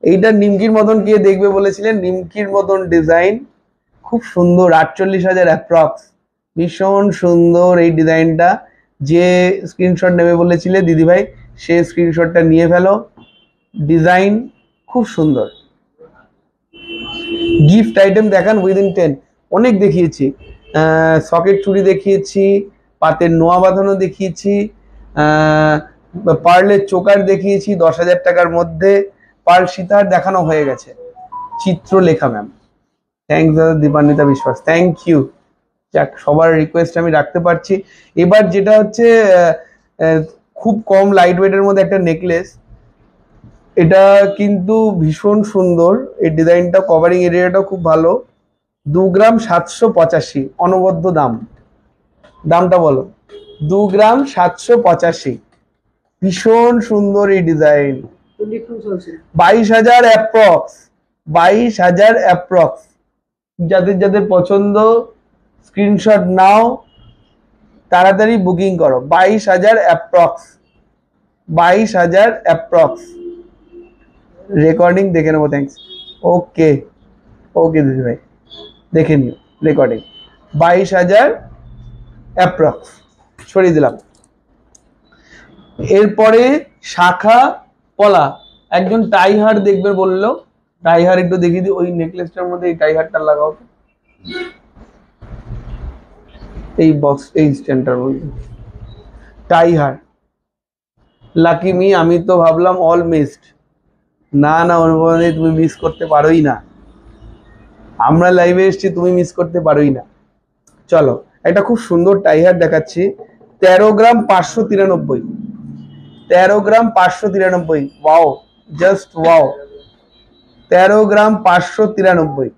এইটা নিমকির মতন কে দেখবে বলেছিলেন? নিমকির মতন ডিজাইন, খুব সুন্দর, 48,000 অ্যাপ্রক্স। ভীষণ সুন্দর এই ডিজাইনটা। যে স্ক্রিনশট নেবে বলেছিলে দিদিভাই, সে স্ক্রিনশটটা নিয়ে ফেলো। ডিজাইন খুব সুন্দর। গিফট আইটেম দেখান উইদিন 10। অনেক দেখিয়েছি, সকেট চুড়ি দেখিয়েছি, পাতের নোয়া বাঁধানো দেখিয়েছি, পার্লের চোকার দেখিয়েছি 10,000 টাকার মধ্যে, পার্ল সীতার দেখানো হয়ে গেছে। চিত্রলেখা ম্যাম, থ্যাংকস দাদা। দীপান্বিতা বিশ্বাস, থ্যাংক ইউ। যাক, সবার রিকোয়েস্ট আমি রাখতে পারছি। এবার যেটা হচ্ছে খুব কম লাইট ওয়েটের মধ্যে একটা নেকলেস, এটা কিন্তু ভীষণ সুন্দর। এই ডিজাইনটা, কভারিং এরিয়াটাও খুব ভালো। 2 গ্রাম 785 অনবদ্য দাম। দামটা বলো। 2 গ্রাম 785, ভীষণ সুন্দর এই ডিজাইন। 22,000 approx, 22,000 approx. যাদের যাদের পছন্দ স্ক্রিনশট নাও, তাড়াতাড়ি বুকিং করো। 22,000 অ্যাপ্রক্স, 22,000 অ্যাপ্রক্স। রেকর্ডিং দেখে নেবো, থ্যাংকস। ওকে ওকে দিদি ভাই, দেখে নিও রেকর্ডিং। 22,000 অ্যাপ্রক্স, সরিয়ে দিলাম। এরপরে শাখা পলা, একজন টাইহার দেখবে বললো, টাইহার একটু দেখিয়ে দিই। ওই নেকলেসটার মধ্যে এই টাইহারটা লাগাও তো, এই বক্স, এই স্ট্যান্ডটার মধ্যে টাইহার। লাকি মি, আমি তো ভাবলাম অল মিসড। না না অনুপমা, তুমি মিস করতে পারোই না। আমরা লাইভে এসেছি, তুমি মিস করতে পারোই না। চলো, একটা খুব সুন্দর টাইহার দেখাচ্ছি। 13 গ্রাম 593, 13 গ্রাম 593। Wow, just wow. 13 গ্রাম 593,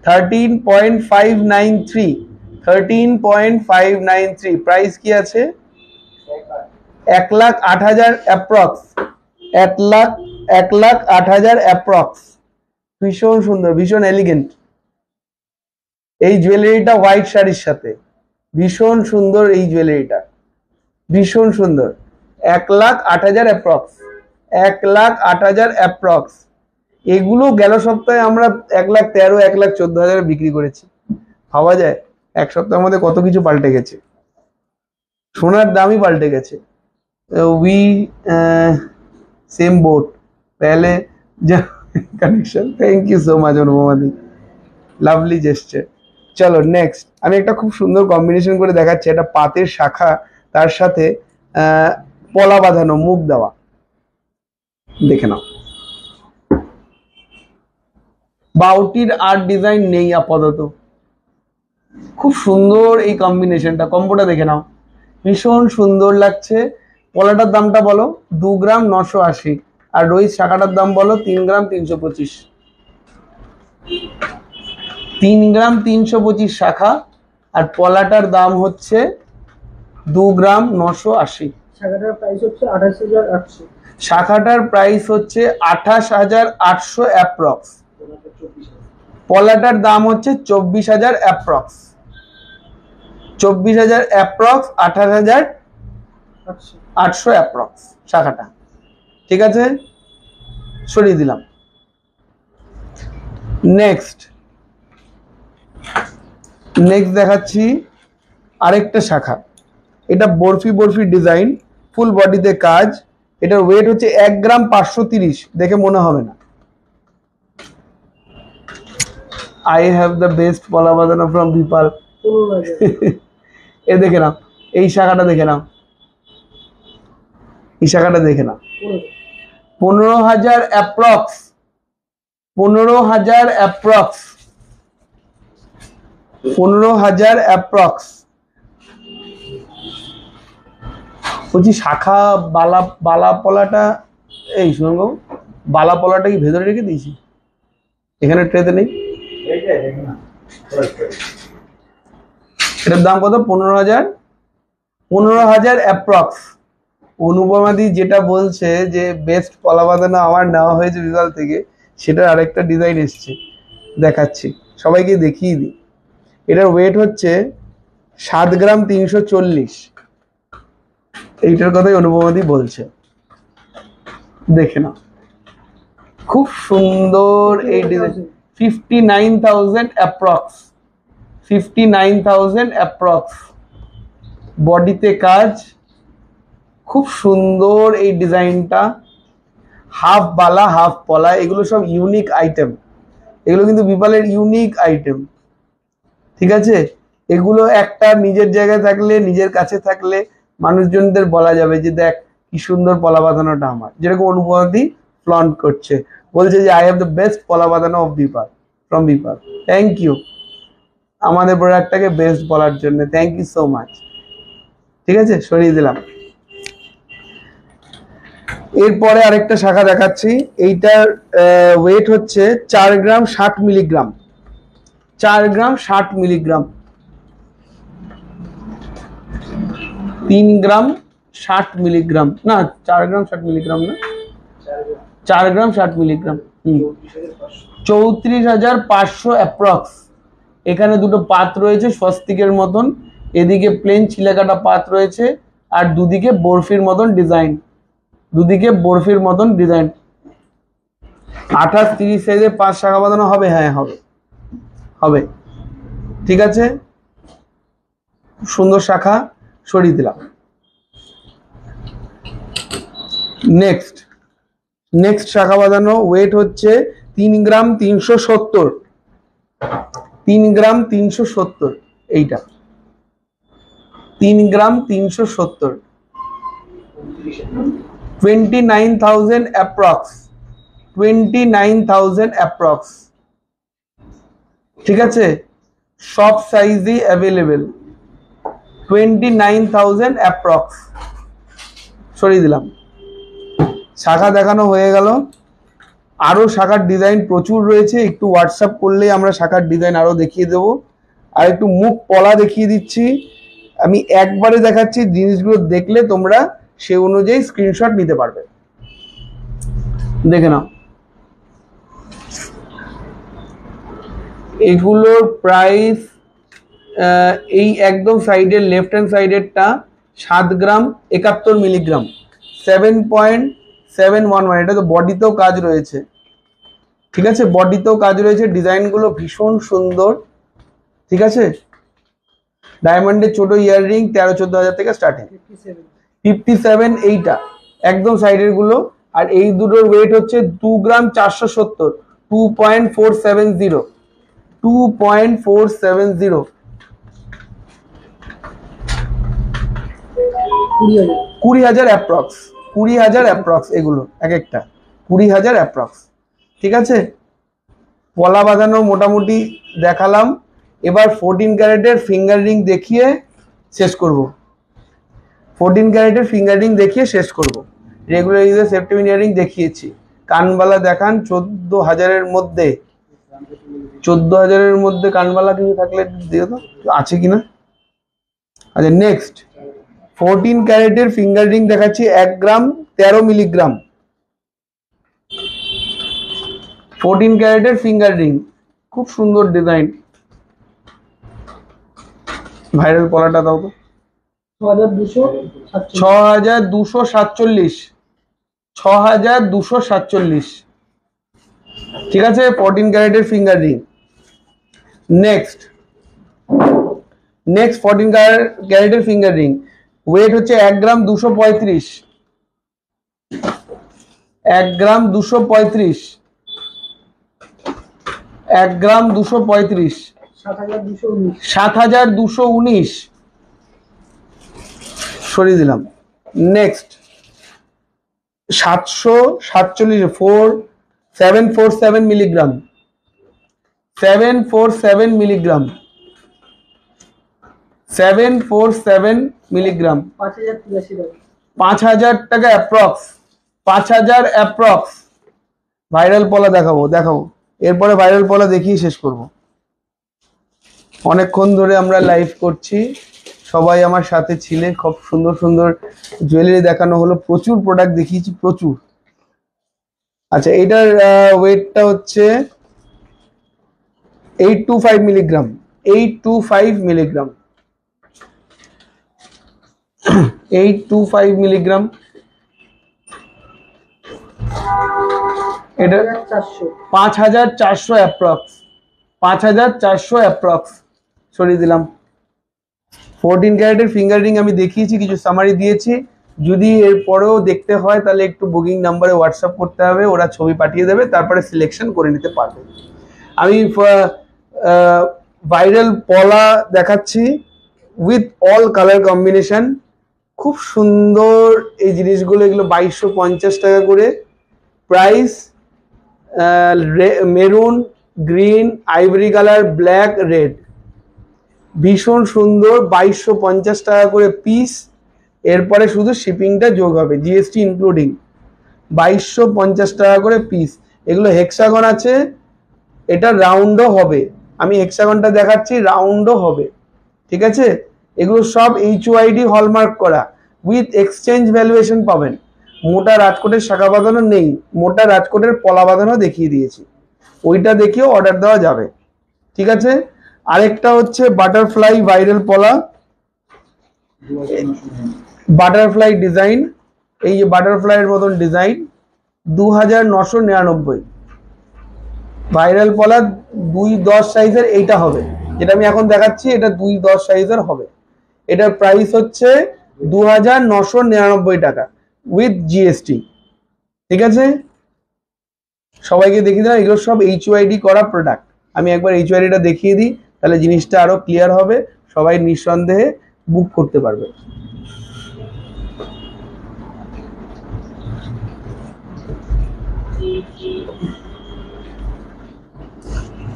13.593, 13.593। প্রাইস কি আছে? 1,08,000 অ্যাপ্রক্স, 1,08,000 অ্যাপ্রক্স। ভীষণ সুন্দর, ভীষণ এলিগেন্ট। এই জুয়েলারিটা হোয়াইট শাড়ির সাথে, ভীষণ সুন্দর এই জুয়েলারিটা, ভীষণ সুন্দর। 1,08,000 অ্যাপ্রক্স, 1,08,000 অ্যাপ্রক্স। এগুলো গেল সপ্তাহে আমরা 1,13,000, 1,14,000 বিক্রি করেছি। ভাবা যায় এক সপ্তাহের মধ্যে কত কিছু পাল্টে গেছে, সোনার দামই পাল্টে গেছে। উই সেম বোট पहले connection. Thank you so much অনুপমাদি, লাভলি জেস্টার। চলো নেক্সট, আমি একটা খুব সুন্দর কম্বিনেশন করে দেখাচ্ছি। একটা পাতের শাখা, তার সাথে পলা বাঁধানো, মুখ দেওয়া, দেখে নাও। বাউটির আর্ট ডিজাইন নেই আপাতত, খুব সুন্দর এই কম্বিনেশনটা। কম্বোটা দেখে নাও, ভীষণ সুন্দর লাগছে। পলাটার দামটা বলো। 2 গ্রাম 980। আর রোহিত শাখাটার দাম বলো। 3 গ্রাম 325, 3 গ্রাম 325 শাখা। আর পলাটার দাম হচ্ছে 2 গ্রাম 980। শাখাটার প্রাইস হচ্ছে 28,800। শাখাটার প্রাইস হচ্ছে 28,800 অ্যাপ্রক্স। পলাটার দাম হচ্ছে 24,000 অ্যাপ্রক্স। 24,000 approx, 28,800 approx শাখাটা। ঠিক আছে, সরিয়ে দিলাম। নেক্সট দেখাচ্ছি আরেকটা শাখা। এটা বরফি ডিজাইন, ফুল বডিতে কাজ। এটার ওয়েট হচ্ছে 1 গ্রাম 530, দেখে মনে হবে না। আই হ্যাভ দ্য বেস্ট পলা বাঁধানো ফ্রম বিপাল। এ দেখে নাও, এই শাখাটা দেখে নাও, এই শাখাটা দেখে নাও। 15,000 অ্যাপ্রক্স, 15,000 অ্যাপ্রক্স, 15,000 অ্যাপ্রক্স। বলছি শাখা বালা পলাটা, এই শুনুন বাবু, বালা পলাটা কি ভেতরে রেখে দিয়েছি? এখানে ট্রেতে নেই। এটার দাম কত? 15,000, 15,000 অ্যাপ্রক্স। অনুপমাদি যেটা বলছে যে বেস্ট পলা বাঁধানো আমার নেওয়া হয়েছে বিশাল থেকে, সেটার আরেকটা ডিজাইন এসছে, দেখাচ্ছি, সবাইকে দেখিয়ে দিই। এটার ওয়েট হচ্ছে 7 গ্রাম 340। এইটার কথাই অনুপমাদি বলছে, দেখে নাও, খুব সুন্দর এই ডিজাইন। 59,000 approx, 59,000 approx. বডিতে কাজ, খুব সুন্দর এই ডিজাইনটা। হাফ বালা হাফ পলা, এগুলো সব ইউনিক আইটেম, এগুলো কিন্তু বিপালের ইউনিক আইটেম। ঠিক আছে, এগুলো একটা নিজের জায়গায় থাকলে, নিজের কাছে থাকলে মানুষজনদের বলা যাবে যে দেখ কি সুন্দর পলা বাঁধানোটা আমার। যেরকম অনুপমাদি ফ্লন্ট করছে, বলছে যে আই হ্যাভ দ্য বেস্ট পলা বাঁধানো অফ বিপাল, ফ্রম বিপাল। থ্যাংক ইউ আমাদের প্রোডাক্টটাকে বেস্ট বলার জন্য, থ্যাংক ইউ সো মাচ। ঠিক আছে, সরিয়ে দিলাম। এরপরে আরেকটা শাখা দেখাচ্ছি। এইটার ওয়েট হচ্ছে 4 গ্রাম 60 মিলিগ্রাম, 4 গ্রাম 60 মিলিগ্রাম, 3 গ্রাম 60 মিলিগ্রাম, না 4 গ্রাম 60 মিলিগ্রাম না, 4 গ্রাম 60 মিলিগ্রাম। 34,500 অ্যাপ্রক্স। এখানে দুটো পাত রয়েছে স্বস্তিকের মতন, এদিকে প্লেন চিলেকাটা পাত রয়েছে, আর দুদিকে বরফির মতন ডিজাইন, দুদিকে বরফির মতন ডিজাইন। 28-30 সাইজে 5 শাখা বাঁধানো হবে? হ্যাঁ হবে, হবে। ঠিক আছে, সুন্দর শাখা, সরিয়ে দিলাম। নেক্সট শাখা বাঁধানো, ওয়েট হচ্ছে 3 গ্রাম 370, 3 গ্রাম 370। এইটা 3 গ্রাম 370, 29,000 অ্যাপ্রক্স, 29,000 অ্যাপ্রক্স। ঠিক আছে, সব সাইজই অ্যাভেলেবেল, 29,000 অ্যাপ্রক্স। সরিয়ে দিলাম। শাখা দেখানো হয়ে গেল। আরো শাখার ডিজাইন প্রচুর রয়েছে, একটু হোয়াটসঅ্যাপ করলেই আমরা শাখার ডিজাইন আরো দেখিয়ে দেবো। আর একটু মুখ পলা দেখিয়ে দিচ্ছি, আমি একবারে দেখাচ্ছি, জিনিসগুলো দেখলে তোমরা সে অনুযায়ী স্ক্রিনশট নিতে পারবে। দেখে নাও, এগুলোর প্রাইস, এই একদম সাইডের লেফট হ্যান্ড সাইডেরটা 7 গ্রাম 71 মিলিগ্রাম, 7.711। এটা তো বডিতেও কাজ রয়েছে। ঠিক আছে, বডিতেও কাজ রয়েছে, ডিজাইনগুলো ভীষণ সুন্দর। ঠিক আছে, ডায়মন্ডের ছোট ইয়াররিং 13-14 হাজার থেকে স্টার্টিং। 57 এইটা একদম সাইডের গুলো। আর এই দুটোর ওয়েট হচ্ছে 2 গ্রাম 470, 2.470, 2.470। 20,000 অ্যাপ্রক্স, 20,000 অ্যাপ্রক্স। এগুলো এক একটা 20,000 অ্যাপ্রক্স। ঠিক আছে, পলা বাঁধানো মোটামুটি দেখালাম। এবার 14 ক্যারেটের ফিঙ্গার রিং দেখিয়ে শেষ করব। 14 ক্যারেটের ফিঙ্গার রিং দেখিয়ে শেষ করব। রেগুলার ইউজের সেফটি ইয়ারিং দেখিয়েছি। কানবালা দেখান 14,000-এর মধ্যে, 14,000-এর মধ্যে কানবালা কিছু থাকলে দিও তো, আছে কিনা। আচ্ছা, নেক্সট 14 ক্যারেটের ফিঙ্গার রিং দেখাচ্ছি, 1 গ্রাম 13 মিলিগ্রাম। 14 ক্যারেটের ফিঙ্গার রিং, খুব সুন্দর ডিজাইন। ভাইরাল পলাটা দাও তো। 6247। 6247 ঠিক আছে, 14 ক্যারেটের ফিঙ্গার রিং। নেক্সট 14 ক্যারেটের ফিঙ্গার রিং, ওয়েট হচ্ছে 1 গ্রাম 235, 1 গ্রাম 235, 1 গ্রাম 235, 7219 সরিয়ে দিলাম। নেক্সট 747 747 মিলিগ্রাম, 747 মিলিগ্রাম, 747 মিলিগ্রাম, 5000 টাকা অ্যাপ্রক্স, 5000 অ্যাপ্রক্স। ভাইরাল পলা দেখাবো, এরপরে ভাইরাল পলা দেখিয়ে শেষ করব। অনেকক্ষণ ধরে আমরা লাইভ করছি, সবাই আমার সাথে ছিলেন, খুব সুন্দর সুন্দর জুয়েলারি দেখানো হলো, প্রচুর প্রোডাক্ট দেখিয়েছি, প্রচুর। আচ্ছা, এটার ওয়েটটা হচ্ছে 825 মিলিগ্রাম, 825 মিলিগ্রাম, 825 মিলিগ্রাম। এটা 5400 অ্যাপ্রক্স, 5400 অ্যাপ্রক্স সরিয়ে দিলাম। 14 ক্যারেটের ফিঙ্গার রিং আমি দেখিয়েছি, কিছু সামারি দিয়েছি। যদি এরপরেও দেখতে হয় তাহলে একটু বুকিং নাম্বারে হোয়াটসঅ্যাপ করতে হবে, ওরা ছবি পাঠিয়ে দেবে, তারপরে সিলেকশন করে নিতে পারবে। আমি ভাইরাল পলা দেখাচ্ছি উইথ অল কালার কম্বিনেশন, খুব সুন্দর এই জিনিসগুলো। এগুলো 2250 টাকা করে price. Maroon, green, ivory colour, black, red, ভীষণ সুন্দর, 2250 টাকা করে পিস। এরপরে শুধু শিপিংটা যোগ হবে, জিএসটি ইনক্লুডিং, 2250 টাকা করে পিস। এগুলো হেক্সাগন আছে, এটা রাউন্ডও হবে, আমি হেক্সাগনটা দেখাচ্ছি, রাউন্ডও হবে, ঠিক আছে। এগুলো সব HYD হলমার্ক করা, উইথ এক্সচেঞ্জ ভ্যালুয়েশন পাবেন। মোটা রাজকোটের শাখা বাঁধানো নেই, মোটা রাজকোটের পলা বাঁধানো দেখিয়ে দিয়েছি, ওইটা দেখিয়েও অর্ডার দেওয়া যাবে, ঠিক আছে। আরেকটা হচ্ছে বাটারফ্লাই ভাইরাল পলা, বাটারফ্লাই ডিজাইন, এই যে বাটারফ্লাইয়ের মতন ডিজাইন, 2999 ভাইরাল পলা, 210 সাইজের এইটা হবে, যেটা আমি এখন দেখাচ্ছি এটা 210 সাইজের হবে। এটার প্রাইস হচ্ছে 2999 টাকা উইথ জিএসটি, ঠিক আছে। সবাইকে দেখিয়ে দিলাম, এগুলো সব HYD করা প্রোডাক্ট। আমি একবার HYDটা দেখিয়ে দিই, তাহলে জিনিসটা আরো ক্লিয়ার হবে, সবাই নিঃসন্দেহে বুক করতে পারবে।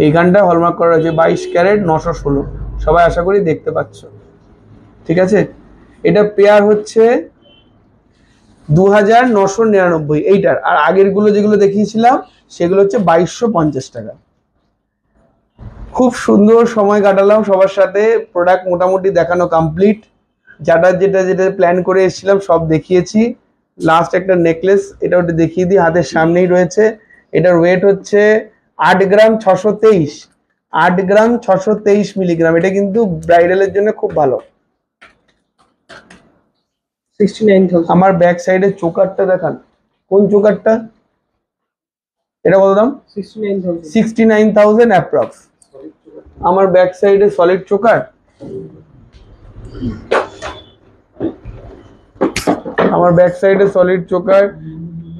এইখানটা হলমার্ক করা রয়েছে 22 ক্যারেট 916, সবাই আশা করি দেখতে পাচ্ছ, ঠিক আছে। এটা পেয়ার হচ্ছে 2999 এইটার, আর আগের গুলো যেগুলো দেখিয়েছিলাম সেগুলো হচ্ছে 2250 টাকা। খুব সুন্দর সময় কাটালাম সবার সাথে, প্রোডাক্ট মোটামুটি দেখানো কমপ্লিট, যেটা প্ল্যান করে এসেছিলাম সব দেখিয়েছি। লাস্ট একটা নেকলেস, এটা ওটা দেখিয়ে দিই, হাতের সামনেই রয়েছে। এটার ওয়েট হচ্ছে 8 গ্রাম 623, 8 গ্রাম 623 মিলিগ্রাম। এটা কিন্তু ব্রাইডালের জন্য খুব ভালো। 69,000। আমার ব্যাক সাইডে চোকারটা দেখান, কোন চোকারটা, এটা কত দাম? 69,000 অ্যাপ্রক্স। আমার ব্যাক সাইডে সলিড চোকার, আমার ব্যাক সাইডে সলিড চোকার,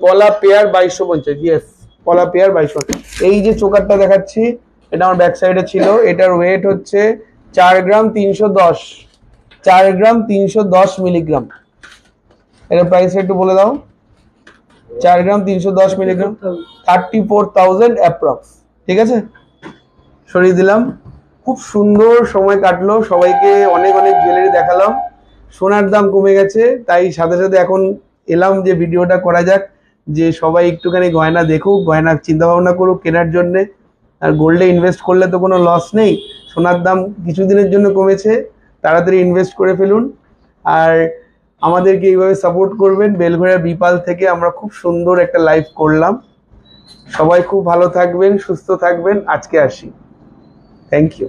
পলা পেয়ার 2250, ইয়েস পলা পেয়ার 2250। এই যে চোকারটা দেখাচ্ছি এটা আমার ব্যাক সাইডে ছিল, এটার ওয়েট হচ্ছে 4 গ্রাম 310, 4 গ্রাম 310 মিলিগ্রাম। এটার প্রাইস একটু বলে দাও। 4 গ্রাম 310 মিলিগ্রাম, 34,000 অ্যাপ্রক্স, ঠিক আছে। সরিয়ে দিলাম। খুব সুন্দর সময় কাটলো, সবাইকে অনেক অনেক জুয়েলারি দেখালাম। সোনার দাম কমে গেছে, তাই সাথে সাথে এখন এলাম যে ভিডিওটা করা যাক, যে সবাই একটুখানি গয়না দেখুক, গয়না চিন্তা ভাবনা করুক কেনার জন্যে। আর গোল্ডে ইনভেস্ট করলে তো কোনো লস নেই, সোনার দাম কিছুদিনের জন্য কমেছে, তাড়াতাড়ি ইনভেস্ট করে ফেলুন। আর আমাদেরকে এইভাবে সাপোর্ট করবেন। বেলঘড়িয়া বিপাল থেকে আমরা খুব সুন্দর একটা লাইভ করলাম। সবাই খুব ভালো থাকবেন, সুস্থ থাকবেন, আজকে আসি, থ্যাংক ইউ।